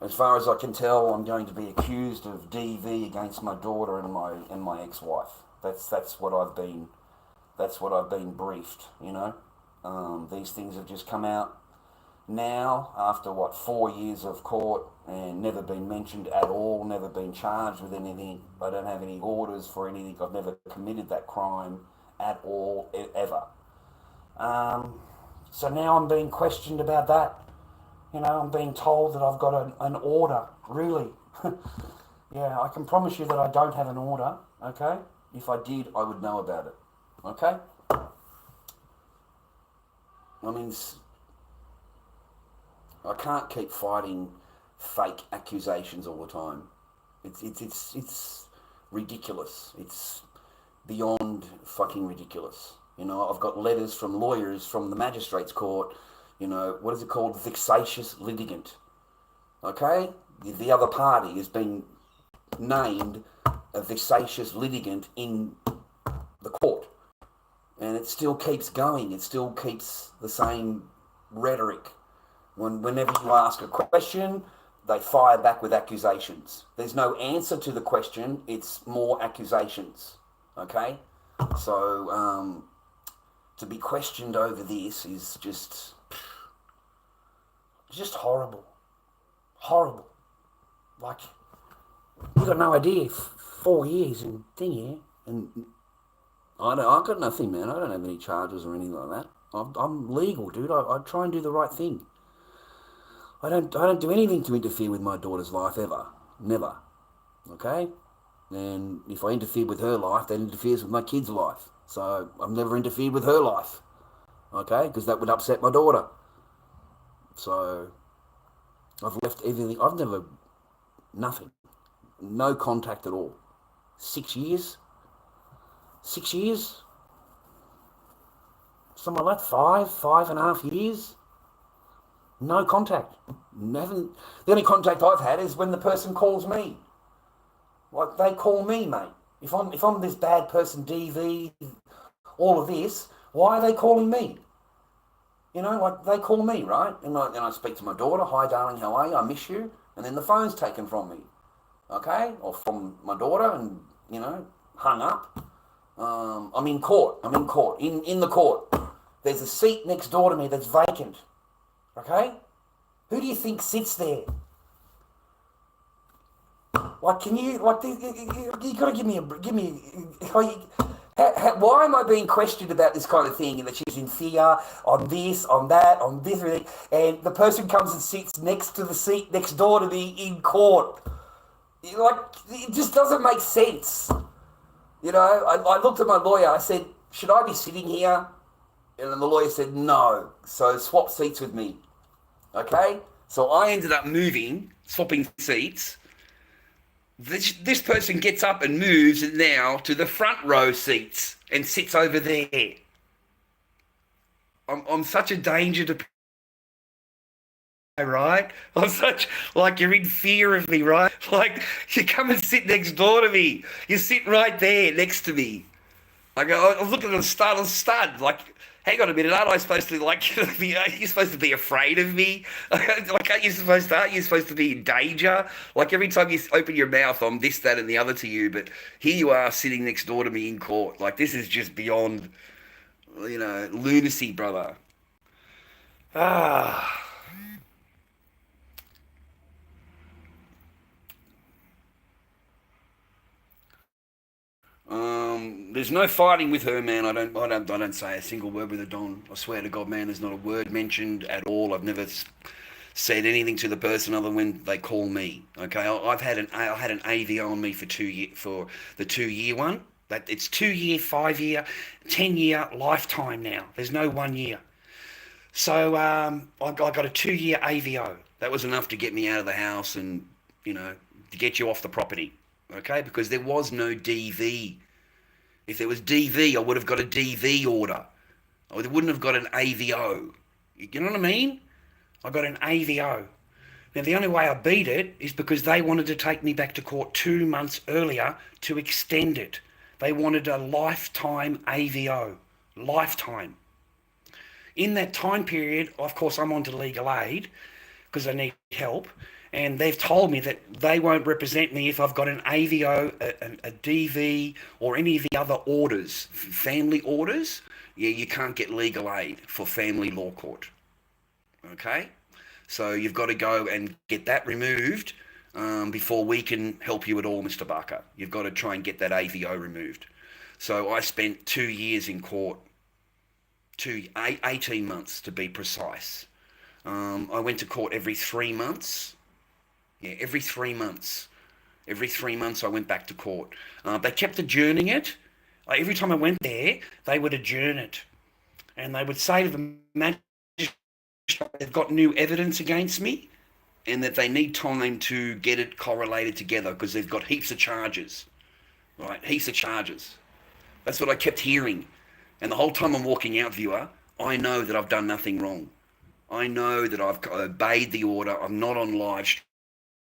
As far as I can tell, I'm going to be accused of DV against my daughter and my ex-wife. That's what I've been briefed. These things have just come out now after 4 years of court and never been mentioned at all, never been charged with anything. I don't have any orders for anything. I've never committed that crime at all, ever. So now I'm being questioned about that. I'm being told that I've got an order. Really? Yeah, I can promise you that I don't have an order, okay? If I did, I would know about it, okay? I mean, I can't keep fighting fake accusations all the time. It's ridiculous. It's beyond fucking ridiculous. I've got letters from lawyers from the magistrates court. What is it called? Vexatious litigant. Okay? The other party has been named a vexatious litigant in the court. And it still keeps going. It still keeps the same rhetoric. Whenever you ask a question, they fire back with accusations. There's no answer to the question. It's more accusations. Okay? So, to be questioned over this is just horrible. Horrible. Like, you got no idea. 4 years and thing here, and I got nothing, man. I don't have any charges or anything like that. I'm legal, dude. I try and do the right thing. I don't do anything to interfere with my daughter's life ever. Never. Okay? And if I interfere with her life, that interferes with my kid's life. So I've never interfered with her life. Okay? Because that would upset my daughter. So I've left everything. Nothing. No contact at all. 6 years? 6 years? Something like that. 5.5 years? No contact. The only contact I've had is when the person calls me. Like, they call me, mate. If I'm this bad person, DV, all of this, why are they calling me? Like, they call me, right? And I speak to my daughter. Hi, darling, how are you? I miss you. And then the phone's taken from me. Okay? Or from my daughter and, hung up. I'm in court. In the court. There's a seat next door to me that's vacant. Okay? Who do you think sits there? Like, you got to give me why am I being questioned about this kind of thing? And that she's in fear on this, on that, on this, everything. And the person comes and sits next to the seat next door to me in court. Like, it just doesn't make sense. I looked at my lawyer. I said, should I be sitting here? And then the lawyer said, no. So swap seats with me. Okay? So I ended up swapping seats. This person gets up and moves now to the front row seats and sits over there. I'm such a danger to... Right? I'm such... Like, you're in fear of me, right? Like, you come and sit next door to me. You sit right there next to me. I was looking at the stunned. Like, hang on a minute, aren't I supposed to like be? Are you supposed to be afraid of me? Like, aren't you supposed to be in danger? Like every time you open your mouth, I'm this, that, and the other to you. But here you are sitting next door to me in court. Like this is just beyond, lunacy, brother. Ah. There's no fighting with her, man. I don't say a single word with her, Don. I swear to God, man. There's not a word mentioned at all. I've never said anything to the person other than when they call me. Okay, I had an AVO on me for 2 year for the 2 year one. That it's 2 year, 5 year, 10 year lifetime now. There's no 1 year. So I got a 2 year AVO. That was enough to get me out of the house and to get you off the property. Okay, because there was no DV. If there was DV, I would have got a DV order. I wouldn't have got an AVO. You know what I mean? I got an AVO. Now, the only way I beat it is because they wanted to take me back to court 2 months earlier to extend it. They wanted a lifetime AVO. Lifetime. In that time period, of course, I'm onto legal aid because I need help. And they've told me that they won't represent me if I've got an AVO, a DV, or any of the other orders, family orders. Yeah, you can't get legal aid for family law court. Okay? So you've got to go and get that removed before we can help you at all, Mr. Barker. You've got to try and get that AVO removed. So I spent 2 years in court, 18 months to be precise. I went to court every 3 months. Yeah, every 3 months. Every 3 months I went back to court. They kept adjourning it. Every time I went there, they would adjourn it. And they would say to the magistrate, they've got new evidence against me and that they need time to get it correlated together because they've got heaps of charges. Right, heaps of charges. That's what I kept hearing. And the whole time I'm walking out, viewer, I know that I've done nothing wrong. I know that I've obeyed the order. I'm not on live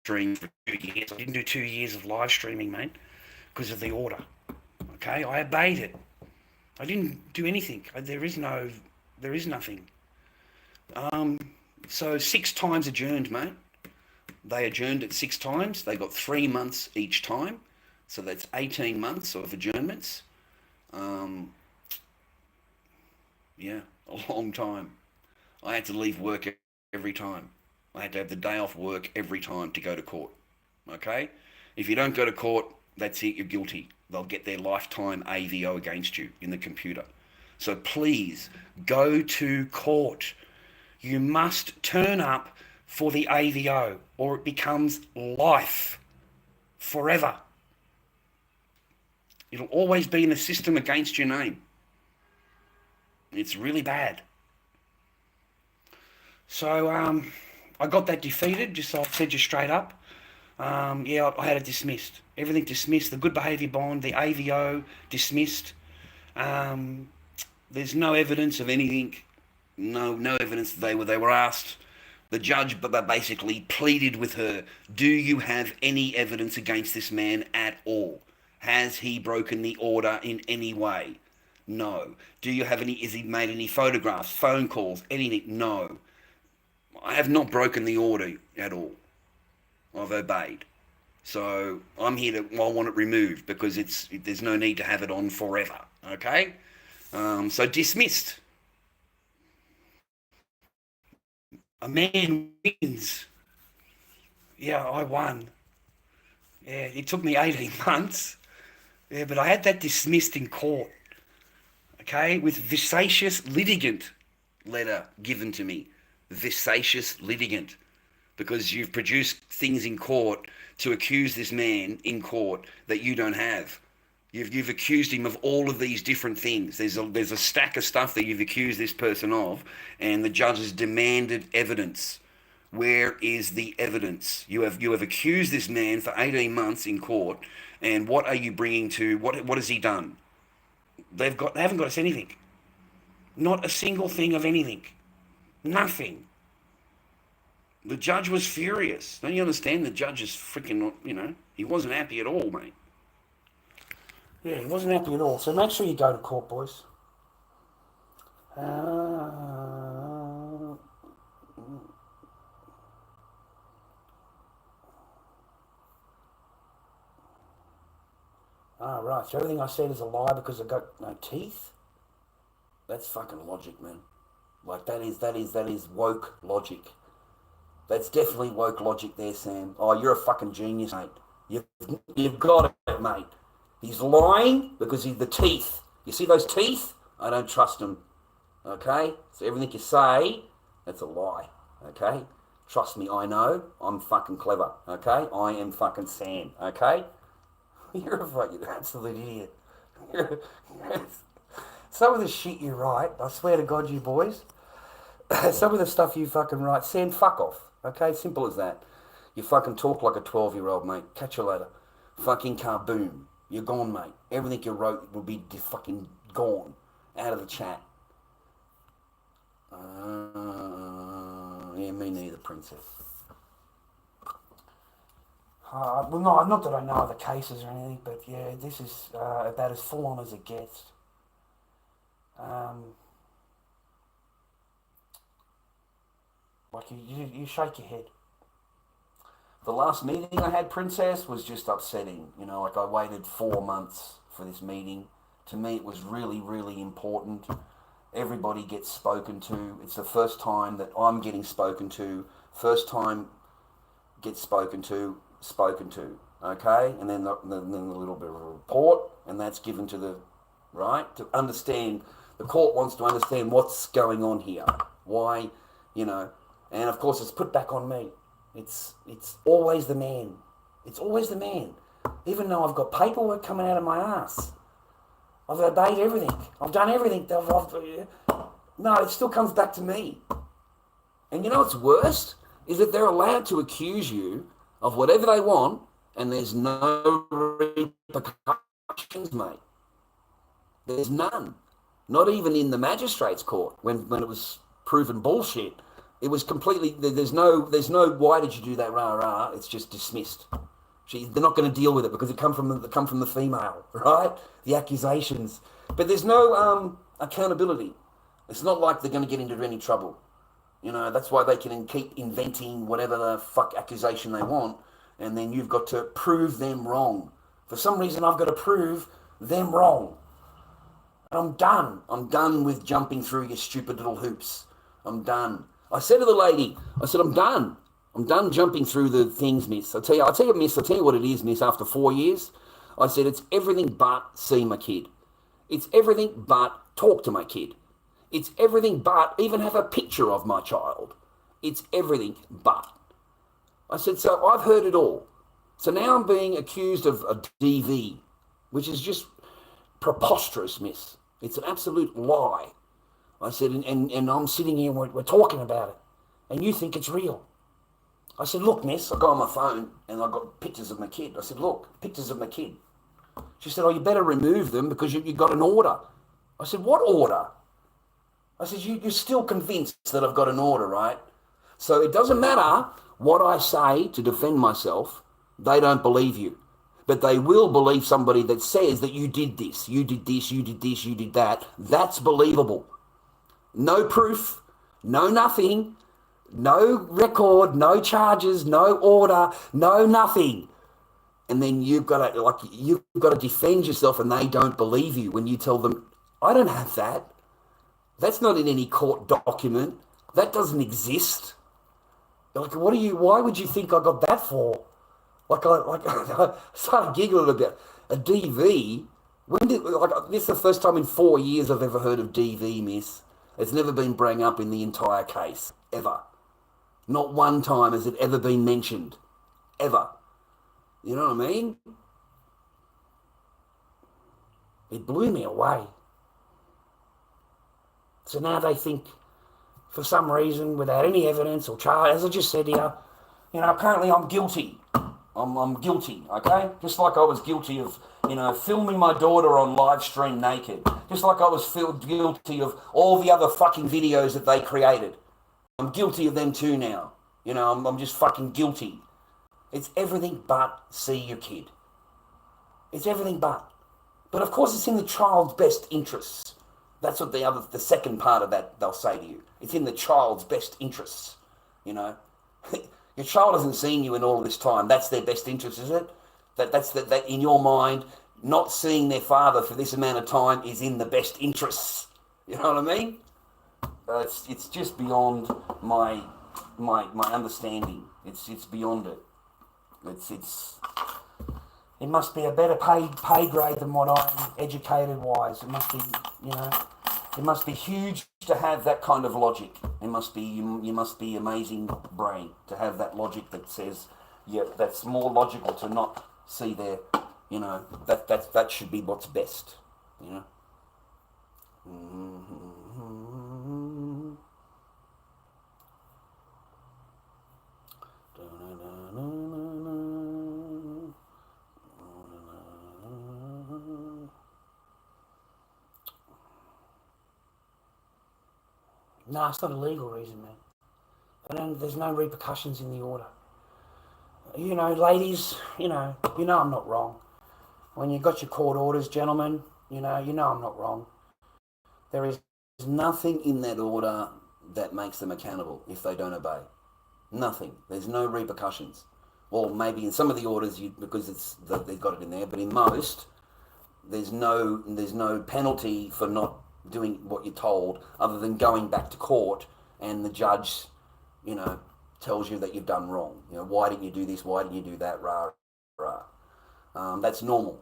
stream for 2 years. I didn't do 2 years of live streaming, mate, because of the order. Okay, I obeyed it. I didn't do anything. There is nothing. So 6 times adjourned, mate. They adjourned it 6 times. They got 3 months each time. So that's 18 months of adjournments. Yeah, a long time. I had to leave work every time. I had to have the day off work every time to go to court. Okay? If you don't go to court, that's it, you're guilty. They'll get their lifetime AVO against you in the computer. So please, go to court. You must turn up for the AVO or it becomes life. Forever. It'll always be in the system against your name. It's really bad. So, I got that defeated, I'll said you straight up. Yeah, I had it dismissed. Everything dismissed. The good behaviour bond, the AVO dismissed. There's no evidence of anything. No evidence that they were asked. The judge basically pleaded with her, do you have any evidence against this man at all? Has he broken the order in any way? No. Do you have has he made any photographs, phone calls, anything? No. I have not broken the order at all. I've obeyed. So I'm here I want it removed because there's no need to have it on forever. Okay? So dismissed. A man wins. Yeah, I won. Yeah, it took me 18 months. Yeah, but I had that dismissed in court. Okay, with vexatious litigant letter given to me. Vexatious litigant. Because you've produced things in court to accuse this man in court that you don't have. You've accused him of all of these different things. There's a stack of stuff that you've accused this person of, and the judge has demanded evidence. Where is the evidence? You have accused this man for 18 months in court, and what are you bringing to? What has he done? They haven't got us anything. Not a single thing of anything. Nothing. The judge was furious. Don't you understand? The judge is freaking, he wasn't happy at all, mate. Yeah, he wasn't happy at all. So make sure you go to court, boys. Right. So everything I said is a lie because I got no teeth? That's fucking logic, man. Like that is woke logic. That's definitely woke logic there, Sam. Oh, you're a fucking genius, mate. You've got it, mate. He's lying because the teeth. You see those teeth? I don't trust him. Okay? So everything you say, that's a lie. Okay? Trust me, I know. I'm fucking clever. Okay? I am fucking Sam. Okay? You're a fucking absolute idiot. Some of the shit you write, I swear to God, you boys, some of the stuff you fucking write, Sam, fuck off. Okay? Simple as that. You fucking talk like a 12-year-old, mate. Catch you later. Fucking kaboom. You're gone, mate. Everything you wrote will be fucking gone. Out of the chat. Yeah, me neither, princess. Well, no, not that I know of the cases or anything, but yeah, this is about as full on as it gets. Like you shake your head. The last meeting I had, princess, was just upsetting. You know, like I waited 4 months for this meeting. To me, it was really, really important. Everybody gets spoken to. It's the first time that I'm getting spoken to. First time gets spoken to. Okay? And then the little bit of a report, and that's given to the, right? To understand, the court wants to understand what's going on here. Why, you know. And of course, it's put back on me. It's always the man. It's always the man. Even though I've got paperwork coming out of my ass. I've obeyed everything. I've done everything. No, it still comes back to me. And you know what's worst? Is that they're allowed to accuse you of whatever they want, and there's no repercussions, mate. There's none. Not even in the magistrate's court when it was proven bullshit. It was completely, there's no, why did you do that, rah, rah. It's just dismissed. They're not going to deal with it because it come from the female, right? The accusations. But there's no accountability. It's not like they're going to get into any trouble. You know, that's why they can keep inventing whatever the fuck accusation they want, and then you've got to prove them wrong. For some reason, I've got to prove them wrong. And I'm done. I'm done with jumping through your stupid little hoops. I'm done. I said to the lady, I said, I'm done. I'm done jumping through the things, miss. I'll tell you, miss, I'll tell you what it is, miss, after 4 years. I said, it's everything but see my kid. It's everything but talk to my kid. It's everything but even have a picture of my child. It's everything but. I said, so I've heard it all. So now I'm being accused of a DV, which is just preposterous, miss. It's an absolute lie. I said, and I'm sitting here and we're talking about it, and you think it's real. I said, look, miss, I got on my phone and I got pictures of my kid. I said, look, pictures of my kid. She said, oh, you better remove them because you got an order. I said, what order? I said, you're still convinced that I've got an order, right? So it doesn't matter what I say to defend myself. They don't believe you. But they will believe somebody that says that you did this, you did this, you did this, you did that. That's believable. No proof, no nothing, no record, no charges, no order, no nothing. And then you've got to defend yourself, and they don't believe you when you tell them, I don't have that. That's not in any court document. That doesn't exist. Like, why would you think I got that for? I started giggling about a DV. This is the first time in 4 years I've ever heard of DV, miss. It's never been brought up in the entire case, ever. Not one time has it ever been mentioned, ever. You know what I mean? It blew me away. So now they think, for some reason, without any evidence or charge, as I just said here, apparently I'm guilty. I'm guilty, okay? Just like I was guilty of, filming my daughter on live stream naked. Just like I was guilty of all the other fucking videos that they created. I'm guilty of them too now. I'm just fucking guilty. It's everything but see your kid. It's everything but. But of course it's in the child's best interests. That's what the second part of that they'll say to you. It's in the child's best interests, you know. Your child hasn't seen you in all this time. That's their best interest, is it? That in your mind, not seeing their father for this amount of time is in the best interests. You know what I mean? It's just beyond my understanding. It's beyond it. It must be a better pay grade than what I'm educated wise. It must be, you know, it must be huge to have that kind of logic. It must be you must be amazing brain to have that logic that says, yeah, that's more logical to not see their, you know, that should be what's best, you know. No, it's not a legal reason, man. And there's no repercussions in the order. You know, ladies, you know I'm not wrong. When you've got your court orders, gentlemen, you know I'm not wrong. There is nothing in that order that makes them accountable if they don't obey. Nothing. There's no repercussions. Well, maybe in some of the orders, because they've got it in there, but in most, there's no penalty for not doing what you're told, other than going back to court and the judge, you know, tells you that you've done wrong. You know, why didn't you do this? Why didn't you do that? Rah, rah. That's normal.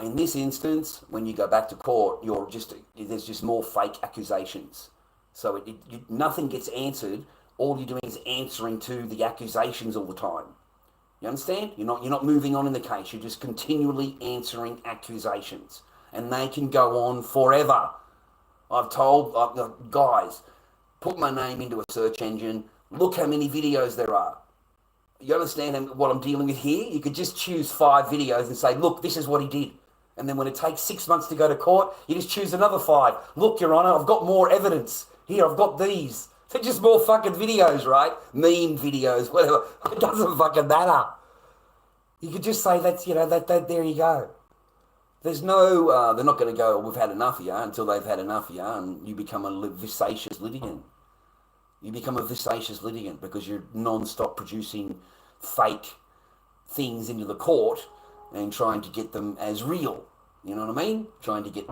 In this instance, when you go back to court, there's just more fake accusations. So nothing gets answered. All you're doing is answering to the accusations all the time. You understand? You're not moving on in the case. You're just continually answering accusations, and they can go on forever. I've told guys, put my name into a search engine. Look how many videos there are. You understand what I'm dealing with here? You could just choose 5 videos and say, look, this is what he did. And then when it takes 6 months to go to court, you just choose another 5. Look, Your Honour, I've got more evidence. Here, I've got these. They're just more fucking videos, right? Meme videos, whatever. It doesn't fucking matter. You could just say that's, you know, that there you go. There's no, they're not going to go, we've had enough of you, until they've had enough of you, and you become a vicious litigant. You become a vicious litigant because you're non-stop producing fake things into the court and trying to get them as real. You know what I mean? Trying to get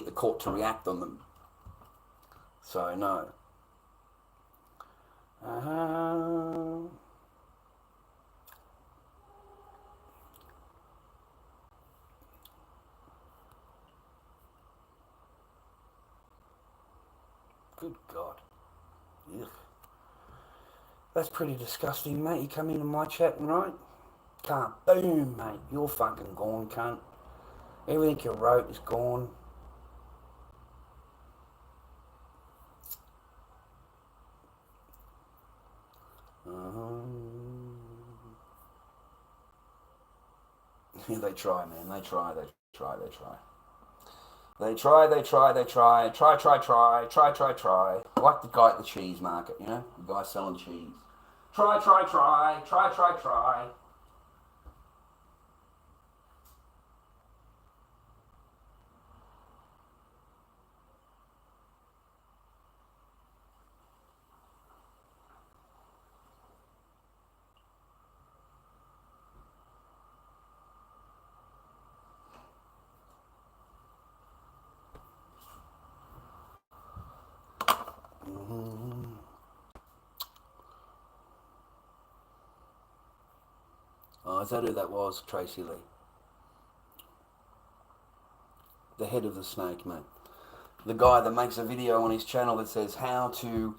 the court to react on them. So no. Good God. Ugh. That's pretty disgusting, mate. You come into my chat and write, can't. Boom, mate. You're fucking gone, cunt. Everything you wrote is gone. Yeah, they try, man. They try. Try. Like the guy at the cheese market, you know? The guy selling cheese. Try. Oh, is that who that was? Tracy Lee. The head of the snake, mate. The guy that makes a video on his channel that says how to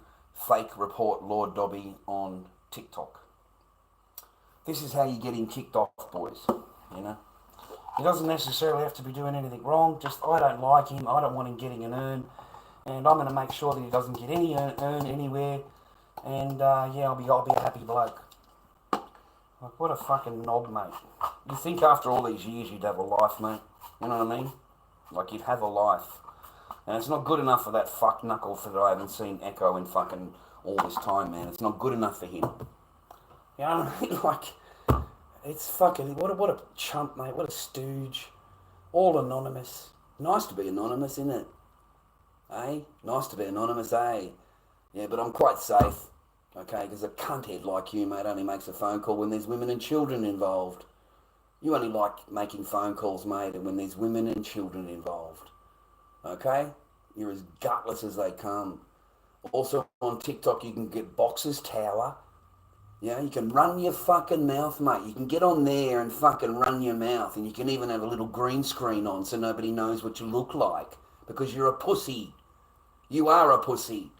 fake report Lord Dobby on TikTok. This is how you get him kicked off, boys, you know? He doesn't necessarily have to be doing anything wrong, just I don't like him, I don't want him getting an earn, and I'm going to make sure that he doesn't get any earn anywhere, and yeah, I'll be a happy bloke. Like, what a fucking knob, mate. You think after all these years you'd have a life, mate? You know what I mean? Like, you'd have a life. And it's not good enough for that fuck knuckle that I haven't seen Echo in fucking all this time, man. It's not good enough for him. You know what I mean? Like, it's fucking, what a chump, mate. What a stooge. All anonymous. Nice to be anonymous, isn't it? Eh? Nice to be anonymous, eh? Yeah, but I'm quite safe, okay? Because a cunthead like you, mate, only makes a phone call when there's women and children involved. You only like making phone calls, mate, when there's women and children involved, okay? You're as gutless as they come. Also on TikTok, you can get Boxers Tower. Yeah, you can run your fucking mouth, mate. You can get on there and fucking run your mouth, and you can even have a little green screen on so nobody knows what you look like because you're a pussy. You are a pussy.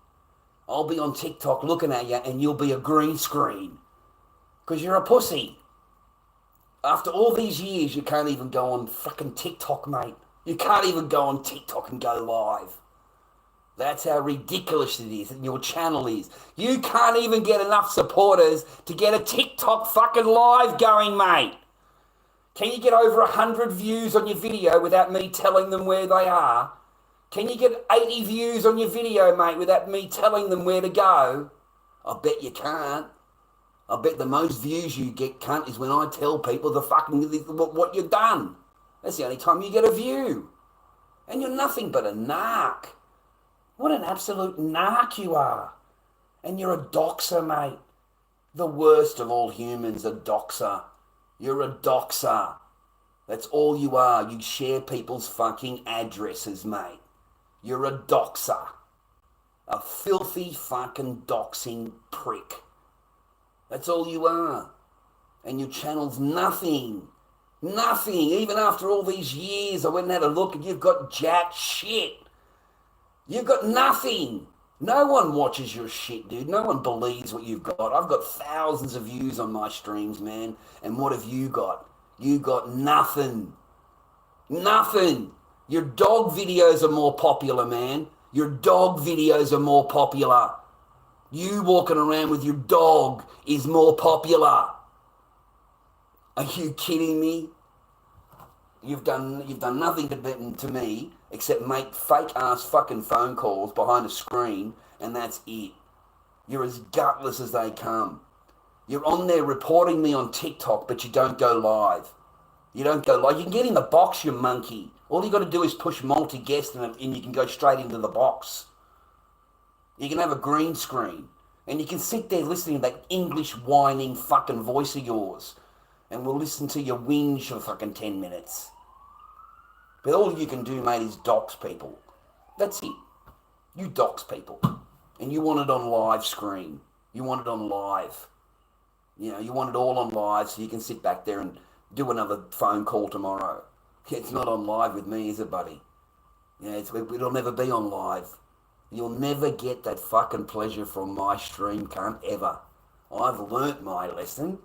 I'll be on TikTok looking at you and you'll be a green screen because you're a pussy. After all these years, you can't even go on fucking TikTok, mate. You can't even go on TikTok and go live. That's how ridiculous it is, and your channel is. You can't even get enough supporters to get a TikTok fucking live going, mate. Can you get over 100 views on your video without me telling them where they are? Can you get 80 views on your video, mate, without me telling them where to go? I bet you can't. I bet the most views you get, cunt, is when I tell people what you've done. That's the only time you get a view. And you're nothing but a narc. What an absolute narc you are. And you're a doxer, mate. The worst of all humans, a doxer. You're a doxer. That's all you are. You share people's fucking addresses, mate. You're a doxer. A filthy fucking doxing prick. That's all you are. And your channel's nothing. Nothing. Even after all these years, I went and had a look and you've got jack shit. You've got nothing. No one watches your shit, dude. No one believes what you've got. I've got thousands of views on my streams, man. And what have you got? You got nothing. Nothing. Your dog videos are more popular, man. Your dog videos are more popular. You walking around with your dog is more popular. Are you kidding me? You've done nothing to me except make fake ass fucking phone calls behind a screen, and that's it. You're as gutless as they come. You're on there reporting me on TikTok, but you don't go live. You don't go live. You can get in the box, you monkey. All you got to do is push multi-guest and you can go straight into the box. You can have a green screen. And you can sit there listening to that English whining fucking voice of yours. And we'll listen to your whinge for fucking 10 minutes. But all you can do, mate, is dox people. That's it. You dox people. And you want it on live screen. You want it on live. You know, you want it all on live so you can sit back there and do another phone call tomorrow. It's not on live with me, is it, buddy? Yeah, it'll never be on live. You'll never get that fucking pleasure from my stream, cunt, ever. I've learnt my lesson.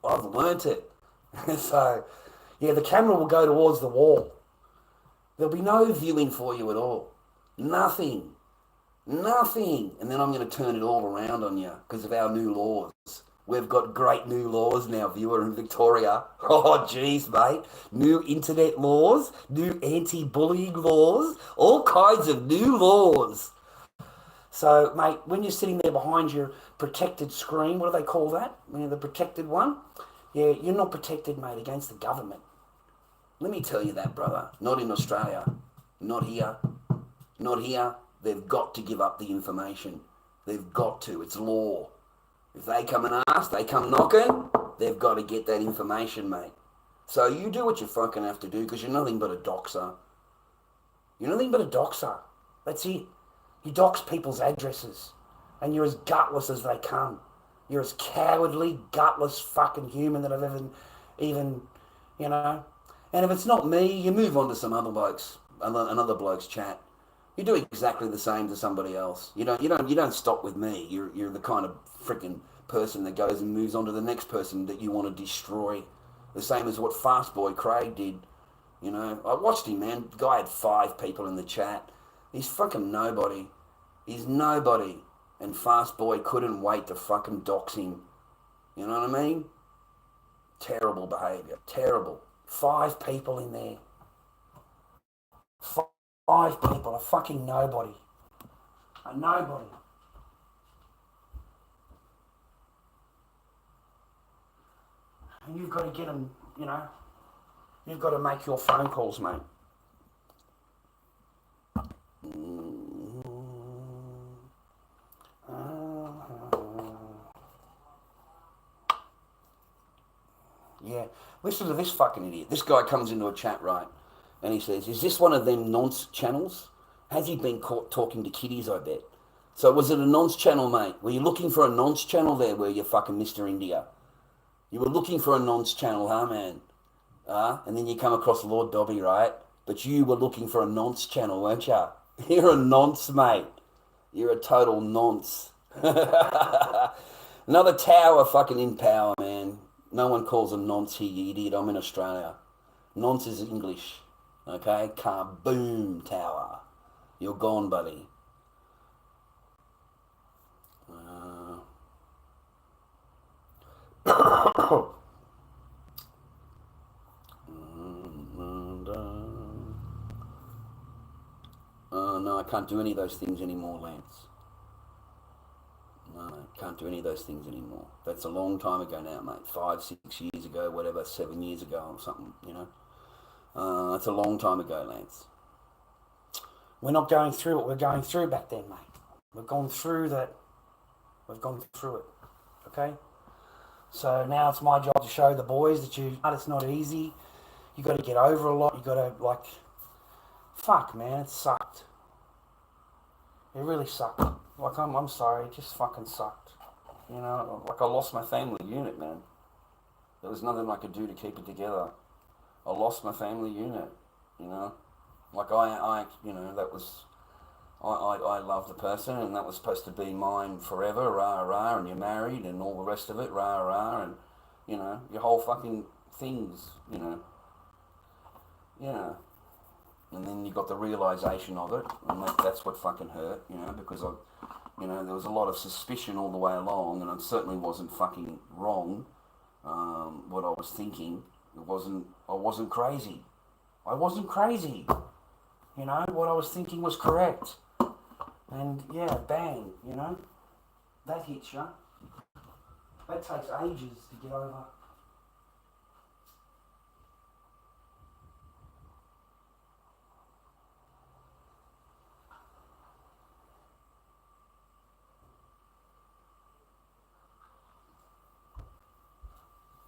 I've learnt it. So, yeah, the camera will go towards the wall. There'll be no viewing for you at all. Nothing. Nothing. And then I'm going to turn it all around on you because of our new laws. We've got great new laws now, viewer, in Victoria. Oh, jeez, mate. New internet laws, new anti-bullying laws, all kinds of new laws. So, mate, when you're sitting there behind your protected screen, what do they call that? When you're the protected one? Yeah, you're not protected, mate, against the government. Let me tell you that, brother. Not in Australia. Not here. Not here. They've got to give up the information. They've got to. It's law. If they come and ask, they come knocking, they've got to get that information, mate. So you do what you fucking have to do because you're nothing but a doxer. You're nothing but a doxer. That's it. You dox people's addresses and you're as gutless as they come. You're as cowardly, gutless fucking human that I've ever even, you know. And if it's not me, you move on to some other blokes, another bloke's chat. You do exactly the same to somebody else. You don't stop with me. You're the kind of freaking person that goes and moves on to the next person that you want to destroy. The same as what Fast Boy Craig did. You know, I watched him, man. The guy had 5 people in the chat. He's fucking nobody. He's nobody. And Fast Boy couldn't wait to fucking dox him. You know what I mean? Terrible behaviour. Terrible. 5 people in there. 5 people, a fucking nobody. A nobody. And you've got to get them, you know. You've got to make your phone calls, mate. Yeah. Listen to this fucking idiot. This guy comes into a chat, right? And he says, is this one of them nonce channels? Has he been caught talking to kiddies, I bet? So was it a nonce channel, mate? Were you looking for a nonce channel there, were you fucking Mr. India? You were looking for a nonce channel, huh, man? And then you come across Lord Dobby, right? But you were looking for a nonce channel, weren't you? You're a nonce, mate. You're a total nonce. Another tower fucking in power, man. No one calls a nonce here, you idiot. I'm in Australia. Nonce is English. Okay? Kaboom tower. You're gone, buddy. No, I can't do any of those things anymore, Lance. No, can't do any of those things anymore. That's a long time ago now, mate. 5, 6 years ago, whatever, 7 years ago or something, you know. That's a long time ago, Lance. We're not going through what we're going through back then, mate. We've gone through that. We've gone through it, okay? So now it's my job to show the boys that it's not easy. You got to get over a lot. You got to, like, fuck, man, it sucked. It really sucked. Like, I'm sorry, it just fucking sucked. You know, like I lost my family unit, man. There was nothing I could do to keep it together. I lost my family unit, you know. Like I you know, that was, I loved the person and that was supposed to be mine forever, rah rah, and you're married and all the rest of it, rah rah, and, you know, your whole fucking things, you know. Yeah. And then you got the realisation of it, and that's what fucking hurt, you know, because you know, there was a lot of suspicion all the way along, and it certainly wasn't fucking wrong, what I was thinking. I wasn't crazy. I wasn't crazy. You know, what I was thinking was correct. And yeah, bang, you know, that hits you. That takes ages to get over.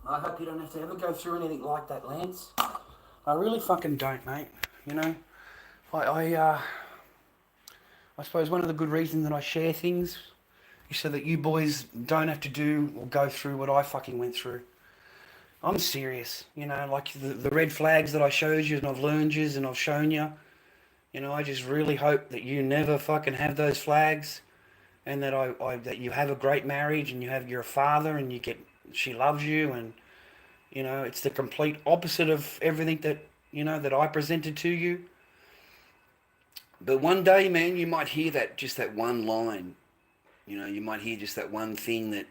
I hope you don't have to ever go through anything like that, Lance. I really fucking don't, mate. You know, I suppose one of the good reasons that I share things is so that you boys don't have to do or go through what I fucking went through. I'm serious, you know, like the red flags that I showed you and I've learned you and I've shown you. You know, I just really hope that you never fucking have those flags, and that that you have a great marriage and you're a father and she loves you, and you know, it's the complete opposite of everything that, you know, that I presented to you. But one day, man, you might hear just that one line. You know, you might hear just that one thing that,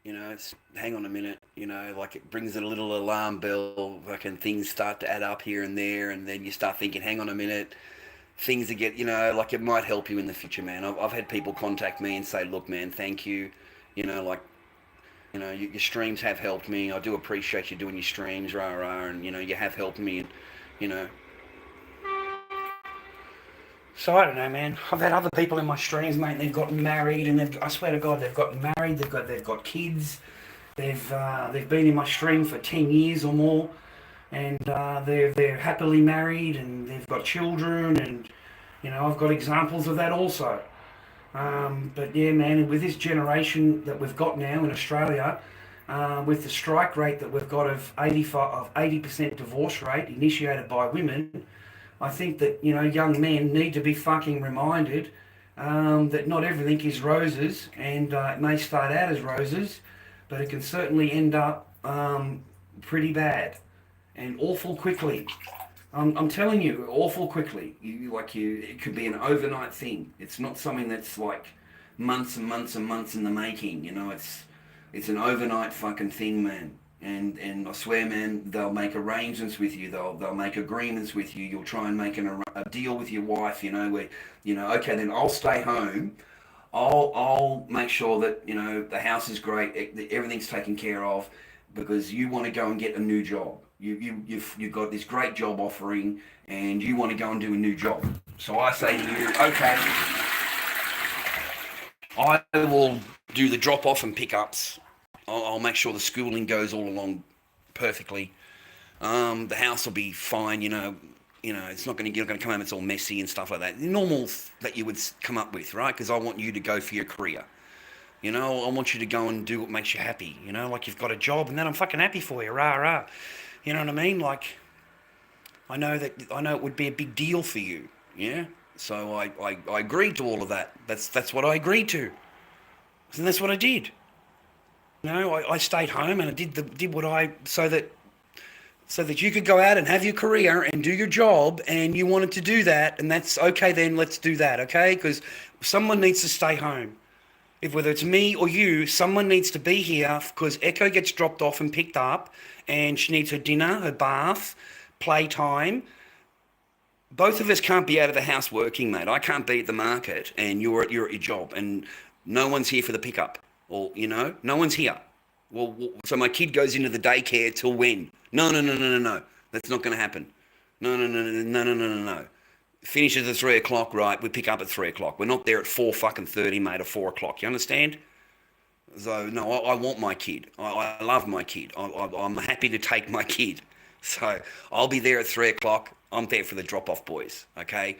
you know, it's, hang on a minute, you know, like it brings a little alarm bell, fucking things start to add up here and there, and then you start thinking, hang on a minute, things that get, you know, like it might help you in the future, man. I've had people contact me and say, look, man, thank you, you know, like, you know, your streams have helped me. I do appreciate you doing your streams, rah rah, and you know, you have helped me, and you know. So I don't know, man. I've had other people in my streams, mate. They've gotten married, and I swear to God, they've gotten married. They've got kids. They've been in my stream for 10 years or more, and they're happily married, and they've got children, and you know, I've got examples of that also. But yeah, man, with this generation that we've got now in Australia, with the strike rate that we've got of 80% divorce rate initiated by women, I think that, you know, young men need to be fucking reminded that not everything is roses, and it may start out as roses, but it can certainly end up pretty bad and awful quickly. I'm telling you, awful quickly. It could be an overnight thing. It's not something that's like months and months and months in the making. You know, it's an overnight fucking thing, man. And I swear, man, they'll make arrangements with you. They'll make agreements with you. You'll try and make a deal with your wife. You know, where, you know, okay, then I'll stay home. I'll make sure that, you know, the house is great. Everything's taken care of, because you want to go and get a new job. You've got this great job offering, and you want to go and do a new job. So I say to you, okay, I will do the drop off and pick ups. I'll make sure the schooling goes all along perfectly. The house will be fine, it's not going to, you're not going to come home, it's all messy and stuff like that. Normal that you would come up with, right? Because I want you to go for your career. I want you to go and do what makes you happy. Like you've got a job, and then I'm fucking happy for you, rah rah. You know what I mean? Like, I know it would be a big deal for you, yeah. So I agreed to all of that. That's what I agreed to, and that's what I did. I stayed home and I did what so that you could go out and have your career and do your job, and you wanted to do that, and that's okay. Then let's do that, okay? Because someone needs to stay home. Whether it's me or you, someone needs to be here because Echo gets dropped off and picked up, and she needs her dinner, her bath, playtime. Both of us can't be out of the house working, mate. I can't be at the market, and you're at your job, and no one's here for the pickup, or no one's here. Well, so my kid goes into the daycare till when? No. That's not going to happen. No. Finishes at 3 o'clock, right? We pick up at 3 o'clock. We're not there at 4:30, mate, or 4 o'clock. You understand? So, no, I want my kid. I love my kid. I'm happy to take my kid. So, I'll be there at 3 o'clock. I'm there for the drop-off boys, okay?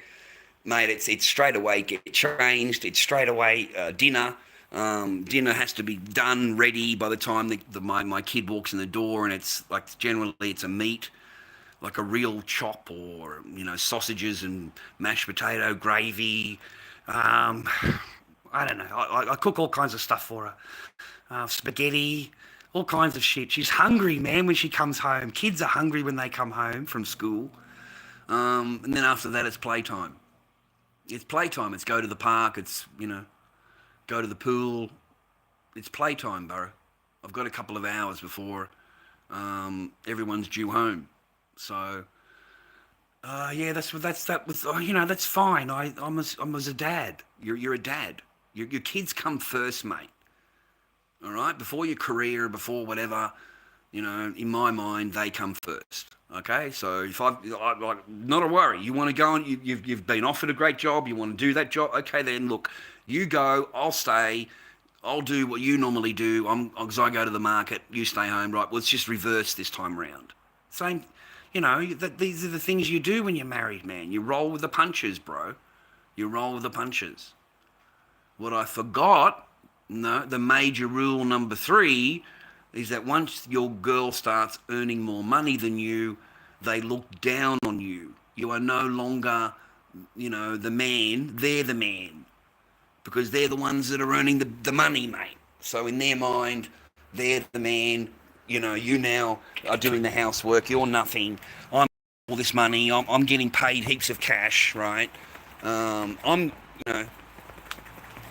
Mate, it's straight away get changed. It's straight away dinner. Dinner has to be done, ready by the time my kid walks in the door, and it's like generally it's a meat. Like a real chop, or sausages and mashed potato gravy. I don't know. I cook all kinds of stuff for her. Spaghetti, all kinds of shit. She's hungry, man, when she comes home. Kids are hungry when they come home from school. And then after that, it's playtime. It's playtime. It's go to the park. It's go to the pool. It's playtime, bro. I've got a couple of hours before everyone's due home. So, yeah, that's fine. I'm as a dad. You're a dad. Your kids come first, mate. All right, before your career, before whatever, in my mind, they come first. Okay, so if I not a worry. You want to go and you've been offered a great job. You want to do that job. Okay, then look, you go. I'll stay. I'll do what you normally do. Because I go to the market. You stay home, right? Well, let's just reverse this time round. Same. These are the things you do when you're married, man. You roll with the punches, bro. You roll with the punches. What I forgot, the major rule number 3, is that once your girl starts earning more money than you, they look down on you. You are no longer, the man. They're the man. Because they're the ones that are earning the money, mate. So in their mind, they're the man. You now are doing the housework. You're nothing. I'm all this money. I'm getting paid heaps of cash, right? And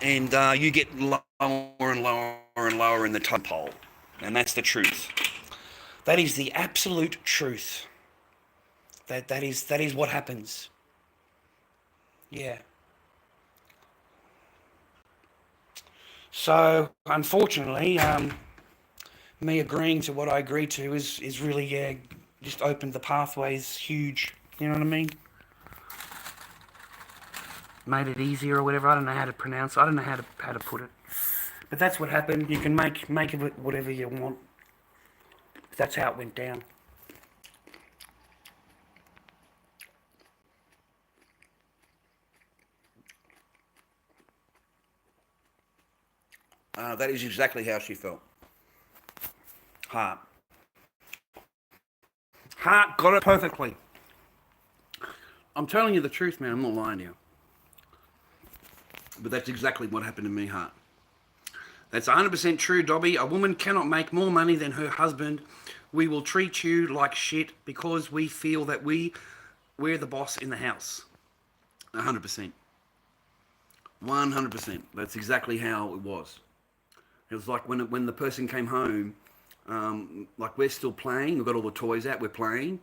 you get lower and lower and lower in the totem pole, and that's the truth. That is the absolute truth. That is what happens. Yeah. So unfortunately, me agreeing to what I agreed to is really, just opened the pathways huge. You know what I mean? Made it easier or whatever. I don't know how to pronounce it. I don't know how to put it. But that's what happened. You can make of it whatever you want. That's how it went down. That is exactly how she felt. Heart got it perfectly. I'm telling you the truth, man. I'm not lying to you. But that's exactly what happened to me, Heart. That's 100% true, Dobby. A woman cannot make more money than her husband. We will treat you like shit because we feel that we're the boss in the house. 100%. 100%. That's exactly how it was. It was like when the person came home, like we're still playing, we've got all the toys out, we're playing,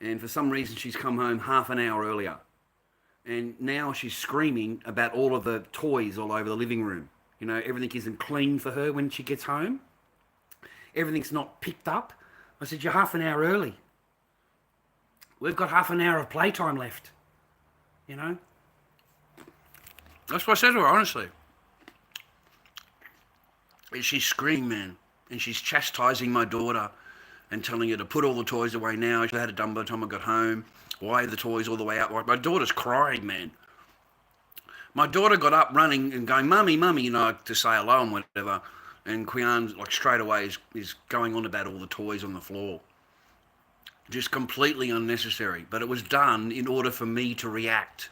and for some reason she's come home half an hour earlier. And now she's screaming about all of the toys all over the living room. Everything isn't clean for her when she gets home. Everything's not picked up. I said, you're half an hour early. We've got half an hour of playtime left. That's what I said to her, honestly. And she's screaming, man. And she's chastising my daughter. and telling her to put all the toys away now. She had it done by the time I got home. Why are the toys all the way out? Like, my daughter's crying, man. My daughter got up running and going, mummy, mummy, to say hello and whatever. And Quian, like, straight away is going on about all the toys on the floor. Just completely unnecessary. But it was done in order for me to react.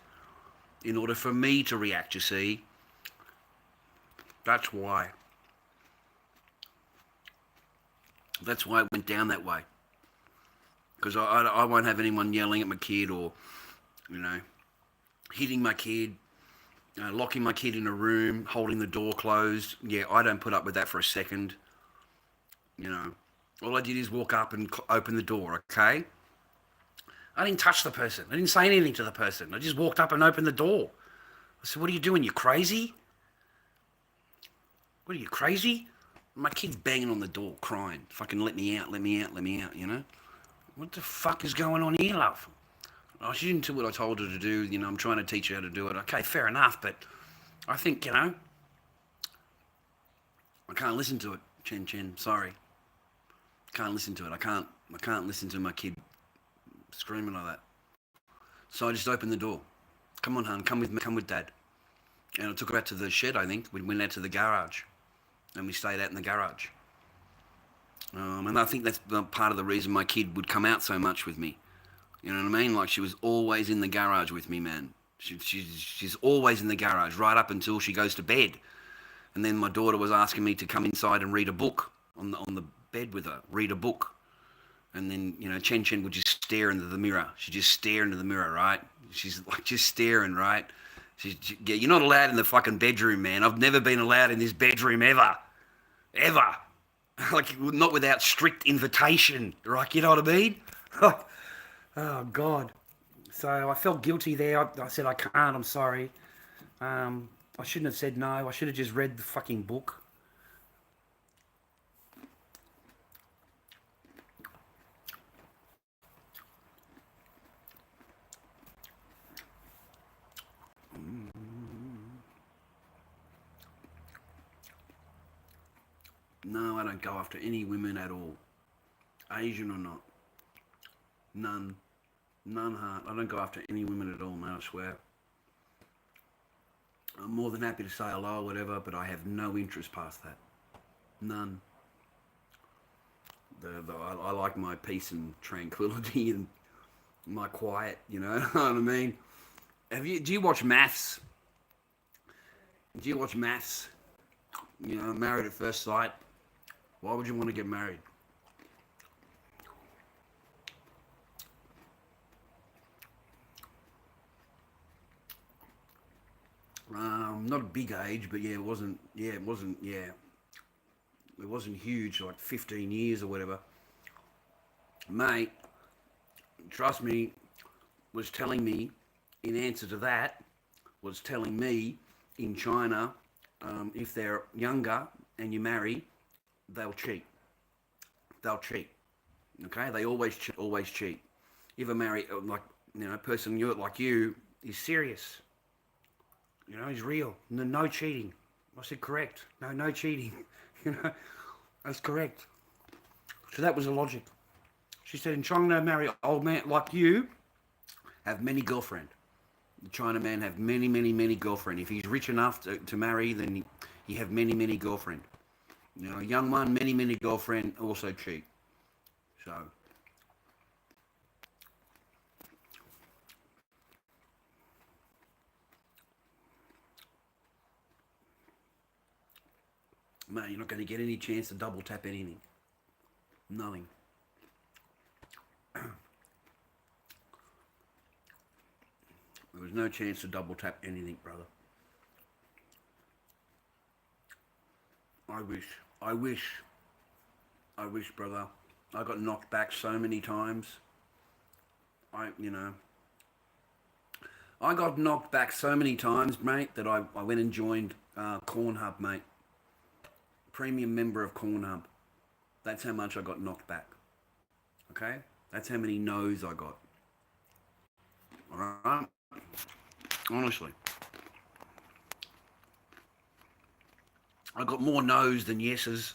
In order for me to react, you see. That's why. That's why it went down that way. Because I won't have anyone yelling at my kid or, hitting my kid, locking my kid in a room, holding the door closed. Yeah, I don't put up with that for a second. All I did is walk up and open the door, okay? I didn't touch the person. I didn't say anything to the person. I just walked up and opened the door. I said, what are you doing? You crazy? What are you, crazy? My kid's banging on the door, crying. Fucking let me out, let me out, let me out, What the fuck is going on here, love? Oh, she didn't do what I told her to do. I'm trying to teach her how to do it. Okay, fair enough, but I think, I can't listen to it, Chen. Sorry. Can't listen to it. I can't listen to my kid screaming like that. So I just opened the door. Come on, hon, come with me, come with Dad. And I took her out to the shed, I think. We went out to the garage. And we stayed out in the garage. And I think that's part of the reason my kid would come out so much with me. You know what I mean? Like, she was always in the garage with me, man. She's always in the garage, right up until she goes to bed. And then my daughter was asking me to come inside and read a book on the bed with her, read a book. And then, Chen would just stare into the mirror. She'd just stare into the mirror, right? She's like just staring, right? You're not allowed in the fucking bedroom, man. I've never been allowed in this bedroom ever. Ever. Like, not without strict invitation, right? You know what I mean? Oh, God. So I felt guilty there. I said, I can't, I'm sorry. I shouldn't have said no. I should have just read the fucking book. No, I don't go after any women at all. Asian or not. None. None, heart. I don't go after any women at all, man, I swear. I'm more than happy to say hello or whatever, but I have no interest past that. None. I like my peace and tranquility and my quiet, you know what I mean? Do you watch Maths? Do you watch Maths? Married at First Sight. Why would you want to get married? Not a big age, but it wasn't huge, like 15 years or whatever. Mate, trust me, was telling me, in answer to that, was telling me in China, if they're younger and you marry, they'll cheat. They'll cheat. Okay? They always cheat. If a marry, person like you is serious. He's real. No cheating. I said correct. No cheating. That's correct. So that was the logic. She said, in China, marry old man like you, have many girlfriend. The China man have many, many, many girlfriend. If he's rich enough to marry, then he have many, many girlfriend. A young one, many, many girlfriend, also cheat. So, mate, you're not going to get any chance to double tap anything. Nothing. There was no chance to double tap anything, brother. I wish, brother. I got knocked back so many times. I got knocked back so many times, mate, that I went and joined Cornhub, mate. Premium member of Cornhub. That's how much I got knocked back. Okay? That's how many no's I got. Alright? Honestly. I got more no's than yeses.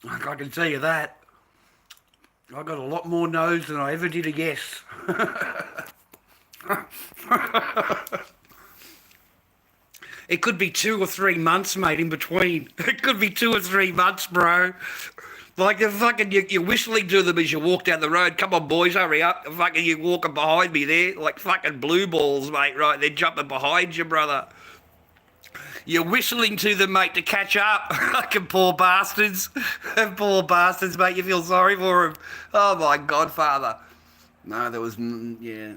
I can tell you that. I got a lot more no's than I ever did a yes. It could be 2 or 3 months, mate, in between. It could be 2 or 3 months, bro. Like the fucking you're whistling to them as you walk down the road. Come on, boys, hurry up! Fucking you walking behind me there, like fucking blue balls, mate. Right, they're jumping behind you, brother. You're whistling to them, mate, to catch up. Fucking poor bastards, poor bastards, mate. You feel sorry for them. Oh my God, Father. No, there was yeah.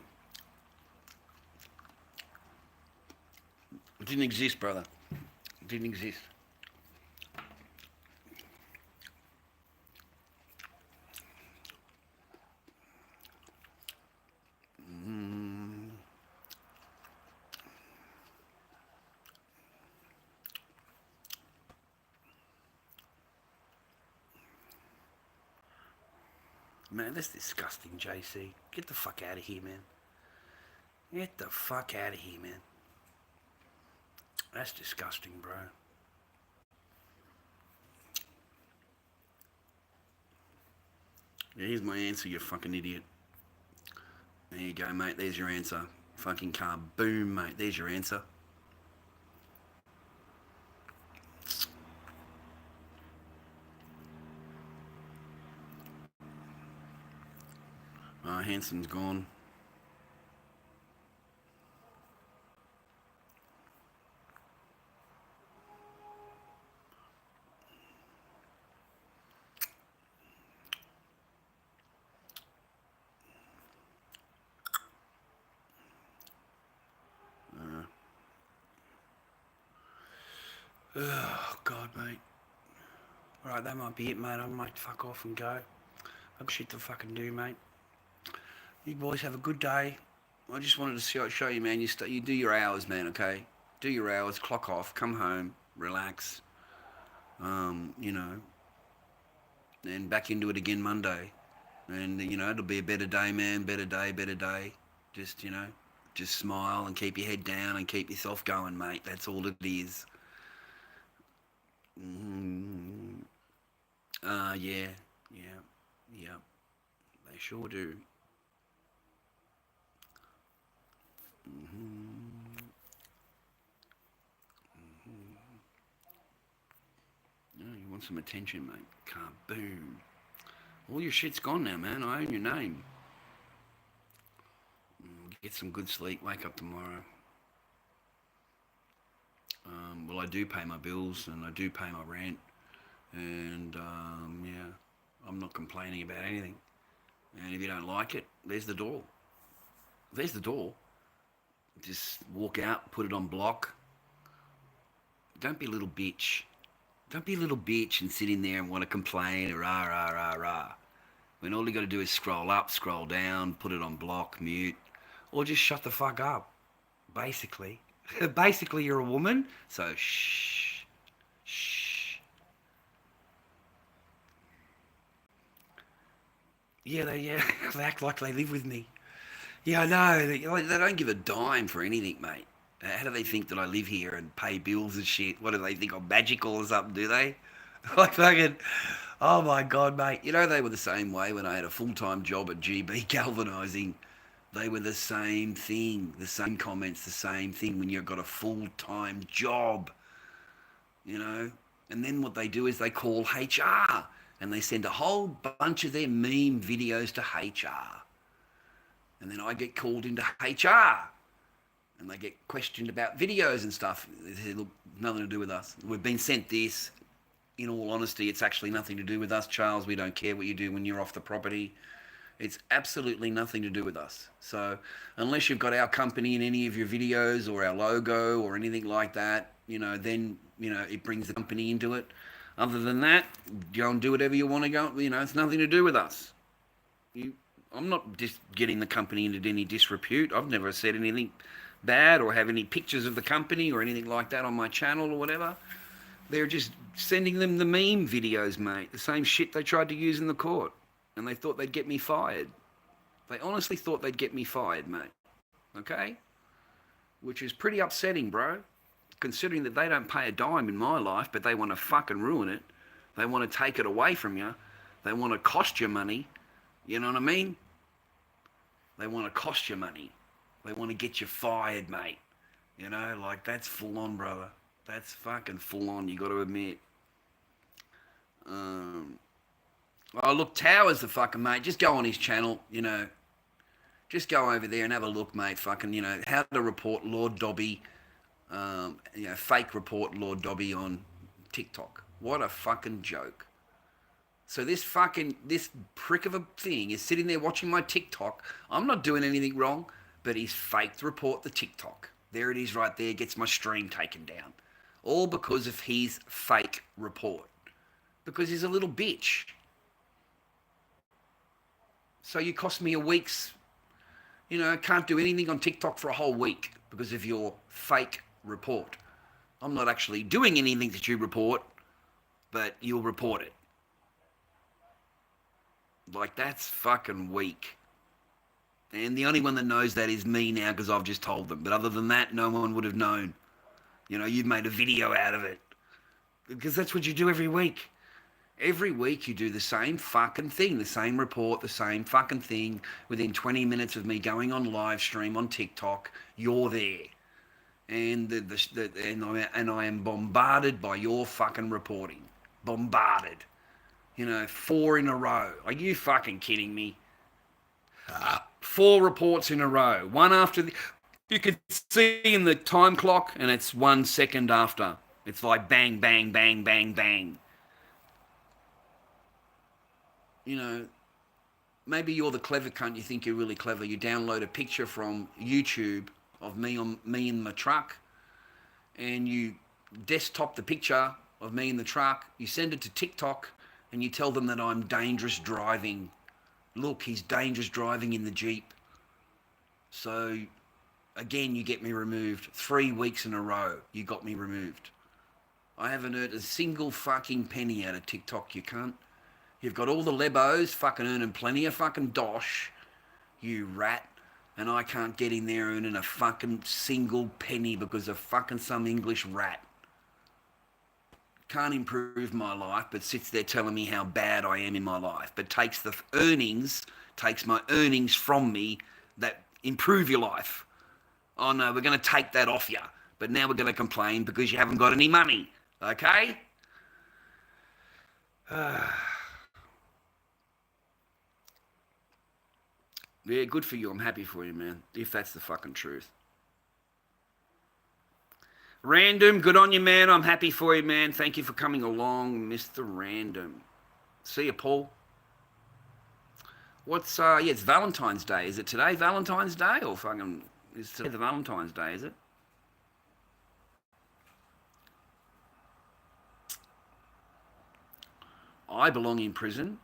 It didn't exist, brother. It didn't exist. Man, that's disgusting, JC. Get the fuck out of here, man. Get the fuck out of here, man. That's disgusting, bro. Yeah, here's my answer, you fucking idiot. There you go, mate. There's your answer. Fucking car. Boom, mate. There's your answer. Hanson's gone. Oh, God, mate. Alright, that might be it, mate. I might fuck off and go. I've got shit to fucking do, mate. You boys have a good day. I just wanted to show you, man. You do your hours, man, okay? Do your hours, clock off, come home, relax. You know, and back into it again Monday. And, you know, it'll be a better day, man. Better day. Just, you know, just smile and keep your head down and keep yourself going, mate. That's all it is. Yeah. They sure do. No, you want some attention, mate. Kaboom. All your shit's gone now, man. I own your name. Get some good sleep. Wake up tomorrow. Well, I do pay my bills and I do pay my rent. And, yeah, I'm not complaining about anything. And if you don't like it, there's the door. There's the door. Just walk out, put it on block. Don't be a little bitch. Don't be a little bitch and sit in there and want to complain, rah. When all you got to do is scroll up, scroll down, put it on block, mute, or just shut the fuck up, basically. Basically, you're a woman, so shh. Yeah, they act like they live with me. Yeah, I know. They don't give a dime for anything, mate. How do they think that I live here and pay bills and shit? What do they think? I'm magical or something, do they? Like fucking, oh my God, mate. You know, they were the same way when I had a full-time job at GB Galvanising. They were the same thing, the same comments, the same thing when you've got a full-time job, you know? And then what they do is they call HR and they send a whole bunch of their meme videos to HR. And then I get called into HR and they get questioned about videos and stuff. They say, look, nothing to do with us. We've been sent this. In all honesty, it's actually nothing to do with us, Charles. We don't care what you do when you're off the property. It's absolutely nothing to do with us. So unless you've got our company in any of your videos or our logo or anything like that, you know, then, you know, it brings the company into it. Other than that, go and do whatever you want to go. You know, it's nothing to do with us. I'm not just getting the company into any disrepute. I've never said anything bad or have any pictures of the company or anything like that on my channel or whatever. They're just sending them the meme videos, mate. The same shit they tried to use in the court. And they thought they'd get me fired. They honestly thought they'd get me fired, mate. Okay? Which is pretty upsetting, bro. Considering that they don't pay a dime in my life, but they want to fucking ruin it. They want to take it away from you. They want to cost you money. You know what I mean? They want to cost you money. They want to get you fired, mate. You know, like, that's full on, brother. That's fucking full on, you got to admit. Oh, look, Tower's the fucking mate. Just go on his channel, you know. Just go over there and have a look, mate. Fucking, you know, how to report Lord Dobby, you know, fake report Lord Dobby on TikTok. What a fucking joke. So this prick of a thing is sitting there watching my TikTok. I'm not doing anything wrong, but he's faked report the TikTok. There it is right there, gets my stream taken down. All because of his fake report. Because he's a little bitch. So you cost me a week's, you know, can't do anything on TikTok for a whole week because of your fake report. I'm not actually doing anything that you report, but you'll report it. Like, that's fucking weak. And the only one that knows that is me now because I've just told them. But other than that, no one would have known. You know, you've made a video out of it. Because that's what you do every week. Every week you do the same fucking thing, the same report, the same fucking thing. Within 20 minutes of me going on live stream on TikTok, you're there. And I am bombarded by your fucking reporting. Bombarded. You know, 4 in a row. Are you fucking kidding me? 4 reports in a row. One after the... You could see in the time clock, and it's 1 second after. It's like bang, bang, bang, bang, bang. You know, maybe you're the clever cunt. You think you're really clever. You download a picture from YouTube of me in my truck, and you desktop the picture of me in the truck. You send it to TikTok, and you tell them that I'm dangerous driving. Look, he's dangerous driving in the Jeep. So, again, you get me removed. 3 weeks in a row, you got me removed. I haven't earned a single fucking penny out of TikTok, you cunt. You've got all the lebos fucking earning plenty of fucking dosh, you rat. And I can't get in there earning a fucking single penny because of fucking some English rat. Can't improve my life, but sits there telling me how bad I am in my life. But takes my earnings from me that improve your life. Oh no, we're going to take that off you. But now we're going to complain because you haven't got any money. Okay? Yeah, good for you. I'm happy for you, man. If that's the fucking truth. Random, good on you, man. I'm happy for you, man. Thank you for coming along, Mr. Random. See you, Paul. What's, yeah, it's Valentine's Day. Is it today Valentine's Day? Or fucking, is today the Valentine's Day, is it? I belong in prison.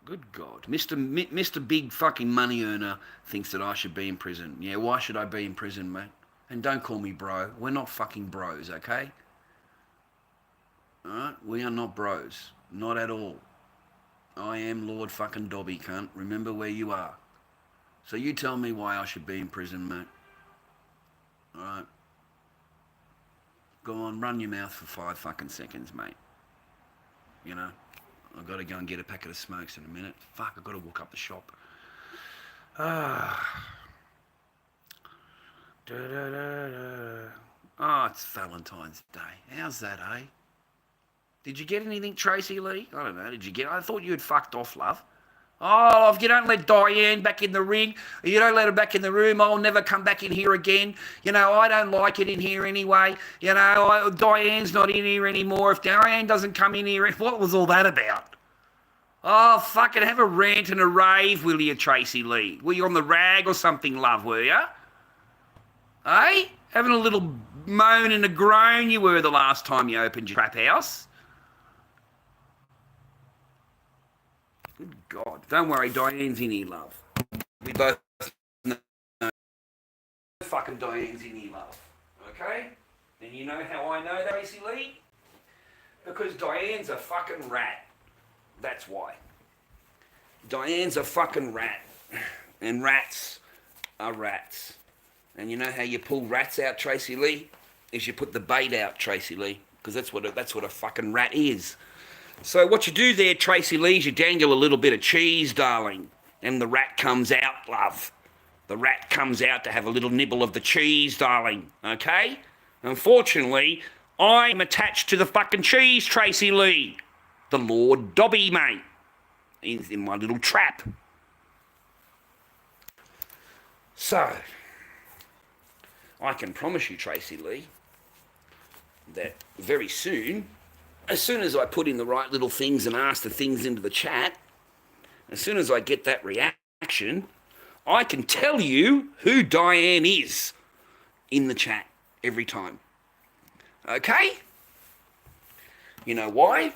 Good God. Mr. Big fucking money earner thinks that I should be in prison. Yeah, why should I be in prison, mate? And don't call me bro. We're not fucking bros, okay? Alright? We are not bros. Not at all. I am Lord fucking Dobby, cunt. Remember where you are. So you tell me why I should be in prison, mate. Alright? Go on, run your mouth for 5 fucking seconds, mate. You know? I've got to go and get a packet of smokes in a minute. Fuck, I've got to walk up the shop. Oh, it's Valentine's Day. How's that, eh? Did you get anything, Tracy Lee? I don't know. Did you get... I thought you had fucked off, love. Oh, if you don't let Diane back in the ring, you don't let her back in the room, I'll never come back in here again. You know, I don't like it in here anyway. You know, Diane's not in here anymore. If Diane doesn't come in here, what was all that about? Oh, fucking have a rant and a rave, will you, Tracy Lee? Were you on the rag or something, love, were you? Eh? Having a little moan and a groan you were the last time you opened your trap house. Good God. Don't worry, Diane's in here, love. We both know fucking Diane's in here, love. Okay? And you know how I know that, Tracy Lee? Because Diane's a fucking rat. That's why. Diane's a fucking rat. And rats are rats. And you know how you pull rats out, Tracy Lee? Is you put the bait out, Tracy Lee. Because that's what a fucking rat is. So what you do there, Tracy Lee, is you dangle a little bit of cheese, darling. and the rat comes out, love. The rat comes out to have a little nibble of the cheese, darling, okay? Unfortunately, I'm attached to the fucking cheese, Tracy Lee. The Lord Dobby, mate. He's in my little trap. So, I can promise you, Tracy Lee, that very soon, as soon as I put in the right little things and ask the things into the chat, as soon as I get that reaction, I can tell you who Diane is in the chat every time. Okay? You know why?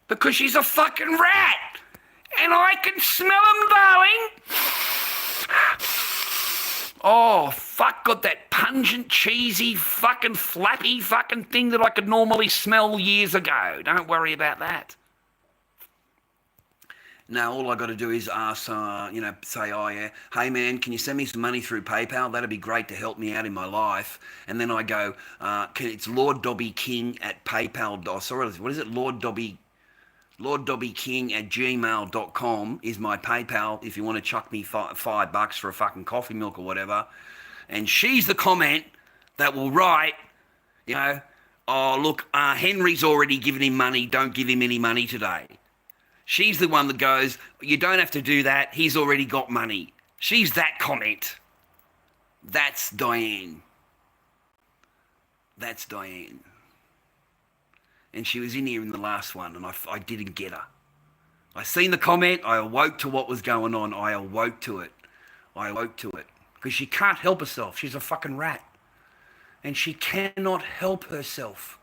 Because she's a fucking rat. And I can smell them, darling. Oh, fuck, got that pungent, cheesy, fucking flappy fucking thing that I could normally smell years ago. Don't worry about that. Now, all I got to do is ask, say, oh, yeah, hey, man, can you send me some money through PayPal? That'd be great to help me out in my life. And then I go, it's Lord Dobby King at PayPal. Sorry, what is it? Lord Dobby King at gmail.com is my PayPal if you want to chuck me $5 for a fucking coffee milk or whatever. And she's the comment that will write, oh, look, Henry's already given him money. Don't give him any money today. She's the one that goes, you don't have to do that. He's already got money. She's that comment. That's Diane. That's Diane. And she was in here in the last one, and I didn't get her. I seen the comment. I awoke to what was going on. I awoke to it. Because she can't help herself. She's a fucking rat. And she cannot help herself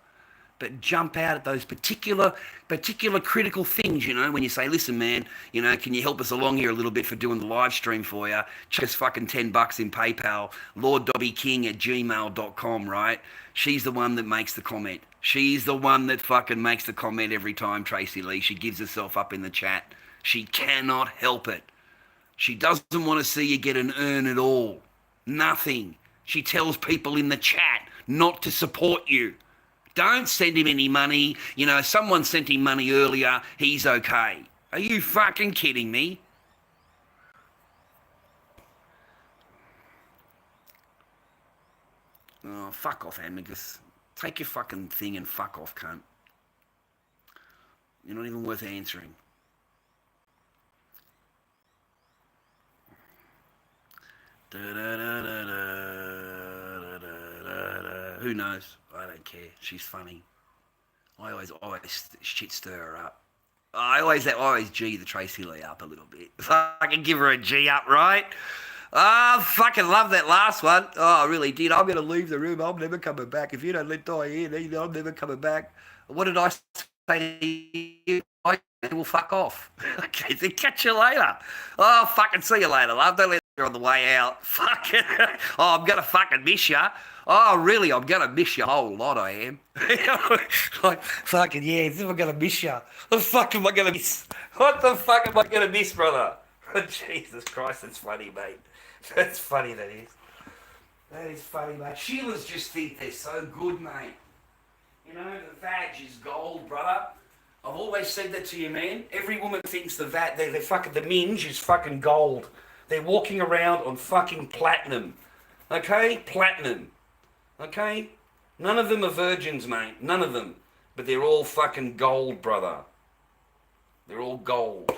but jump out at those particular critical things, when you say, listen, man, can you help us along here a little bit for doing the live stream for you? Just fucking $10 in PayPal, lorddobbyking at gmail.com, right? She's the one that makes the comment. She's the one that fucking makes the comment every time, Tracy Lee. She gives herself up in the chat. She cannot help it. She doesn't want to see you get an earn at all. Nothing. She tells people in the chat not to support you. Don't send him any money. Someone sent him money earlier. He's okay. Are you fucking kidding me? Oh, fuck off, Amicus. Take your fucking thing and fuck off, cunt. You're not even worth answering. Who knows? I don't care. She's funny. I always shit stir her up. I always G the Tracy Lee up a little bit. I can give her a G up, right? I fucking love that last one. Oh, I really did. I'm going to leave the room. I'm never coming back. If you don't let Diane in, I'm never coming back. What did I say to you? I will fuck off. Okay, then catch you later. Oh, fucking see you later, love. Don't let her on the way out. Fucking. Oh, I'm going to fucking miss you. Oh, really, I'm going to miss you a whole lot, I am. Like, fucking, yeah, I'm going to miss you. What the fuck am I going to miss? What the fuck am I going to miss, brother? Oh, Jesus Christ, that's funny, mate. That's funny, that is. That is funny, mate. Sheilas just think they're so good, mate. The vag is gold, brother. I've always said that to you, man. Every woman thinks the fucking, the minge is fucking gold. They're walking around on fucking platinum. Okay? Platinum. Okay? None of them are virgins, mate. None of them. But they're all fucking gold, brother. They're all gold.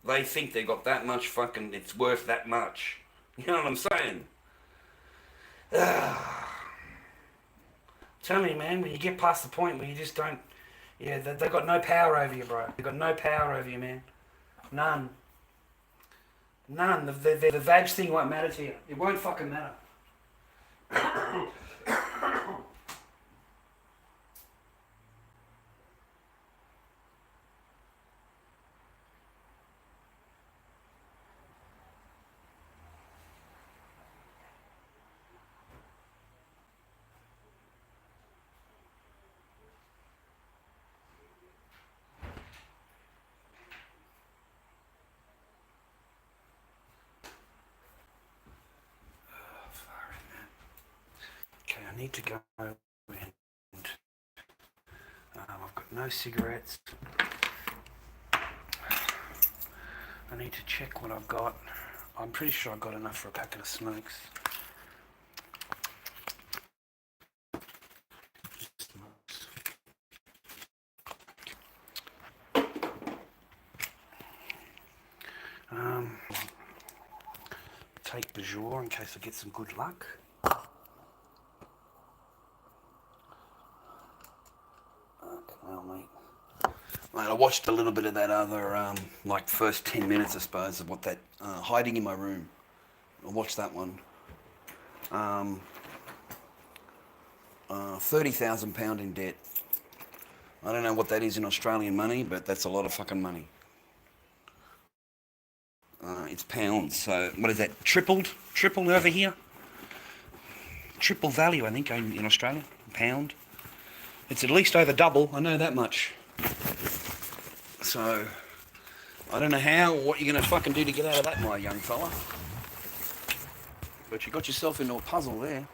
They think they got that much fucking, it's worth that much. You know what I'm saying? Tell me, man, when you get past the point where you just don't, they've got no power over you, bro. They've got no power over you, man. None. The vag thing won't matter to you. It won't fucking matter. I need to go and I've got no cigarettes. I need to check what I've got. I'm pretty sure I've got enough for a packet of smokes. Take Bonjour in case I get some good luck. Well, mate, I watched a little bit of that other, like first 10 minutes, I suppose, of what that, hiding in my room. I watched that one. £30,000 in debt. I don't know what that is in Australian money, but that's a lot of fucking money. It's pounds, so what is that? Tripled over here. Triple value, I think, in Australia. Pound. It's at least over double. I know that much. So I don't know what you're gonna fucking do to get out of that, my young fella. But you got yourself into a puzzle there.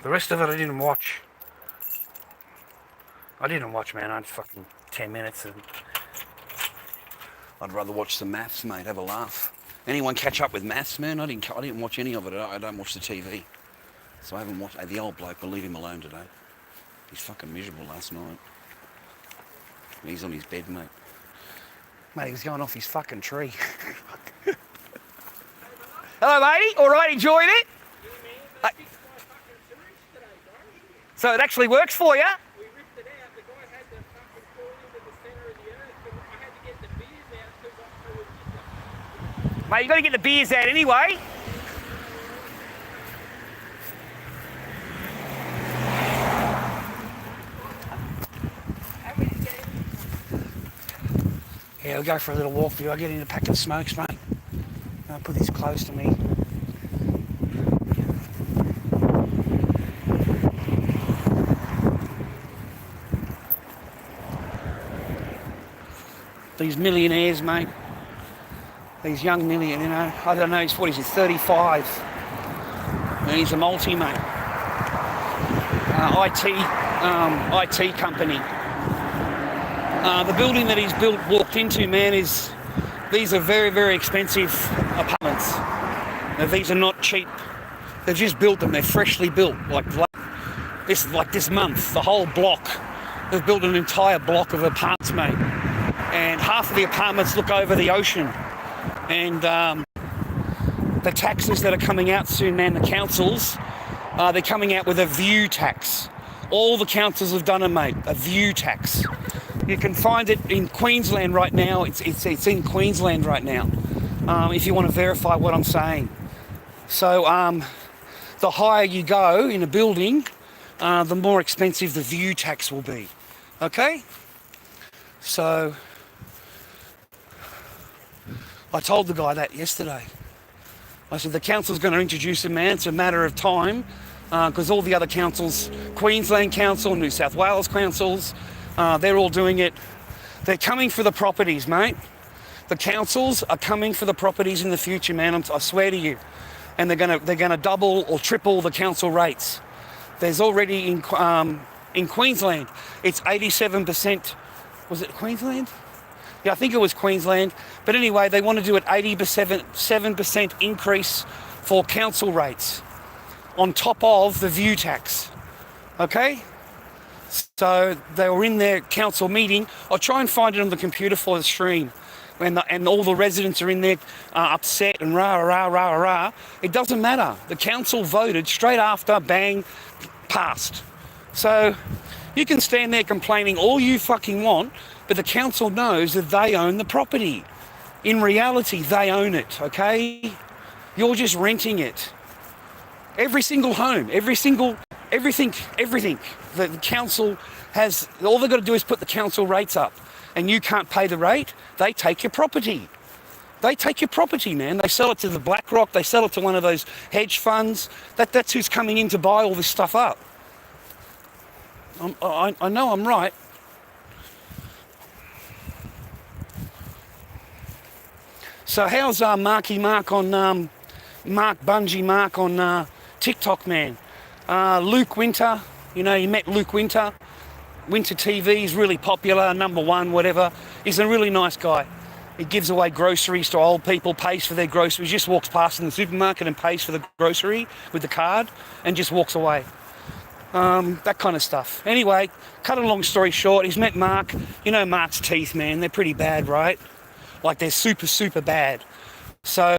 The rest of it I didn't watch. Man. I had fucking 10 minutes and I'd rather watch some maths, mate. Have a laugh. Anyone catch up with maths, man? I didn't watch any of it. I don't watch the TV, so I haven't watched. The old bloke, but leave him alone today. He's fucking miserable last night. He's on his bed, mate. Mate, he was going off his fucking tree. Hello, matey. All right, enjoying it? Yeah, man. I fixed my fucking sewage today, bro. So it actually works for you? We ripped it out. The guy had to fucking fall into the centre of the earth, but I had to get the beers out because I was just Mate, you got to get the beers out anyway. Yeah, we'll go for a little walk for you. I'll get in a packet of smokes, mate. I'll put this close to me. These millionaires, mate. These young millionaires, I don't know, he's 35. And he's a multi, mate. IT company. The building that he's walked into, man, these are very, very expensive apartments. Now, these are not cheap. They've just built them. They're freshly built. Like this month, the whole block. They've built an entire block of apartments, mate. And half of the apartments look over the ocean. And the taxes that are coming out soon, man, the councils, they're coming out with a view tax. All the councils have done it, mate. A view tax. You can find it in Queensland right now. It's in Queensland right now. If you want to verify what I'm saying. So the higher you go in a building, the more expensive the view tax will be. Okay? So I told the guy that yesterday. I said the council's going to introduce it, man. It's a matter of time because all the other councils, Queensland Council, New South Wales councils, they're all doing it. They're coming for the properties, mate. The councils are coming for the properties in the future, man. I swear to you. And they're gonna double or triple the council rates. There's already in Queensland, it's 87%. Was it Queensland? Yeah, I think it was Queensland. But anyway, they want to do an 7% increase for council rates on top of the view tax. Okay? So they were in their council meeting. I'll try and find it on the computer for the stream. And all the residents are in there upset and rah, rah, rah, rah. It doesn't matter. The council voted straight after, bang, passed. So you can stand there complaining all you fucking want, but the council knows that they own the property. In reality, they own it, okay? You're just renting it. Every single home, everything. The council has, all they've got to do is put the council rates up. And you can't pay the rate, they take your property. They take your property, man. They sell it to the BlackRock, they sell it to one of those hedge funds. That's who's coming in to buy all this stuff up. I know I'm right. So how's Marky Mark on, Mark Bungie Mark on TikTok, man? Luke Winter, you know, you met Luke Winter. Winter TV is really popular, #1, whatever. He's a really nice guy. He gives away groceries to old people, pays for their groceries, just walks past in the supermarket and pays for the grocery with the card and just walks away. That kind of stuff. Anyway, cut a long story short, he's met Mark. You know Mark's teeth, man, they're pretty bad, right? Like, they're super, super bad. So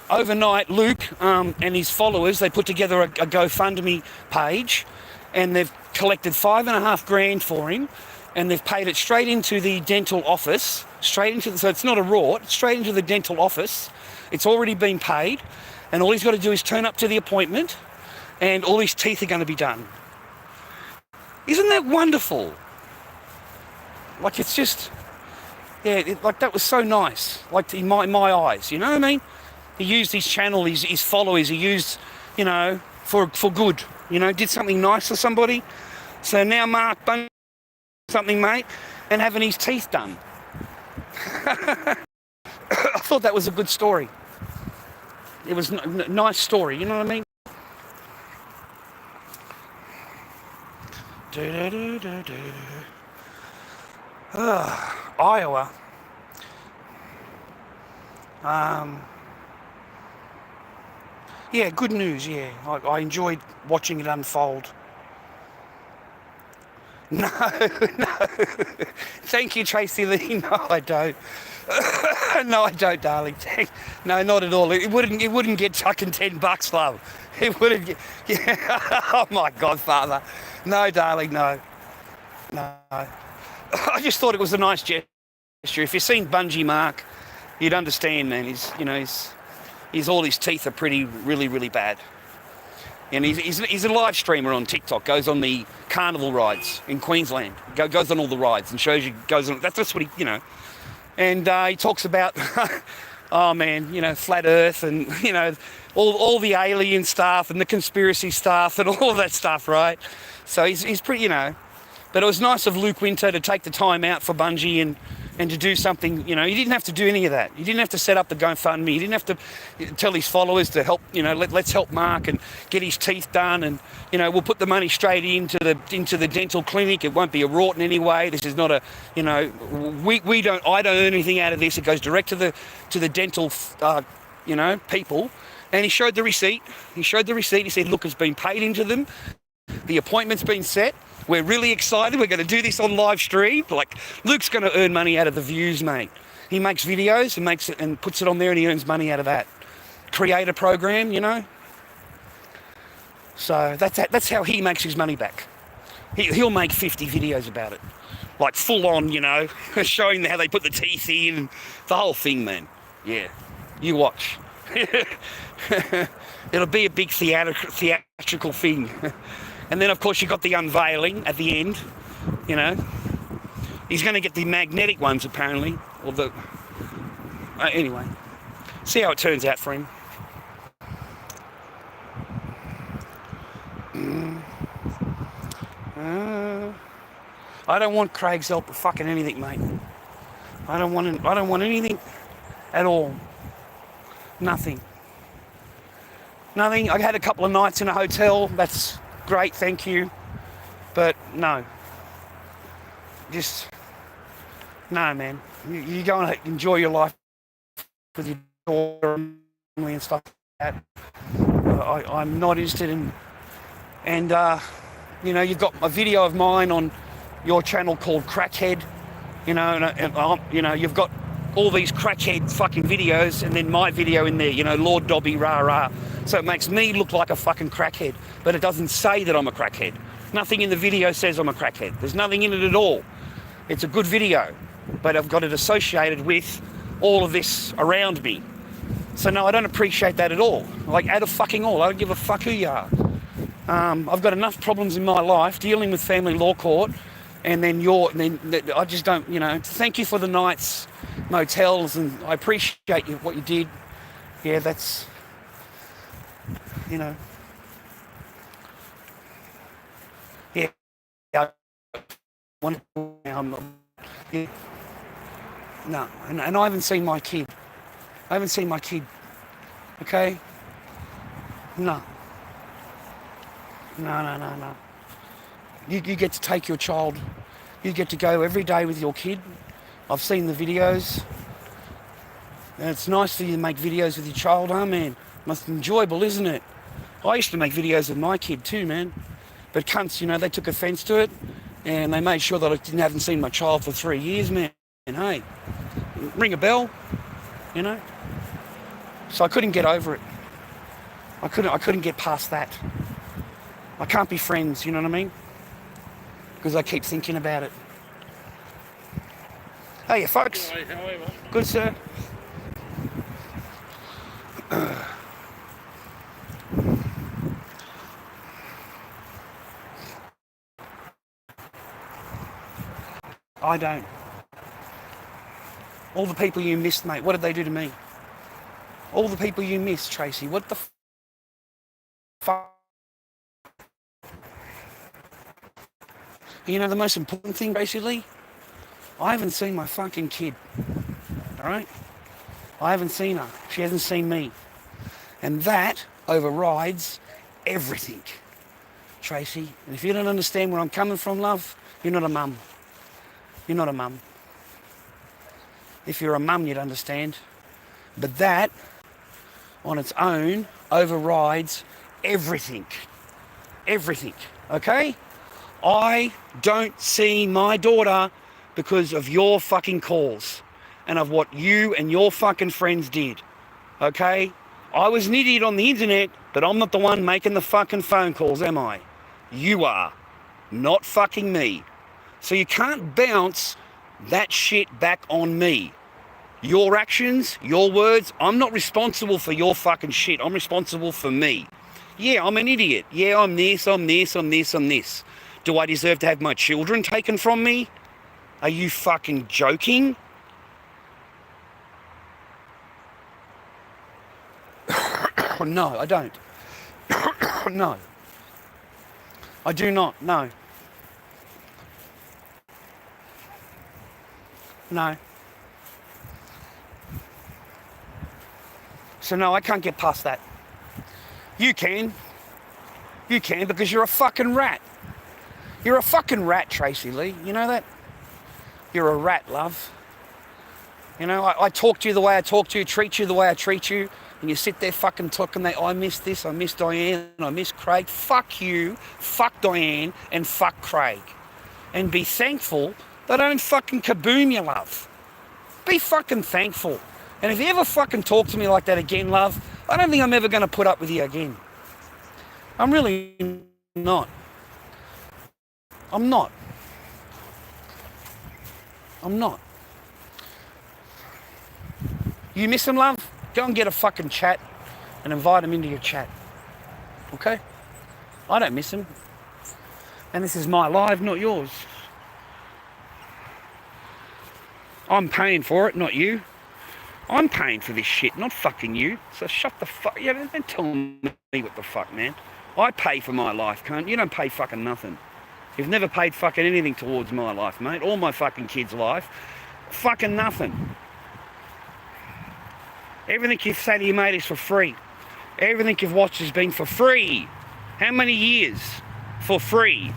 overnight, Luke and his followers, they put together a GoFundMe page, and they've collected $5,500 for him, and they've paid it straight into the dental office, so it's not a rort, straight into the dental office. It's already been paid, and all he's got to do is turn up to the appointment, and all his teeth are going to be done. Isn't that wonderful? Like, it's just, yeah, like, that was so nice, like, in my eyes, you know what I mean? He used his channel, his followers, he used, you know, for good, you know, did something nice for somebody. So now Mark Bunn something, mate, and having his teeth done. I thought that was a good story. It was a nice story, you know what I mean? Iowa. Yeah, good news, yeah. I enjoyed watching it unfold. No, no. Thank you, Tracy Lee. No, I don't. No, I don't, darling. No, not at all. It wouldn't get fucking $10, love. It wouldn't get. Yeah. Oh my God, Father. No, darling, no. No. I just thought it was a nice gesture. If you've seen Bungie Mark, you'd understand, man. He's all his teeth are really, really bad. And he's a live streamer on TikTok, goes on the carnival rides in Queensland, goes on all the rides and shows you, goes on, that's what he, you know. And he talks about, oh man, you know, flat earth and, you know, all the alien stuff and the conspiracy stuff and all of that stuff, right? So he's pretty, you know. But it was nice of Luke Winter to take the time out for Bungie and to do something, you know. He didn't have to do any of that. He didn't have to set up the GoFundMe. He didn't have to tell his followers to help, you know, let's help Mark and get his teeth done, and, you know, we'll put the money straight into the dental clinic. It won't be a rort in any way. This is not a, you know, I don't earn anything out of this. It goes direct to the dental, you know, people. And he showed the receipt. He said, look, it's been paid into them. The appointment's been set. We're really excited. We're going to do this on live stream. Like, Luke's going to earn money out of the views, mate. He makes videos and makes it and puts it on there, and he earns money out of that. Create a program, you know. So that's how he makes his money back. He'll make 50 videos about it, like full on, you know, showing how they put the teeth in and the whole thing, man. Yeah, you watch. It'll be a big theatrical thing. And then, of course, you got the unveiling at the end, you know. He's going to get the magnetic ones, apparently. Or the... anyway, see how it turns out for him. I don't want Craig's help with fucking anything, mate. I don't want anything at all. Nothing. I had a couple of nights in a hotel. That's great, thank you. But no. Just, no, man. You go and enjoy your life with your daughter and stuff like that. I'm not interested in... And, you know, you've got a video of mine on your channel called Crackhead, you know, and you know, you've got all these crackhead fucking videos, and then my video in there, you know, Lord Dobby, rah rah. So it makes me look like a fucking crackhead, but it doesn't say that I'm a crackhead. Nothing in the video says I'm a crackhead. There's nothing in it at all. It's a good video, but I've got it associated with all of this around me. So no, I don't appreciate that at all. Like, at a fucking all. I don't give a fuck who you are. I've got enough problems in my life dealing with family law court, and then I just don't, you know. Thank you for the nights, motels, and I appreciate what you did. Yeah, that's, you know. Yeah, I want to, yeah. No, and I haven't seen my kid. Okay? No. No. You get to take your child. You get to go every day with your kid. I've seen the videos. And it's nice for you to make videos with your child, huh, man? Must be enjoyable, isn't it? I used to make videos with my kid too, man. But cunts, you know, they took offence to it, and they made sure that I haven't seen my child for 3 years, man. And hey, ring a bell, you know. So I couldn't get over it. I couldn't get past that. I can't be friends, you know what I mean? Because I keep thinking about it. Hey, folks. How are you, mate? Good, sir. I don't. All the people you missed, mate, what did they do to me? All the people you missed, Tracy, what the fuck? You know the most important thing, basically? I haven't seen my fucking kid. Alright? I haven't seen her. She hasn't seen me. And that overrides everything, Tracy. And if you don't understand where I'm coming from, love, you're not a mum. You're not a mum. If you're a mum, you'd understand. But that, on its own, overrides everything. Everything. Okay? I don't see my daughter because of your fucking calls and of what you and your fucking friends did. Okay? I was an idiot on the internet, but I'm not the one making the fucking phone calls, am I? You are. Not fucking me. So you can't bounce that shit back on me. Your actions, your words, I'm not responsible for your fucking shit. I'm responsible for me. Yeah, I'm an idiot. Yeah, I'm this, I'm this, I'm this, I'm this. Do I deserve to have my children taken from me? Are you fucking joking? No, I don't. No. I do not, no. No. So no, I can't get past that. You can. You can because you're a fucking rat. You're a fucking rat, Tracy Lee. You know that? You're a rat, love. You know, I talk to you the way I talk to you, treat you the way I treat you, and you sit there fucking talking that I miss this, I miss Diane, I miss Craig. Fuck you, fuck Diane, and fuck Craig. And be thankful that I don't fucking kaboom you, love. Be fucking thankful. And if you ever fucking talk to me like that again, love, I don't think I'm ever going to put up with you again. I'm really not. I'm not. I'm not. You miss him, love? Go and get a fucking chat and invite him into your chat. Okay? I don't miss him. And this is my life, not yours. I'm paying for it, not you. I'm paying for this shit, not fucking you. So shut the fuck... Yeah, don't tell me what the fuck, man. I pay for my life, cunt. You don't pay fucking nothing. You've never paid fucking anything towards my life, mate. Or my fucking kid's life. Fucking nothing. Everything you've said to your mate is for free. Everything you've watched has been for free. How many years? For free.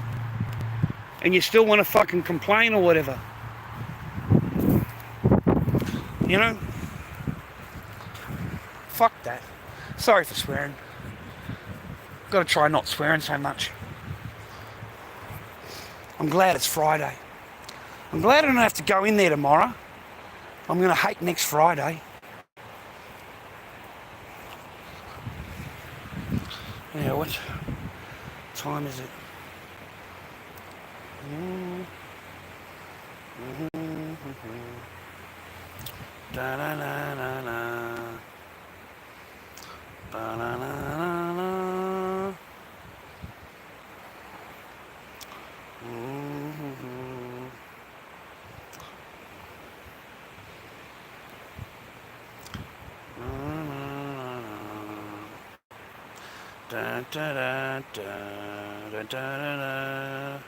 And you still want to fucking complain or whatever. You know? Fuck that. Sorry for swearing. Got to try not swearing so much. I'm glad it's Friday. I'm glad I don't have to go in there tomorrow. I'm going to hate next Friday. Yeah, what time is it? Da-na-na-na-na. Ba-na-na-na-na. Da, da, da, da, da, da, da.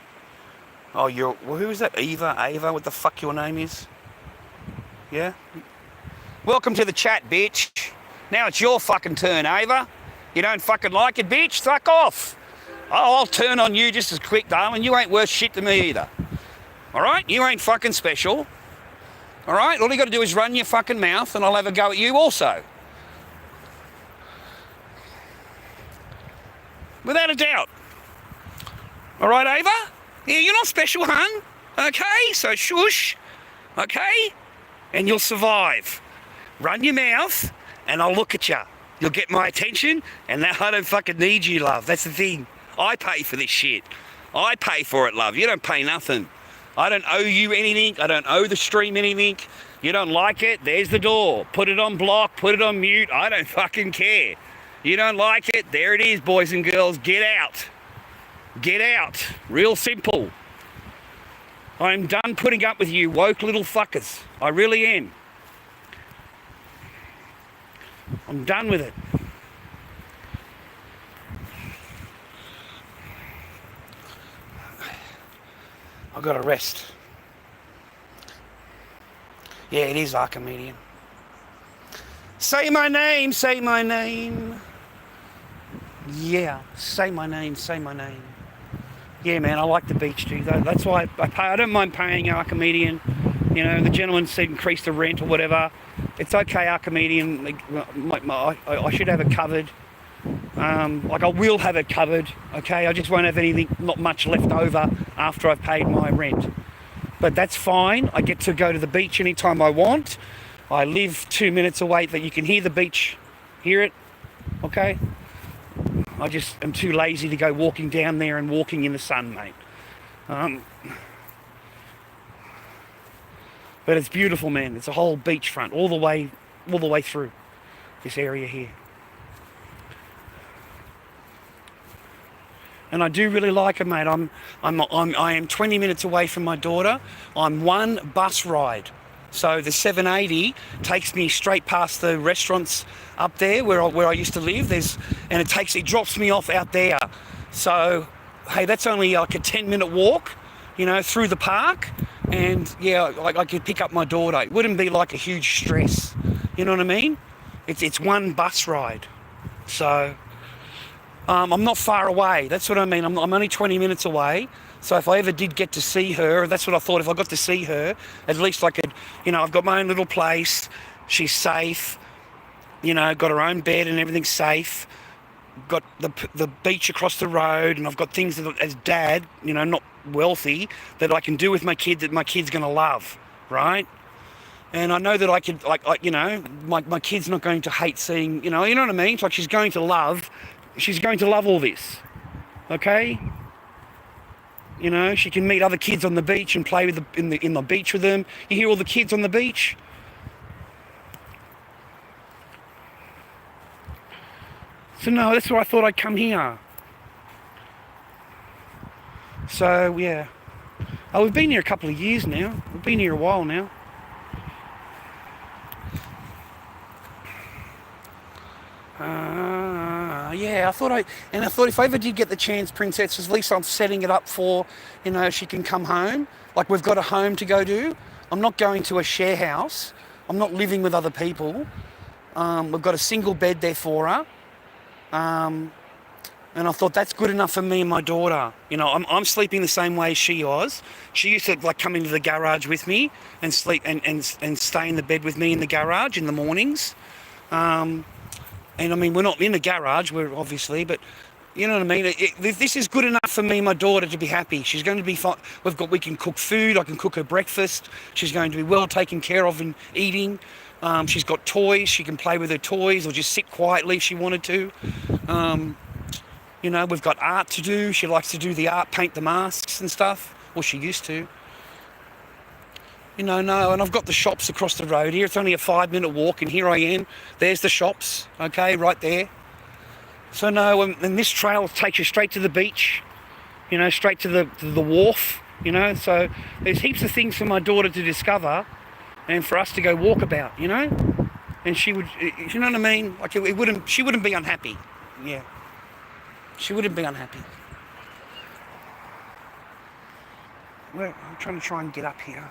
Oh, who is that? Ava, what the fuck your name is? Yeah? Welcome to the chat, bitch. Now it's your fucking turn, Ava. You don't fucking like it, bitch? Suck off. I'll turn on you just as quick, darling. You ain't worth shit to me either. All right? You ain't fucking special. All right? All you got to do is run your fucking mouth and I'll have a go at you also. Without a doubt. All right, Ava? Yeah, you're not special, hun. Okay? So shush. Okay? And you'll survive. Run your mouth and I'll look at you. You'll get my attention and that I don't fucking need you, love. That's the thing. I pay for this shit. I pay for it, love. You don't pay nothing. I don't owe you anything. I don't owe the stream anything. You don't like it? There's the door. Put it on block. Put it on mute. I don't fucking care. You don't like it? There it is, boys and girls. Get out. Get out. Real simple. I'm done putting up with you woke little fuckers. I really am. I'm done with it. I've got to rest. Yeah, it is Archimedean. Say my name, say my name. Yeah, say my name, say my name. Yeah, man, I like the beach too. That's why I pay. I don't mind paying Archimedean. You know, the gentleman said increase the rent or whatever. It's okay, Archimedean. I should have it covered. Like I will have it covered. Okay, I just won't have anything, not much left over after I've paid my rent. But that's fine. I get to go to the beach anytime I want. I live 2 minutes away that you can hear the beach, hear it. Okay. I just am too lazy to go walking down there and walking in the sun, mate. But it's beautiful, man. It's a whole beachfront all the way through this area here. And I do really like it, mate. I am 20 minutes away from my daughter. I'm one bus ride. So the 780 takes me straight past the restaurants up there where I used to live. And it drops me off out there. So, hey, that's only like a 10-minute walk, you know, through the park. And yeah, I could pick up my daughter. It wouldn't be like a huge stress. You know what I mean? It's one bus ride. So I'm not far away. That's what I mean. I'm only 20 minutes away. So if I ever did get to see her, that's what I thought. If I got to see her, at least I could, you know, I've got my own little place. She's safe. You know, got her own bed and everything's safe. Got the beach across the road, and I've got things that, as dad, you know, not wealthy, that I can do with my kid that my kid's going to love, right? And I know that I could, like you know, my kid's not going to hate seeing, you know what I mean? It's like she's going to love all this, okay? You know, she can meet other kids on the beach and play with in the beach with them. You hear all the kids on the beach? So no, that's why I thought I'd come here. So yeah. Oh, we've been here a couple of years now. We've been here a while now. Yeah, I thought if I ever did get the chance, Princess, at least I'm setting it up for, you know, she can come home. Like we've got a home to go to. I'm not going to a share house. I'm not living with other people. We've got a single bed there for her. And I thought that's good enough for me and my daughter. You know, I'm sleeping the same way as she was. She used to like come into the garage with me and sleep and stay in the bed with me in the garage in the mornings. And I mean, we're not in the garage, we're obviously, but you know what I mean? This is good enough for me and my daughter to be happy. She's going to be fine. We can cook food. I can cook her breakfast. She's going to be well taken care of in eating. She's got toys. She can play with her toys or just sit quietly if she wanted to. You know, we've got art to do. She likes to do the art, paint the masks and stuff. Well, she used to. You know, no, and I've got the shops across the road here. It's only a 5-minute walk, and here I am. There's the shops, okay, right there. So no, and this trail takes you straight to the beach, you know, straight to the wharf, you know. So there's heaps of things for my daughter to discover, and for us to go walk about, you know. And she would, you know what I mean? Like she wouldn't be unhappy. Yeah, she wouldn't be unhappy. Well, I'm trying and get up here.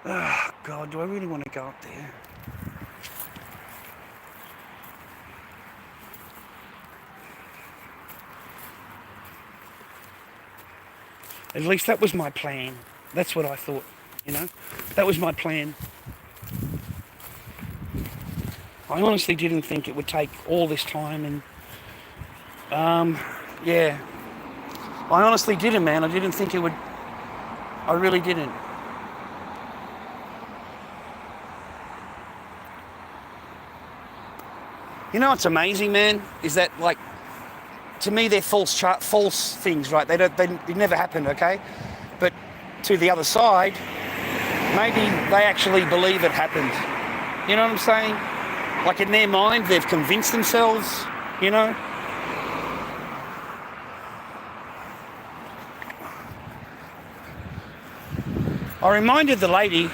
Oh, God, do I really want to go up there? At least that was my plan. That's what I thought, you know. That was my plan. I honestly didn't think it would take all this time, and yeah. I honestly didn't, man. I didn't think it would. I really didn't. You know what's amazing, man, is that, like, to me they're false things, right? They never happened, okay? But to the other side, maybe they actually believe it happened. You know what I'm saying? Like, in their mind, they've convinced themselves, you know? I reminded the lady,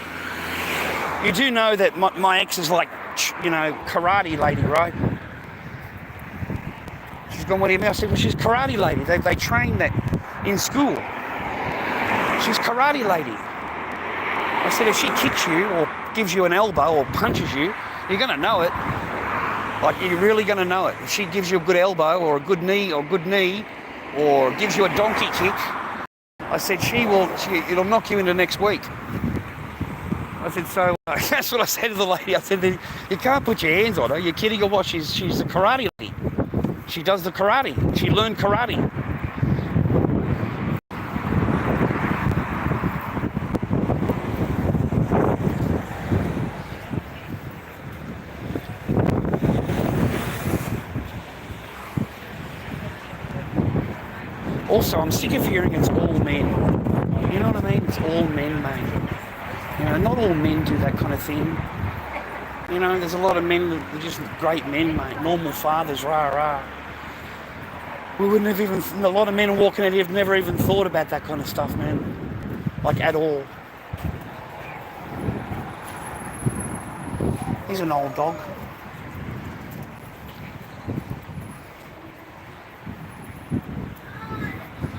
you do know that my ex is like, you know, karate lady, right? She's gone, what do you mean? I said, well, she's karate lady. They train that in school. She's karate lady. I said, if she kicks you or gives you an elbow or punches you, you're going to know it. Like, you're really going to know it. If she gives you a good elbow or a good knee or gives you a donkey kick, I said, it'll knock you into next week. I said, so that's what I said to the lady. I said, you can't put your hands on her. You're kidding or what? She's a karate lady. She does the karate. She learned karate. Also, I'm sick of hearing it's all men. You know what I mean? It's all men, mate. You know, not all men do that kind of thing. You know, there's a lot of men that are just great men, mate. Normal fathers, rah. We wouldn't have even, a lot of men walking out here have never even thought about that kind of stuff, man. Like, at all. He's an old dog.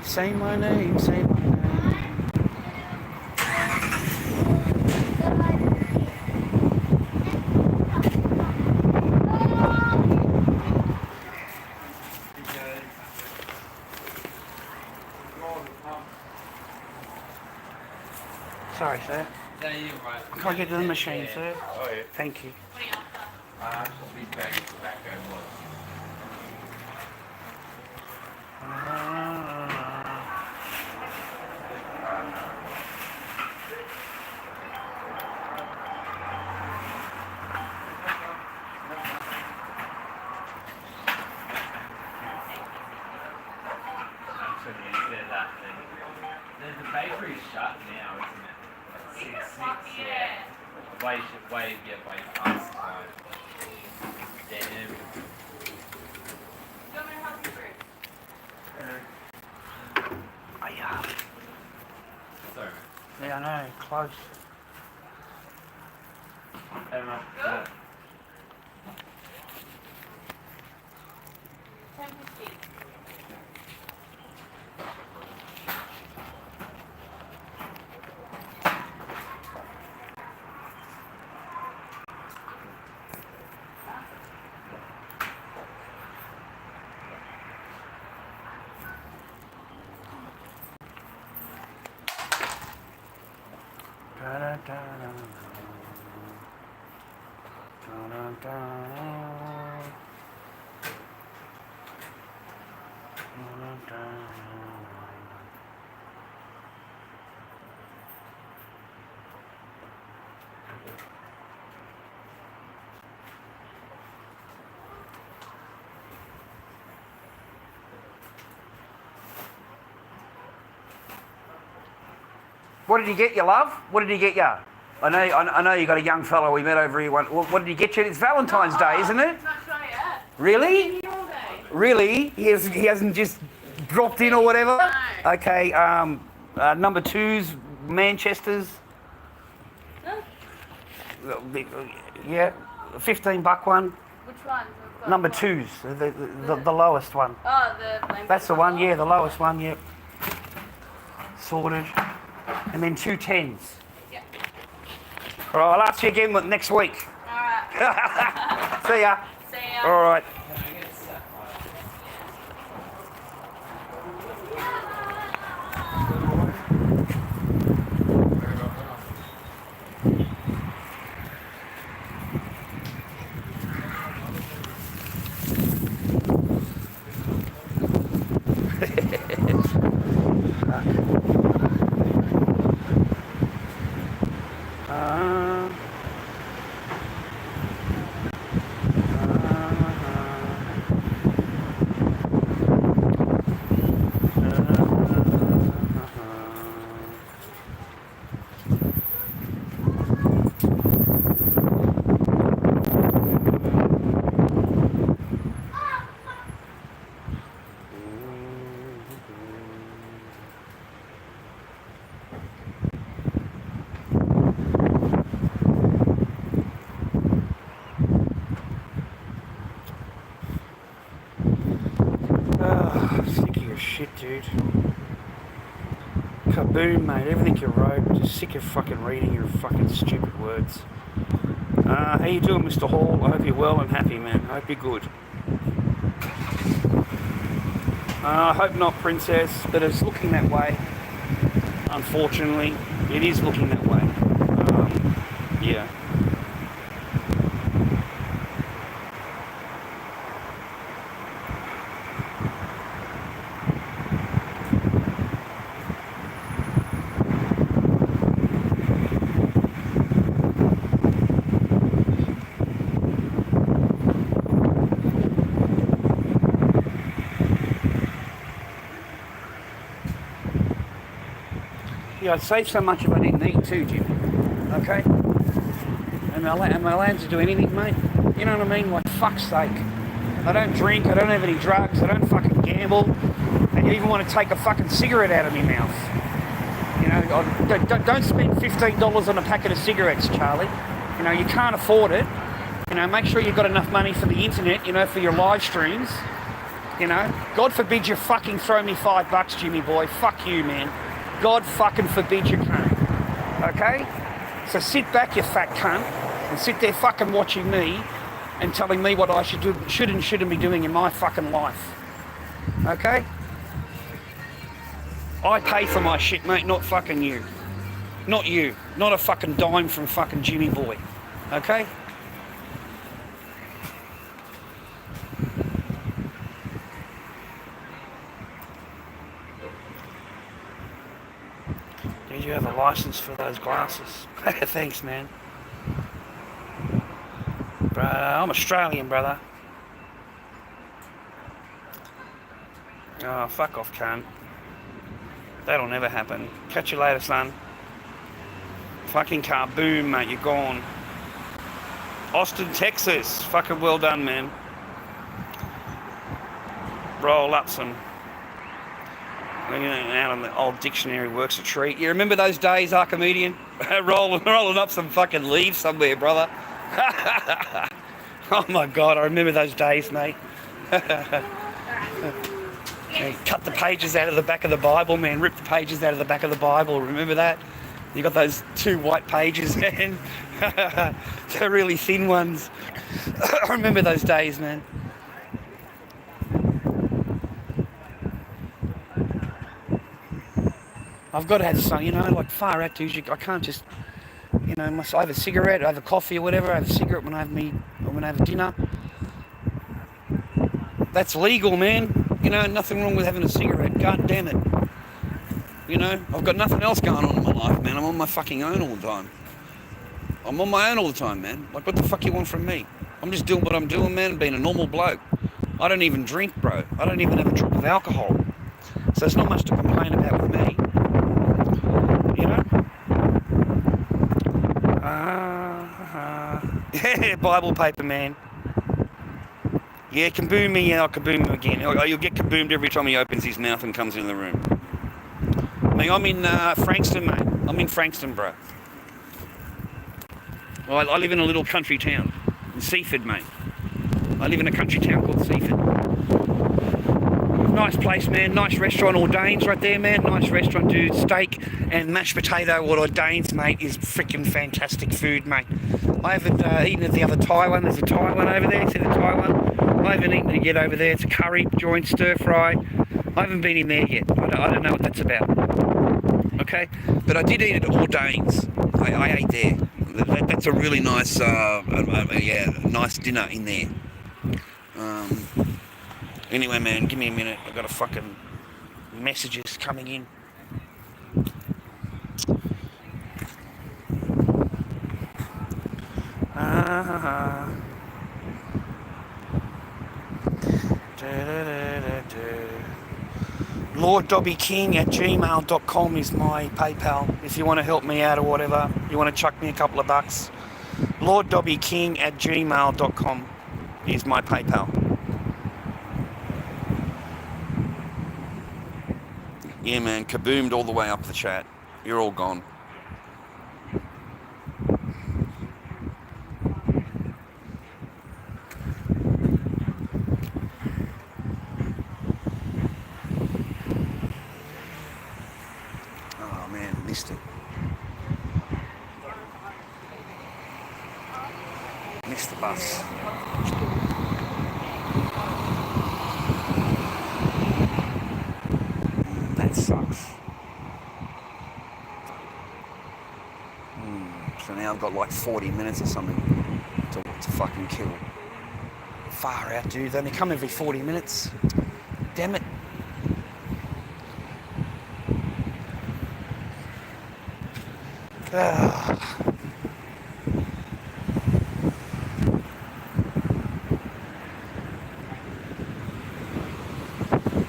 Say my name, say my name. Sorry, sir. No, you're right. Can I get to the machine, Yeah. sir? Oh, yeah. Thank you. Big bag of tobacco was. The bakery's shut now, isn't it? Six, yeah. Way past time. Damn. Oh, yeah. Sorry. Yeah, I know. Close. I don't know. Good. What did he get you, love? What did he get you? I know you got a young fellow we met over here. What did he get you? It's Valentine's Day, isn't it? It's not sure yet. Really? Here all day. Really? He hasn't just dropped in or whatever? No. Okay, number 2s, Manchester's. No. Yeah, $15 one. Which one? Number 2s, the lowest one. Oh, the blanket. That's the one, yeah, the lowest one, yep. Sorted. And then 2 10s. Yeah. All right, I'll ask you again next week. Alright. See ya. See ya. All right. kaboom, mate. Everything you wrote. Just sick of fucking reading your fucking stupid words. How you doing, Mr. Hall? I hope you're well and happy, man. I hope you're good. I hope not, Princess, but it's looking that way. Unfortunately, it is looking that way. Yeah. Yeah, I'd save so much if I didn't eat too, Jimmy. Okay? Am I allowed to do anything, mate? You know what I mean? Like, fuck's sake. I don't drink, I don't have any drugs, I don't fucking gamble, and you even want to take a fucking cigarette out of my mouth. You know, don't spend $15 on a packet of cigarettes, Charlie. You know, you can't afford it. You know, make sure you've got enough money for the internet, you know, for your live streams. You know, God forbid you fucking throw me $5, Jimmy boy. Fuck you, man. God fucking forbid you can't. Okay? So sit back, you fat cunt, and sit there fucking watching me and telling me what I should and shouldn't be doing in my fucking life. Okay? I pay for my shit, mate, not fucking you. Not you. Not a fucking dime from fucking Jimmy boy. Okay? Did you have a license for those glasses? Thanks, man. Brother, I'm Australian, brother. Oh, fuck off, cunt. That'll never happen. Catch you later, son. Fucking kaboom, mate, you're gone. Austin, Texas. Fucking well done, man. Roll up some. Out on the old dictionary works a treat. You remember those days, Archimedean? rolling up some fucking leaves somewhere, brother. Oh my God, I remember those days, mate. Cut the pages out of the back of the Bible, man. Rip the pages out of the back of the Bible. Remember that? You got those 2 white pages, man. The really thin ones. I remember those days, man. I've got to have some, you know, like far out, dude. I can't just, you know, I have a cigarette, I have a coffee or whatever. I have a cigarette when I have dinner. That's legal, man. You know, nothing wrong with having a cigarette. God damn it. You know, I've got nothing else going on in my life, man. I'm on my fucking own all the time. I'm on my own all the time, man. Like, what the fuck you want from me? I'm just doing what I'm doing, man, and being a normal bloke. I don't even drink, bro. I don't even have a drop of alcohol. So there's not much to complain about with me. You know? Yeah, Bible paper, man. Yeah, kaboom me, yeah, I'll kaboom him again. You'll get kaboomed every time he opens his mouth and comes into the room. I mean, I'm in Frankston, mate. I'm in Frankston, bro. Well, I live in a little country town. In Seaford, mate. I live in a country town called Seaford. Nice place, man. Nice restaurant, Ordains right there, man. Nice restaurant, dude. Steak and mashed potato at Ordains, mate, is freaking fantastic food, mate. I haven't eaten at the other Thai one. There's a Thai one over there. See the Thai one? I haven't eaten it yet over there. It's a curry joint stir fry. I haven't been in there yet. I don't know what that's about. Okay? But I did eat at Ordains. I ate there. That's a really nice, nice dinner in there. Anyway, man, give me a minute. I've got a fucking messages coming in. lorddobbyking@gmail.com is my PayPal. If you want to help me out or whatever, you want to chuck me a couple of bucks. lorddobbyking@gmail.com is my PayPal. Yeah, man, kaboomed all the way up the chat. You're all gone. Oh, missed the bus. That sucks. So now I've got like 40 minutes or something to fucking kill. Far out, dude. They only come every 40 minutes. Damn it. Ah.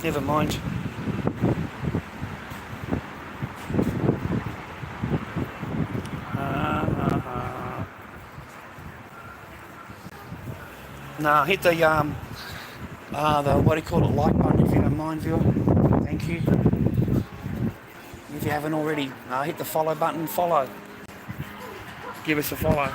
Never mind. No, hit the what do you call it, like button if you don't mind, viewer. Thank you. If you haven't already, hit the follow button. Follow. Give us a follow.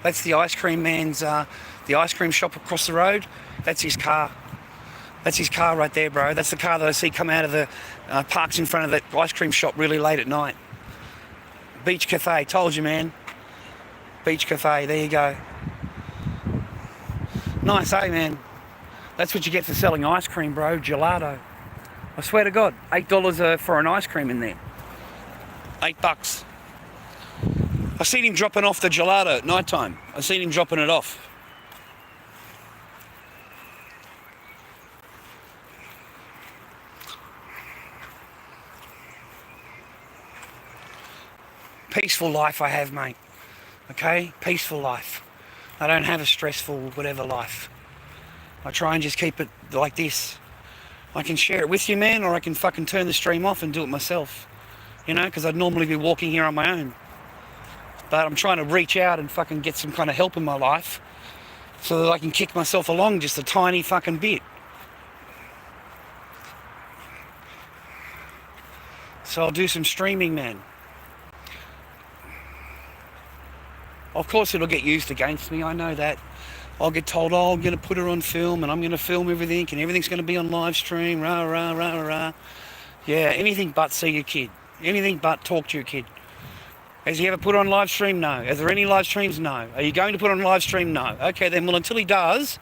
That's the ice cream man's, the ice cream shop across the road. That's his car. That's his car right there, bro. That's the car that I see come out of the, parks in front of that ice cream shop really late at night. Beach Cafe, told you, man. Beach Cafe, there you go. Nice, eh, man? That's what you get for selling ice cream, bro. Gelato. I swear to God, $8 for an ice cream in there. $8. I seen him dropping off the gelato at night time. I seen him dropping it off. Peaceful life I have, mate. Okay? Peaceful life. I don't have a stressful whatever life. I try and just keep it like this. I can share it with you, man, or I can fucking turn the stream off and do it myself. You know, because I'd normally be walking here on my own. But I'm trying to reach out and fucking get some kind of help in my life so that I can kick myself along just a tiny fucking bit. So I'll do some streaming, man. Of course it'll get used against me, I know that. I'll get told, oh, I'm going to put her on film and I'm going to film everything and everything's going to be on live stream, rah, rah, rah, rah. Yeah, anything but see your kid. Anything but talk to your kid. Has he ever put on live stream? No. Are there any live streams? No. Are you going to put on live stream? No. Okay, then, well, until he does,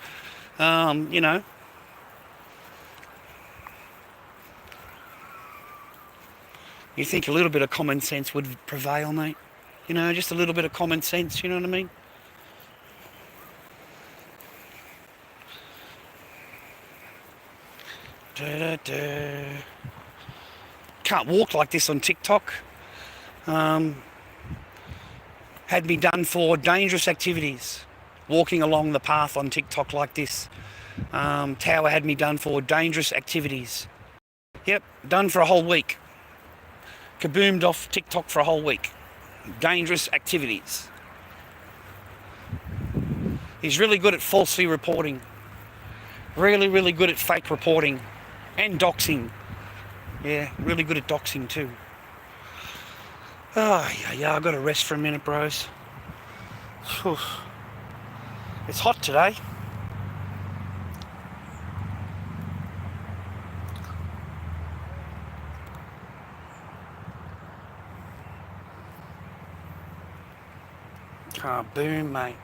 you know. You think a little bit of common sense would prevail, mate? You know, just a little bit of common sense, you know what I mean? Can't walk like this on TikTok. Had me done for dangerous activities. Walking along the path on TikTok like this. Tower had me done for dangerous activities. Yep, done for a whole week. Kaboomed off TikTok for a whole week. Dangerous activities. He's really good at falsely reporting. Really, really good at fake reporting. And doxing. Yeah, really good at doxing too. Oh, yeah, I've got to rest for a minute, bros. Whew. It's hot today. Ah, boom, mate.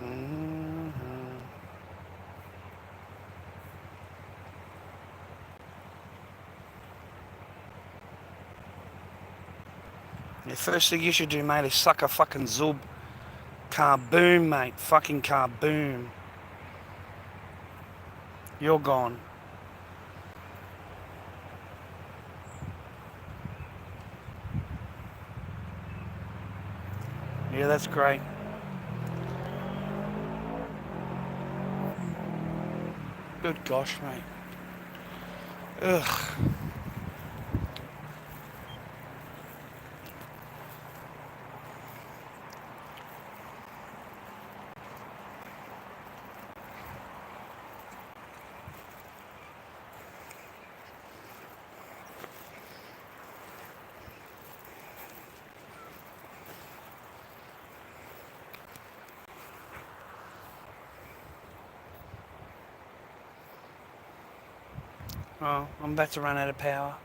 Mhm. The first thing you should do, mate, is suck a fucking zub. Kaboom, mate. Fucking kaboom. You're gone. Yeah, that's great. Good gosh, mate. Ugh. Oh, I'm about to run out of power.